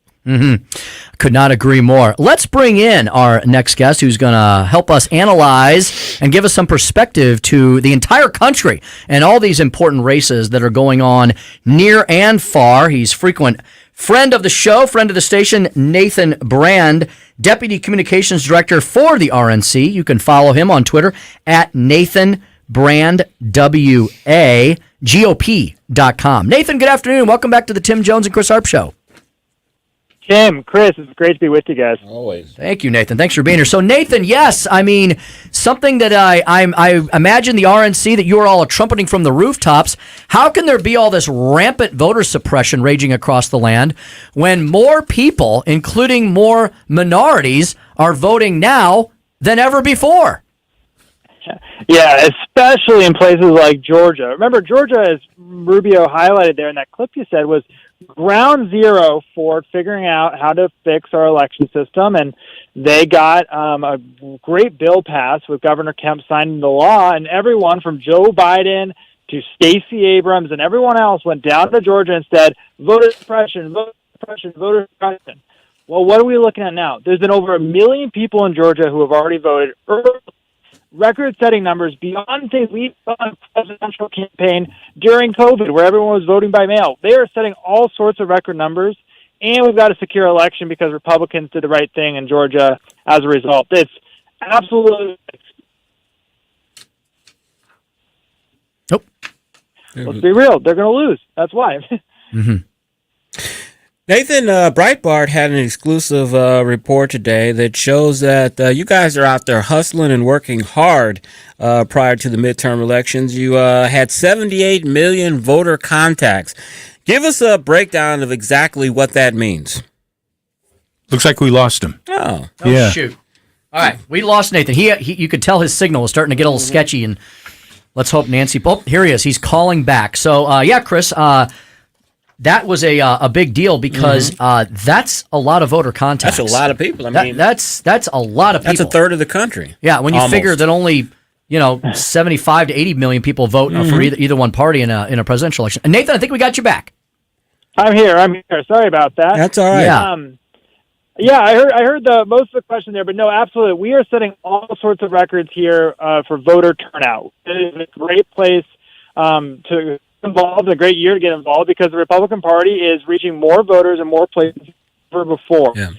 Could not agree more. Let's bring in our next guest who's going to help us analyze and give us some perspective to the entire country and all these important races that are going on near and far. He's frequent friend of the show, friend of the station, Nathan Brand, Deputy Communications Director for the RNC. You can follow him on Twitter at Nathan Brand WA, GOP.com. Nathan, good afternoon. Welcome back to the Tim Jones and Chris Arps Show. Tim, Chris, it's great to be with you guys. Always. Thank you, Nathan. Thanks for being here. So, Nathan, yes, I mean, something that I imagine the RNC that you are all trumpeting from the rooftops. How can there be all this rampant voter suppression raging across the land when more people, including more minorities, are voting now than ever before? Yeah, especially in places like Georgia. Remember, Georgia, as Rubio highlighted there in that clip you said, was ground zero for figuring out how to fix our election system, and they got a great bill passed with Governor Kemp signing the law, and everyone from Joe Biden to Stacey Abrams and everyone else went down to Georgia and said, voter suppression, voter suppression, voter suppression. Well, what are we looking at now? There's been over 1 million people in Georgia who have already voted early. Record-setting numbers beyond things we saw in the presidential campaign during COVID, where everyone was voting by mail. They are setting all sorts of record numbers, and we've got a secure election because Republicans did the right thing in Georgia as a result. It's absolutely... Nope. Let's be real. They're going to lose. That's why. Nathan, Breitbart had an exclusive report today that shows that you guys are out there hustling and working hard prior to the midterm elections. You had 78 million voter contacts. Give us a breakdown of exactly what that means. Looks like we lost him. Oh, yeah. Shoot. All right, we lost Nathan. He you could tell his signal was starting to get a little sketchy, and let's hope Nancy... Oh, here he is. He's calling back. So, yeah, Chris... that was a big deal because that's a lot of voter contacts. That's a lot of people. I mean, that's a lot of people. That's a third of the country. Yeah, when you figure that only 75 to 80 million people vote for either one party in a presidential election. And Nathan, I think we got you back. I'm here. Sorry about that. That's all right. Yeah. Yeah, I heard most of the question there, but no, absolutely. We are setting all sorts of records here for voter turnout. It is a great place to involved, a great year to get involved because the Republican Party is reaching more voters in more places than ever before. Yeah.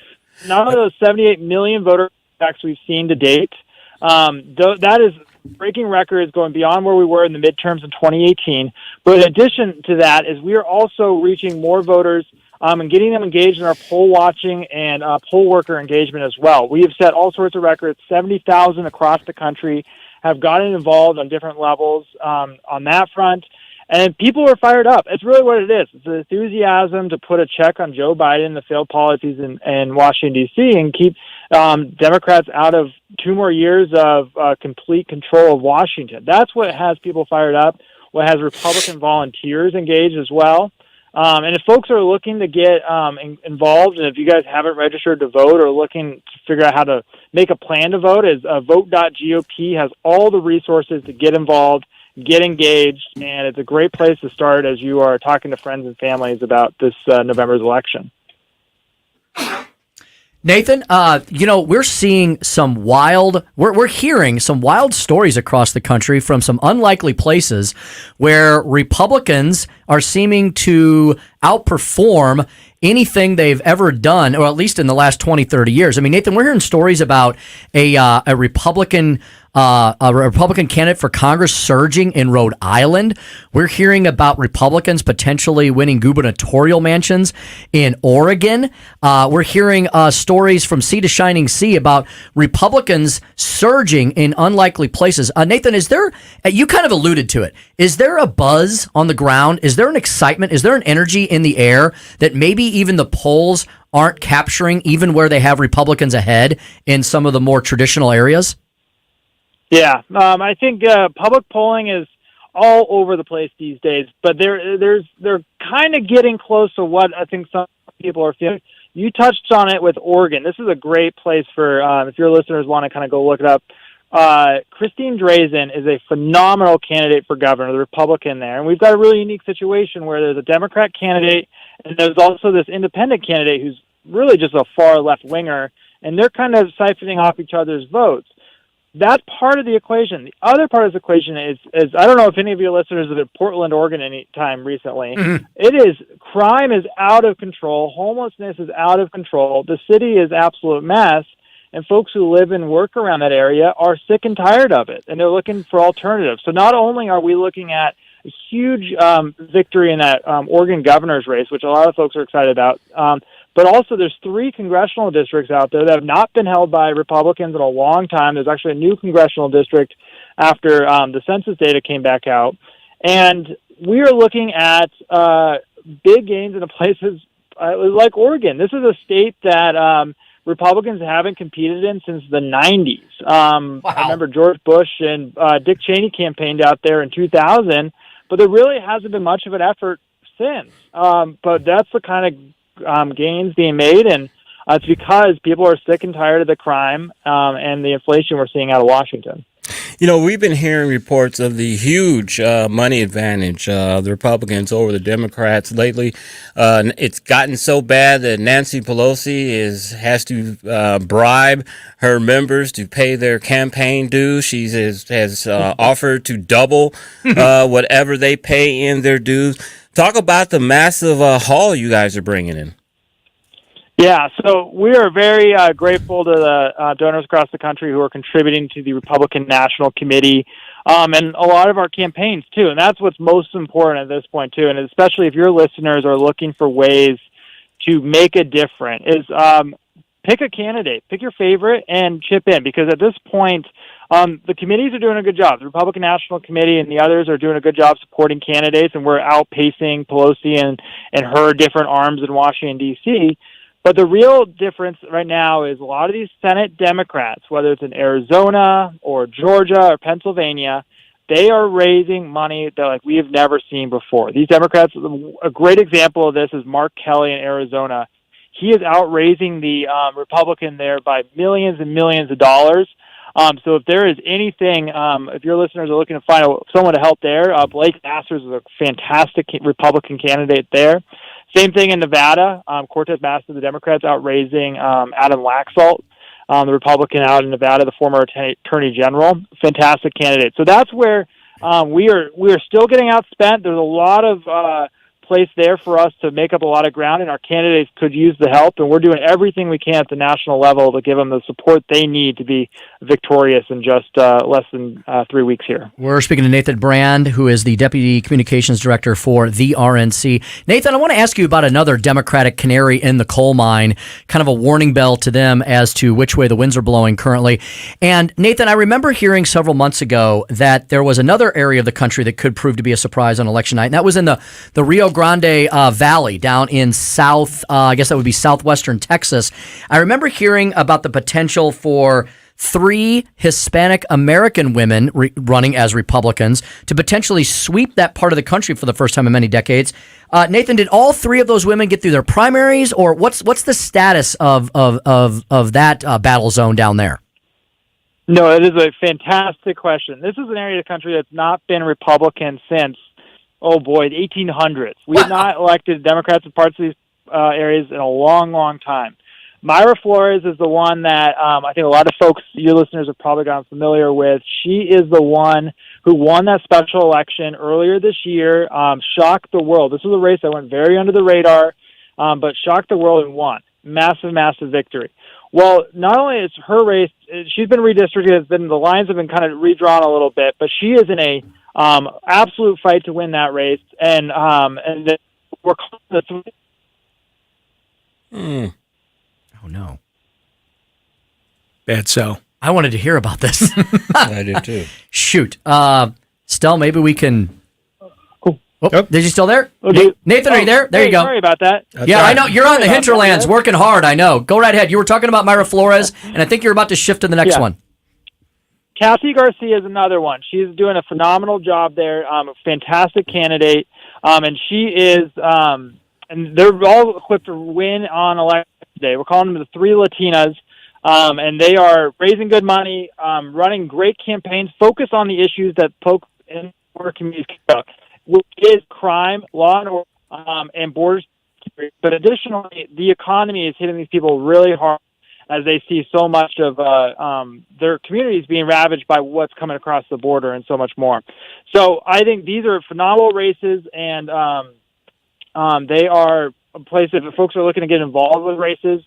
None of those 78 million voter contacts we've seen to date, that is breaking records going beyond where we were in the midterms in 2018. But in addition to that is we are also reaching more voters and getting them engaged in our poll watching and poll worker engagement as well. We have set all sorts of records. 70,000 across the country have gotten involved on different levels on that front. And people are fired up. It's really what it is. It's the enthusiasm to put a check on Joe Biden, the failed policies in Washington, D.C., and keep Democrats out of 2 more years of complete control of Washington. That's what has people fired up, what has Republican volunteers engaged as well. And if folks are looking to get involved, and if you guys haven't registered to vote or looking to figure out how to make a plan to vote, is vote.gop has all the resources to get involved, get engaged, and it's a great place to start as you are talking to friends and families about this November's election. Nathan, we're seeing we're hearing some wild stories across the country from some unlikely places where Republicans are seeming to outperform anything they've ever done, or at least in the last 20, 30 years. I mean, Nathan, we're hearing stories about a Republican candidate for Congress surging in Rhode Island. We're hearing about Republicans potentially winning gubernatorial mansions in Oregon. We're hearing stories from sea to shining sea about Republicans surging in unlikely places. Nathan, is there, you kind of alluded to it, is there a buzz on the ground? Is there an excitement? Is there an energy in the air that maybe even the polls aren't capturing, even where they have Republicans ahead in some of the more traditional areas? Yeah, I think public polling is all over the place these days. But they're kind of getting close to what I think some people are feeling. You touched on it with Oregon. This is a great place for if your listeners want to kind of go look it up. Christine Drazan is a phenomenal candidate for governor, the Republican there. And we've got a really unique situation where there's a Democrat candidate and there's also this independent candidate who's really just a far left-winger, and they're kind of siphoning off each other's votes. That's part of the equation. The other part of the equation is I don't know if any of your listeners have been to Portland, Oregon any time recently. Mm-hmm. Crime is out of control. Homelessness is out of control. The city is absolute mess. And folks who live and work around that area are sick and tired of it, and they're looking for alternatives. So not only are we looking at a huge victory in that Oregon governor's race, which a lot of folks are excited about, but also there's 3 congressional districts out there that have not been held by Republicans in a long time. There's actually a new congressional district after the census data came back out. And we are looking at big gains in places like Oregon. This is a state that Republicans haven't competed in since the 90s. Wow. I remember George Bush and Dick Cheney campaigned out there in 2000, but there really hasn't been much of an effort since. But that's the kind of gains being made, and it's because people are sick and tired of the crime and the inflation we're seeing out of Washington. You know, we've been hearing reports of the huge money advantage of the Republicans over the Democrats lately. It's gotten so bad that Nancy Pelosi has to bribe her members to pay their campaign dues. She has offered to double whatever they pay in their dues. Talk about the massive haul you guys are bringing in. Yeah, so we are very grateful to the donors across the country who are contributing to the Republican National Committee and a lot of our campaigns, too. And that's what's most important at this point, too. And especially if your listeners are looking for ways to make a difference, is pick a candidate, pick your favorite, and chip in. Because at this point, the committees are doing a good job. The Republican National Committee and the others are doing a good job supporting candidates, and we're outpacing Pelosi and her different arms in Washington, D.C., but the real difference right now is a lot of these Senate Democrats, whether it's in Arizona or Georgia or Pennsylvania, they are raising money that we have never seen before. These Democrats, a great example of this is Mark Kelly in Arizona. He is outraising the Republican there by millions and millions of dollars. So if there is anything, if your listeners are looking to find someone to help there, Blake Masters is a fantastic Republican candidate there. Same thing in Nevada. Cortez Masto, the Democrats, outraising Adam Laxalt, the Republican out in Nevada, the former Attorney General. Fantastic candidate. So that's where we are still getting outspent. There's a lot of place there for us to make up a lot of ground, and our candidates could use the help, and we're doing everything we can at the national level to give them the support they need to be victorious in just less than 3 weeks here. We're speaking to Nathan Brand, who is the Deputy Communications Director for the RNC. Nathan, I want to ask you about another Democratic canary in the coal mine, kind of a warning bell to them as to which way the winds are blowing currently. And Nathan, I remember hearing several months ago that there was another area of the country that could prove to be a surprise on election night, and that was in the Rio Grande Valley down in I guess that would be southwestern Texas. I remember hearing about the potential for 3 Hispanic American women running as Republicans to potentially sweep that part of the country for the first time in many decades. Nathan, did all 3 of those women get through their primaries, or what's the status of that battle zone down there? No, it is a fantastic question. This is an area of the country that's not been Republican since, the 1800s. We have not elected Democrats in parts of these areas in a long, long time. Mayra Flores is the one that I think a lot of folks, your listeners, have probably gotten familiar with. She is the one who won that special election earlier this year, shocked the world. This was a race that went very under the radar, but shocked the world and won. Massive, massive victory. Well, not only is her race, she's been redistricted, the lines have been kind of redrawn a little bit, but she is in a absolute fight to win that race, and we're calling Oh no! Bad sell. I wanted to hear about this. I did too. Shoot, Stell, maybe we can. Cool. Oh, is you still there? Okay. Nathan, are you there? There you go. Sorry about that. Yeah, I know you're on the hinterlands, working hard. I know. Go right ahead. You were talking about Mayra Flores, and I think you're about to shift to the next one. Cassie Garcia is another one. She's doing a phenomenal job there. A fantastic candidate, and she is. And they're all equipped to win on election day. We're calling them the three Latinas, and they are raising good money, running great campaigns, focus on the issues that folks in our communities care about, which is crime, law and order, and border security. But additionally, the economy is hitting these people really hard as they see so much of their communities being ravaged by what's coming across the border and so much more. So I think these are phenomenal races, and they are a place that if folks are looking to get involved with races,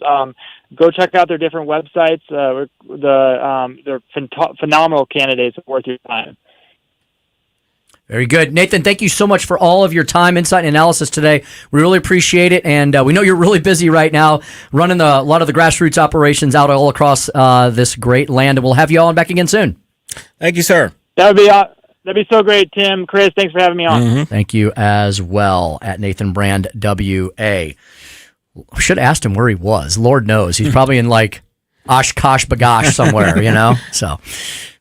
go check out their different websites. They're phenomenal candidates worth your time. Very good. Nathan, thank you so much for all of your time, insight, and analysis today. We really appreciate it, and we know you're really busy right now running a lot of the grassroots operations out all across this great land, and we'll have you all back again soon. Thank you, sir. That'd be so great, Tim. Chris, thanks for having me on. Mm-hmm. Thank you as well, at Nathan Brand WA. I should have asked him where he was. Lord knows. He's probably in like Oshkosh Bagosh somewhere, you know? So,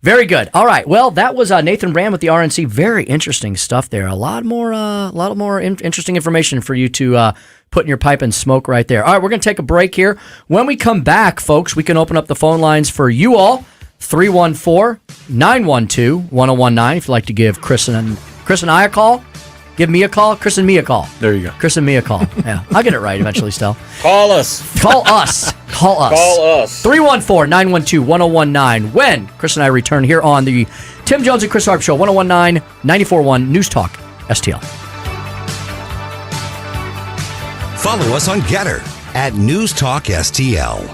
very good. All right. Well, that was Nathan Brand with the RNC. Very interesting stuff there. A lot more interesting information for you to put in your pipe and smoke right there. All right, we're going to take a break here. When we come back, folks, we can open up the phone lines for you all. 314-912-1019 if you'd like to give Chris and I a call. Give me a call. Chris and me a call. There you go. Chris and me a call. Yeah, I'll get it right eventually still. Call us. Call us. 314-912-1019 when Chris and I return here on the Tim Jones and Chris Arps Show, 1019 94.1 News Talk STL. Follow us on Getter at News Talk STL.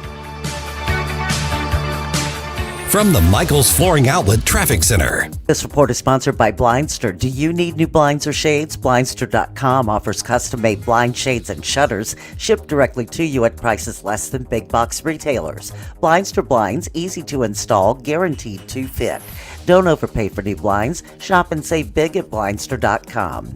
From the Michaels Flooring Outlet Traffic Center. This report is sponsored by Blindster. Do you need new blinds or shades? Blindster.com offers custom-made blind shades and shutters shipped directly to you at prices less than big box retailers. Blindster blinds, easy to install, guaranteed to fit. Don't overpay for new blinds. Shop and save big at Blindster.com.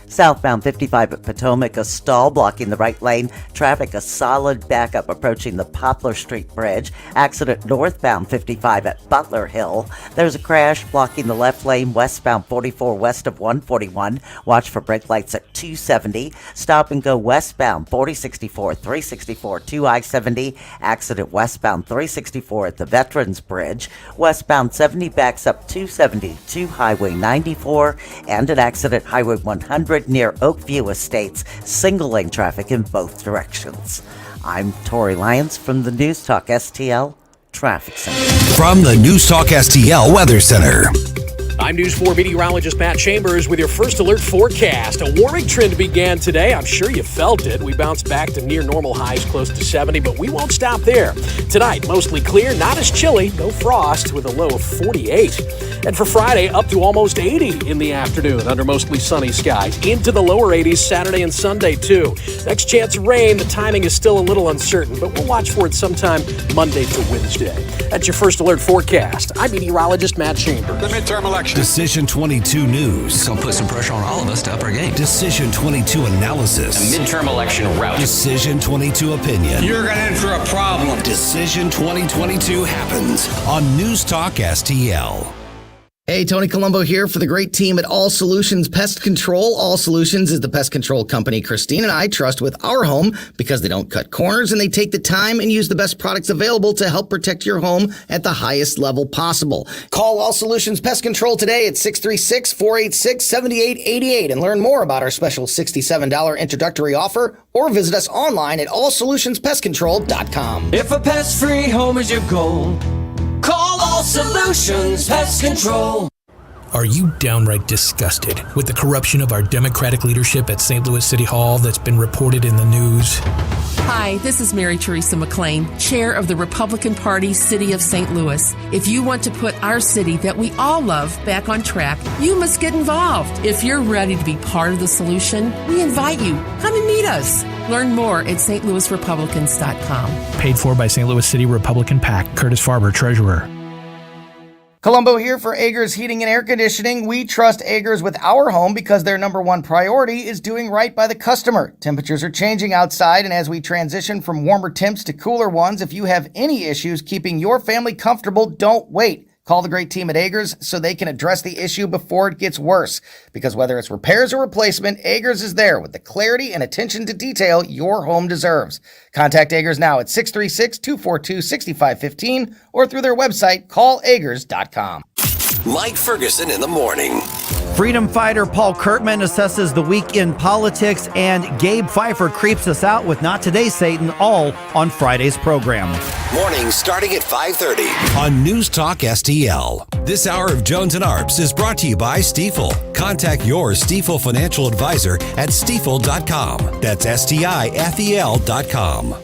Southbound 55 at Potomac, a stall blocking the right lane. Traffic, a solid backup approaching the Poplar Street Bridge. Accident northbound 55 at Butler Hill. There's a crash blocking the left lane westbound 44 west of 141. Watch for brake lights at 270. Stop and go westbound 4064, 364 to I-70. Accident westbound 364 at the Veterans Bridge. Westbound 70 backs up 270 to Highway 94. And an accident Highway 100 near Oakview Estates, single lane traffic in both directions. I'm Tori Lyons from the News Talk STL Traffic Center. From the News Talk STL Weather Center. I'm News 4 meteorologist Matt Chambers with your first alert forecast. A warming trend began today. I'm sure you felt it. We bounced back to near normal highs close to 70, but we won't stop there. Tonight, mostly clear, not as chilly, no frost with a low of 48. And for Friday, up to almost 80 in the afternoon under mostly sunny skies. Into the lower 80s Saturday and Sunday, too. Next chance of rain, the timing is still a little uncertain, but we'll watch for it sometime Monday to Wednesday. That's your first alert forecast. I'm meteorologist Matt Chambers. The midterm election. Decision 22 News. It's going to put some pressure on all of us to up our game. Decision 22 Analysis. A midterm election route. Decision 22 Opinion. You're going to enter a problem. Decision 2022 happens on News Talk STL. Hey, Tony Colombo here for the great team at All Solutions Pest Control. All Solutions is the pest control company Christine and I trust with our home because they don't cut corners and they take the time and use the best products available to help protect your home at the highest level possible. Call All Solutions Pest Control today at 636-486-7888 and learn more about our special $67 introductory offer or visit us online at allsolutionspestcontrol.com. If a pest-free home is your goal, call All Solutions Pest Control. Are you downright disgusted with the corruption of our Democratic leadership at St. Louis City Hall that's been reported in the news? Hi, this is Mary Teresa McLean, Chair of the Republican Party City of St. Louis. If you want to put our city that we all love back on track, you must get involved. If you're ready to be part of the solution, we invite you. Come and meet us. Learn more at stlouisrepublicans.com. Paid for by St. Louis City Republican PAC. Curtis Farber, Treasurer. Colombo here for Agers Heating and Air Conditioning. We trust Agers with our home because their number one priority is doing right by the customer. Temperatures are changing outside, and as we transition from warmer temps to cooler ones, if you have any issues keeping your family comfortable, don't wait. Call the great team at Agers so they can address the issue before it gets worse. Because whether it's repairs or replacement, Agers is there with the clarity and attention to detail your home deserves. Contact Agers now at 636-242-6515 or through their website, callagers.com. Mike Ferguson in the morning. Freedom fighter Paul Kurtman assesses the week in politics, and Gabe Pfeiffer creeps us out with Not Today, Satan, all on Friday's program. Mornings starting at 5:30 on News Talk STL. This hour of Jones and Arps is brought to you by Stifel. Contact your Stifel financial advisor at stifel.com. That's STIFEL.com.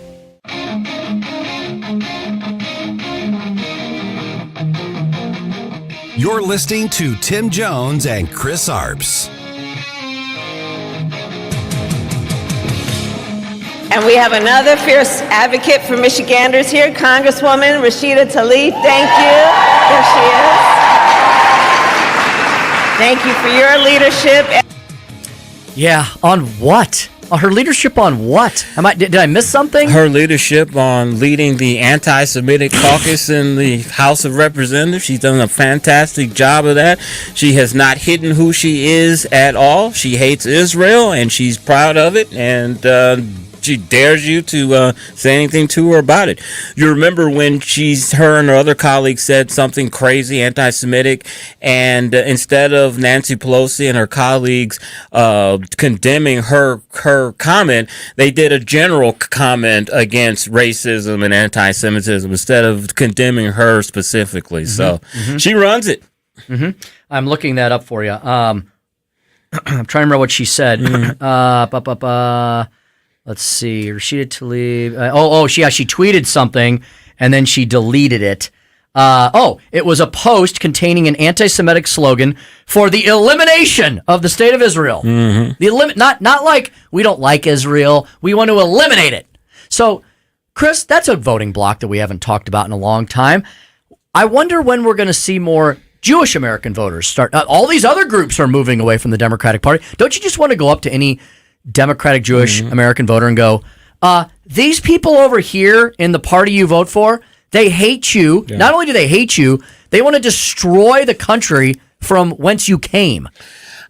You're listening to Tim Jones and Chris Arps. And we have another fierce advocate for Michiganders here, Congresswoman Rashida Tlaib. Thank you. There she is. Thank you for your leadership. Yeah, on what? Her leadership on what? Did I miss something? Her leadership on leading the anti-Semitic caucus in the House of Representatives. She's done a fantastic job of that. She has not hidden who she is at all. She hates Israel, and she's proud of it, and she dares you to say anything to her about it. You remember when her and her other colleagues said something crazy, anti-Semitic, and instead of Nancy Pelosi and her colleagues condemning her comment, they did a general comment against racism and anti-Semitism instead of condemning her specifically. So she runs it. I'm looking that up for you. I'm trying to remember what she said. Let's see. Rashida Tlaib. She tweeted something and then she deleted it. It was a post containing an anti-Semitic slogan for the elimination of the state of Israel. Not like we don't like Israel. We want to eliminate it. So, Chris, that's a voting bloc that we haven't talked about in a long time. I wonder when we're going to see more Jewish American voters start. All these other groups are moving away from the Democratic Party. Don't you just want to go up to any Democratic Jewish American voter and go, these people over here in the party you vote for, they hate you. Yeah. Not only do they hate you, they want to destroy the country from whence you came.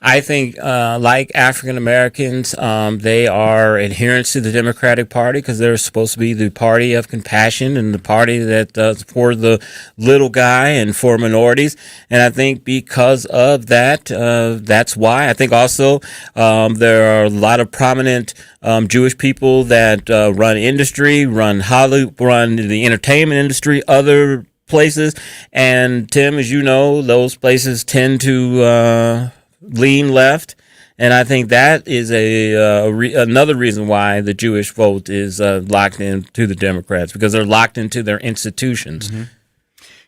I think, like African Americans, they are adherents to the Democratic Party because they're supposed to be the party of compassion and the party that's for the little guy and for minorities. And I think because of that, that's why. I think also there are a lot of prominent Jewish people that run industry, run Hollywood, run the entertainment industry, other places. And Tim, as you know, those places tend to lean left, and I think that is another reason why the Jewish vote is locked into the Democrats, because they're locked into their institutions.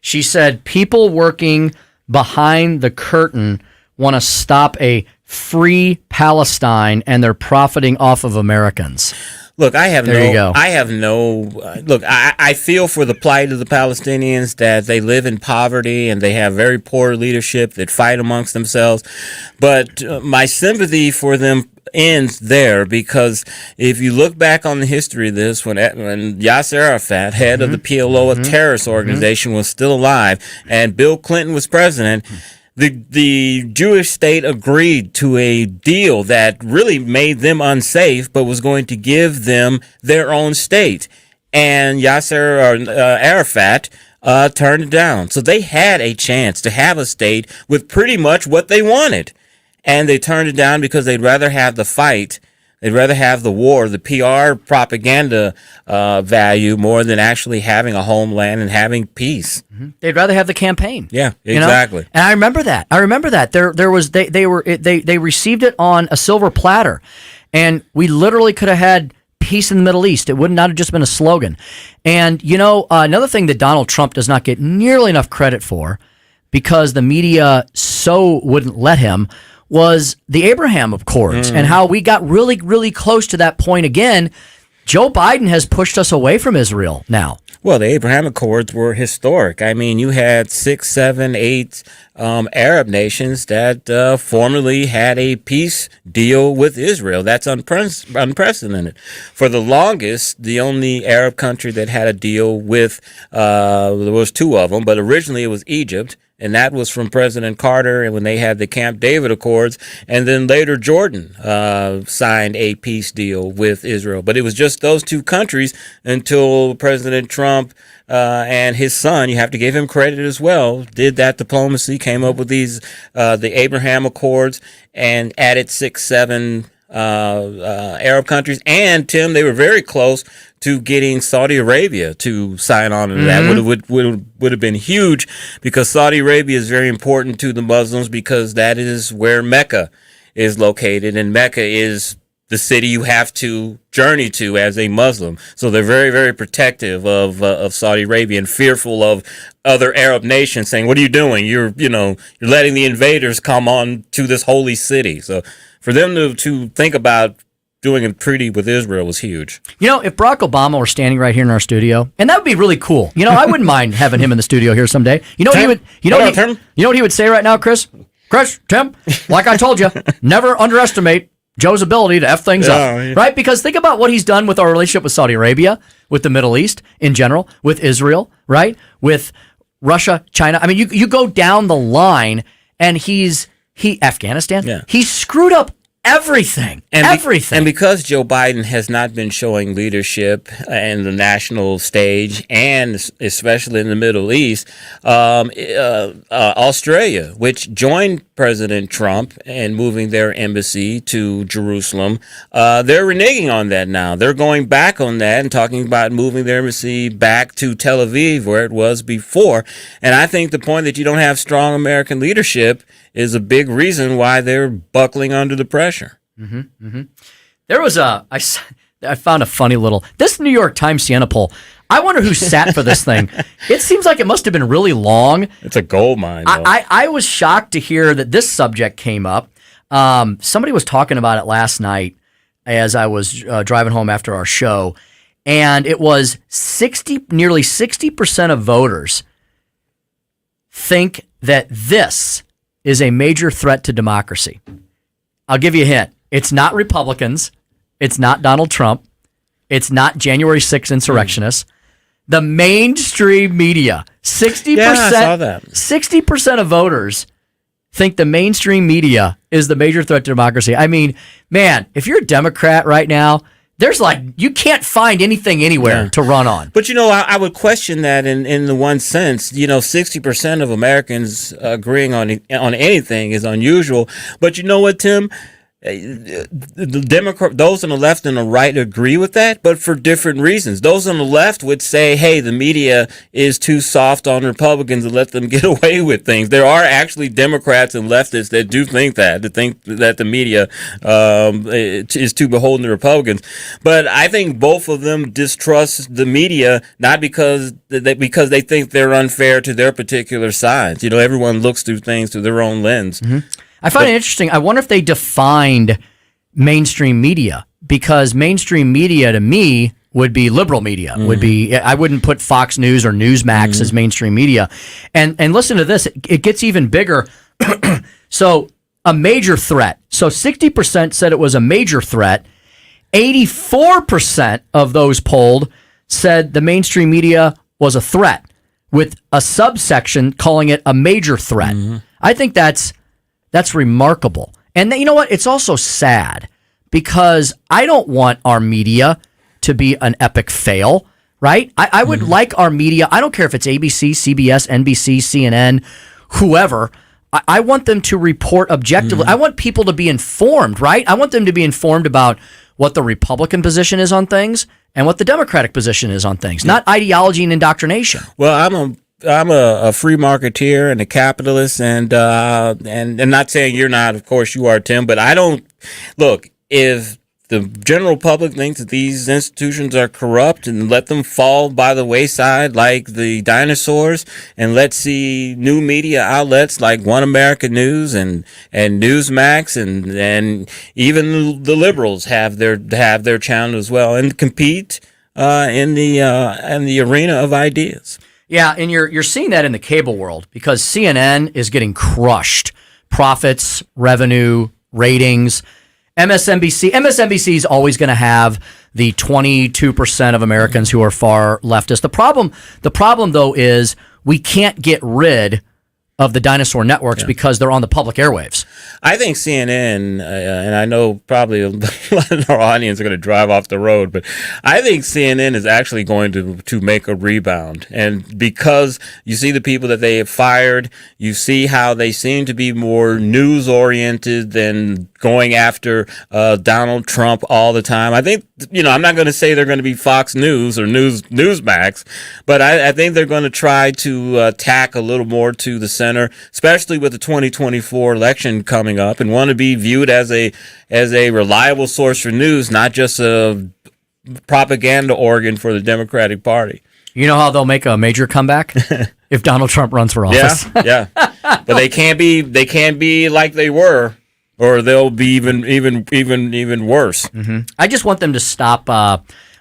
She said people working behind the curtain want to stop a free Palestine, and they're profiting off of Americans. Look, I feel for the plight of the Palestinians, that they live in poverty and they have very poor leadership that fight amongst themselves. But my sympathy for them ends there, because if you look back on the history of this, when Yasser Arafat, head of the PLO, a terrorist organization, was still alive, and Bill Clinton was president, the Jewish state agreed to a deal that really made them unsafe, but was going to give them their own state. And Yasser Arafat turned it down. So they had a chance to have a state with pretty much what they wanted. And they turned it down because they'd rather have the fight. They'd rather have the war, the PR propaganda value, more than actually having a homeland and having peace. They'd rather have the campaign. Yeah, exactly. You know? And I remember that. They received it on a silver platter, and we literally could have had peace in the Middle East. It would not have just been a slogan. And another thing that Donald Trump does not get nearly enough credit for, because the media so wouldn't let him, was the Abraham Accords and how we got really, really close to that point again. Joe Biden has pushed us away from Israel now. Well, the Abraham Accords were historic. I mean, you had 6, 7, 8 Arab nations that formerly had a peace deal with Israel. That's unprecedented. For the longest, the only Arab country that had a deal with, there was 2 of them, but originally it was Egypt. And that was from President Carter, and when they had the Camp David Accords, and then later Jordan signed a peace deal with Israel. But it was just those 2 countries until President Trump and his son, you have to give him credit as well, did that diplomacy, came up with these the Abraham Accords, and added 6, 7 Arab countries. And Tim, they were very close to getting Saudi Arabia to sign on to that. Would have been huge, because Saudi Arabia is very important to the Muslims, because that is where Mecca is located, and Mecca is the city you have to journey to as a Muslim. So they're very, very protective of Saudi Arabia, and fearful of other Arab nations saying, "What are you doing? You're letting the invaders come on to this holy city." So for them to think about doing a treaty with Israel was huge. If Barack Obama were standing right here in our studio, and that would be really cool. I wouldn't mind having him in the studio here someday. You know what he would say right now, Chris? Tim, like I told you, never underestimate Joe's ability to F things up, right? Because think about what he's done with our relationship with Saudi Arabia, with the Middle East in general, with Israel, right? With Russia, China. I mean, you go down the line, and Afghanistan, he screwed up everything. And because Joe Biden has not been showing leadership in the national stage, and especially in the Middle East, Australia, which joined President Trump in moving their embassy to Jerusalem, they're reneging on that now. They're going back on that and talking about moving their embassy back to Tel Aviv, where it was before. And I think the point that you don't have strong American leadership is a big reason why they're buckling under the pressure. There was I found a funny this New York Times Siena poll. I wonder who sat for this thing. It seems like it must have been really long. It's a gold mine, though. I was shocked to hear that this subject came up. Somebody was talking about it last night as I was driving home after our show, and it was nearly 60% of voters think that this is a major threat to democracy. I'll give you a hint. It's not Republicans. It's not Donald Trump. It's not January 6th insurrectionists. The mainstream media, 60%, I saw that. 60% of voters think the mainstream media is the major threat to democracy. I mean, man, if you're a Democrat right now, there's you can't find anything anywhere to run on. But, I would question that in the one sense. 60% of Americans agreeing on anything is unusual. But you know what, Tim? Those on the left and the right agree with that, but for different reasons. Those on the left would say, hey, the media is too soft on Republicans and let them get away with things. There are actually Democrats and leftists that do think that the media is too beholden to Republicans. But I think both of them distrust the media, not because they think they're unfair to their particular sides. Everyone looks through things through their own lens. Mm-hmm. I find it interesting. I wonder if they defined mainstream media, because mainstream media to me would be liberal media. I wouldn't put Fox News or Newsmax as mainstream media. And listen to this. It gets even bigger. So a major threat. So 60% said it was a major threat. 84% of those polled said the mainstream media was a threat, with a subsection calling it a major threat. I think that's remarkable. And you know what? It's also sad, because I don't want our media to be an epic fail, right? I would like our media. I don't care if it's ABC, CBS, NBC, CNN, whoever. I want them to report objectively. I want people to be informed, right? I want them to be informed about what the Republican position is on things and what the Democratic position is on things, not ideology and indoctrination. Well, I'm a free marketeer and a capitalist, and not saying you're not. Of course you are, Tim. But I don't look. If the general public thinks that these institutions are corrupt, and let them fall by the wayside like the dinosaurs, and let's see new media outlets like One America News and Newsmax and even the liberals have their channel as well, and compete in the arena of ideas. Yeah, and you're seeing that in the cable world because CNN is getting crushed. Profits, revenue, ratings. MSNBC is always going to have the 22% of Americans who are far leftist. The problem though is we can't get rid of the dinosaur networks because they're on the public airwaves. I think CNN, and I know probably a lot of our audience are going to drive off the road, but I think CNN is actually going to make a rebound. And because you see the people that they have fired, you see how they seem to be more news-oriented than going after Donald Trump all the time. I think, I'm not going to say they're going to be Fox News or Newsmax, but I think they're going to try to tack a little more to the center, especially with the 2024 election coming up, and want to be viewed as a reliable source for news, not just a propaganda organ for the Democratic Party. You know how they'll make a major comeback if Donald Trump runs for office. Yeah. But they can't be like they were, or they'll be even worse. Mm-hmm. I just want them to stop.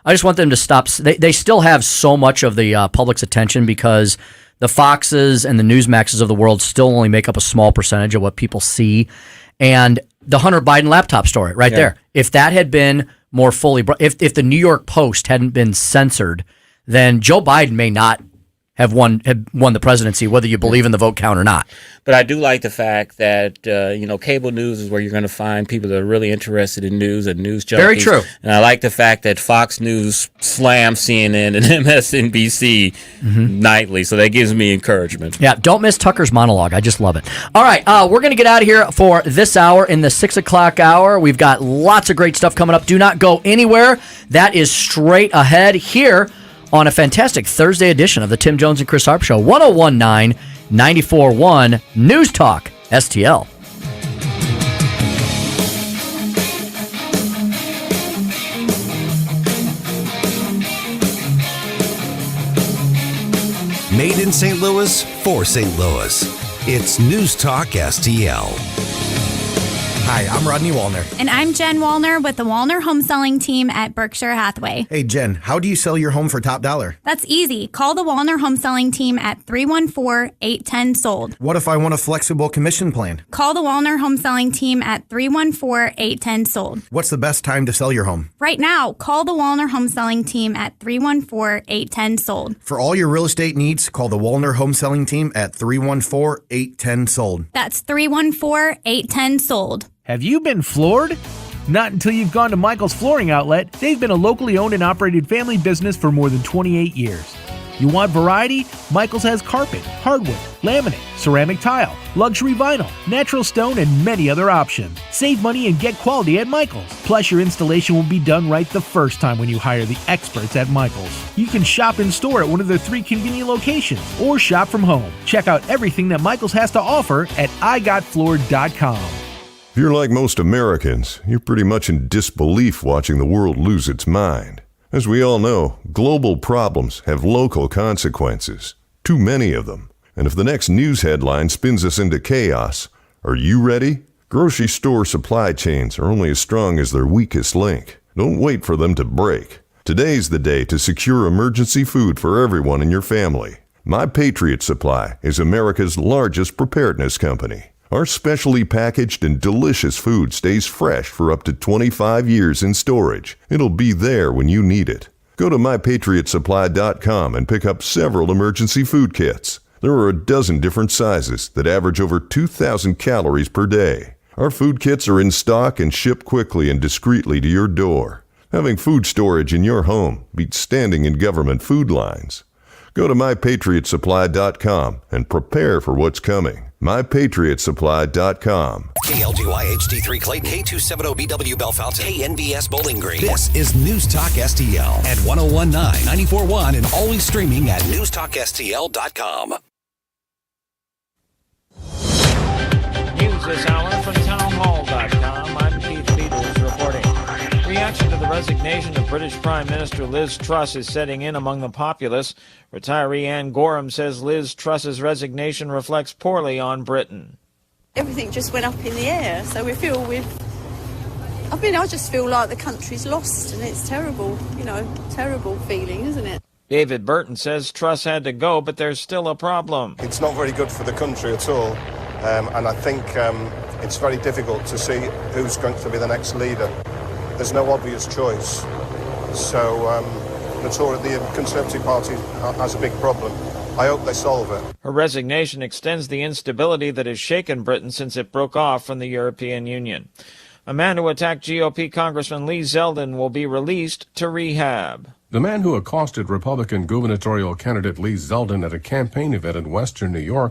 They still have so much of the public's attention because the Foxes and the Newsmaxes of the world still only make up a small percentage of what people see. And the Hunter Biden laptop story there. If that had been more fully, if the New York Post hadn't been censored, then Joe Biden may not have won the presidency, whether you believe in the vote count or not. But I do like the fact that cable news is where you're going to find people that are really interested in news and news junkies. Very true. And I like the fact that Fox News slams CNN and MSNBC nightly, so that gives me encouragement. Yeah, don't miss Tucker's monologue. I just love it. All right, we're going to get out of here for this hour. In the 6 o'clock hour, we've got lots of great stuff coming up. Do not go anywhere. That is straight ahead here on a fantastic Thursday edition of the Tim Jones and Chris Arps Show, 1019 94.1 News Talk STL. Made in St. Louis for St. Louis. It's News Talk STL. Hi, I'm Rodney Wallner. And I'm Jen Wallner with the Wallner Home Selling Team at Berkshire Hathaway. Hey, Jen, how do you sell your home for top dollar? That's easy. Call the Wallner Home Selling Team at 314-810-SOLD. What if I want a flexible commission plan? Call the Wallner Home Selling Team at 314-810-SOLD. What's the best time to sell your home? Right now, call the Wallner Home Selling Team at 314-810-SOLD. For all your real estate needs, call the Wallner Home Selling Team at 314-810-SOLD. That's 314-810-SOLD. Have you been floored? Not until you've gone to Michael's Flooring Outlet. They've been a locally owned and operated family business for more than 28 years. You want variety? Michael's has carpet, hardwood, laminate, ceramic tile, luxury vinyl, natural stone, and many other options. Save money and get quality at Michael's. Plus, your installation will be done right the first time when you hire the experts at Michael's. You can shop in store at one of their 3 convenient locations or shop from home. Check out everything that Michael's has to offer at igotfloored.com. If you're like most Americans, you're pretty much in disbelief watching the world lose its mind. As we all know, global problems have local consequences, too many of them. And if the next news headline spins us into chaos, are you ready? Grocery store supply chains are only as strong as their weakest link. Don't wait for them to break. Today's the day to secure emergency food for everyone in your family. My Patriot Supply is America's largest preparedness company. Our specially packaged and delicious food stays fresh for up to 25 years in storage. It'll be there when you need it. Go to mypatriotsupply.com and pick up several emergency food kits. There are a dozen different sizes that average over 2,000 calories per day. Our food kits are in stock and ship quickly and discreetly to your door. Having food storage in your home beats standing in government food lines. Go to mypatriotsupply.com and prepare for what's coming. mypatriotsupply.com. KLGY HD3 Clayton, K270BW Bellefonte, KNBS Bowling Green. This is News Talk STL at 1019 94.1 and always streaming at newstalkstl.com. News this hour from townhall.com. I'm Keith Peters reporting. Reaction to the resignation of British Prime Minister Liz Truss is setting in among the populace. Retiree Anne Gorham says Liz Truss's resignation reflects poorly on Britain. Everything just went up in the air, so we feel we've I just feel like the country's lost, and it's terrible, terrible feeling, isn't it? David Burton says Truss had to go, but there's still a problem. It's not very good for the country at all, and I think it's very difficult to see who's going to be the next leader. There's no obvious choice. So the Conservative Party has a big problem. I hope they solve it. Her resignation extends the instability that has shaken Britain since it broke off from the European Union. A man who attacked GOP Congressman Lee Zeldin will be released to rehab. The man who accosted Republican gubernatorial candidate Lee Zeldin at a campaign event in western New York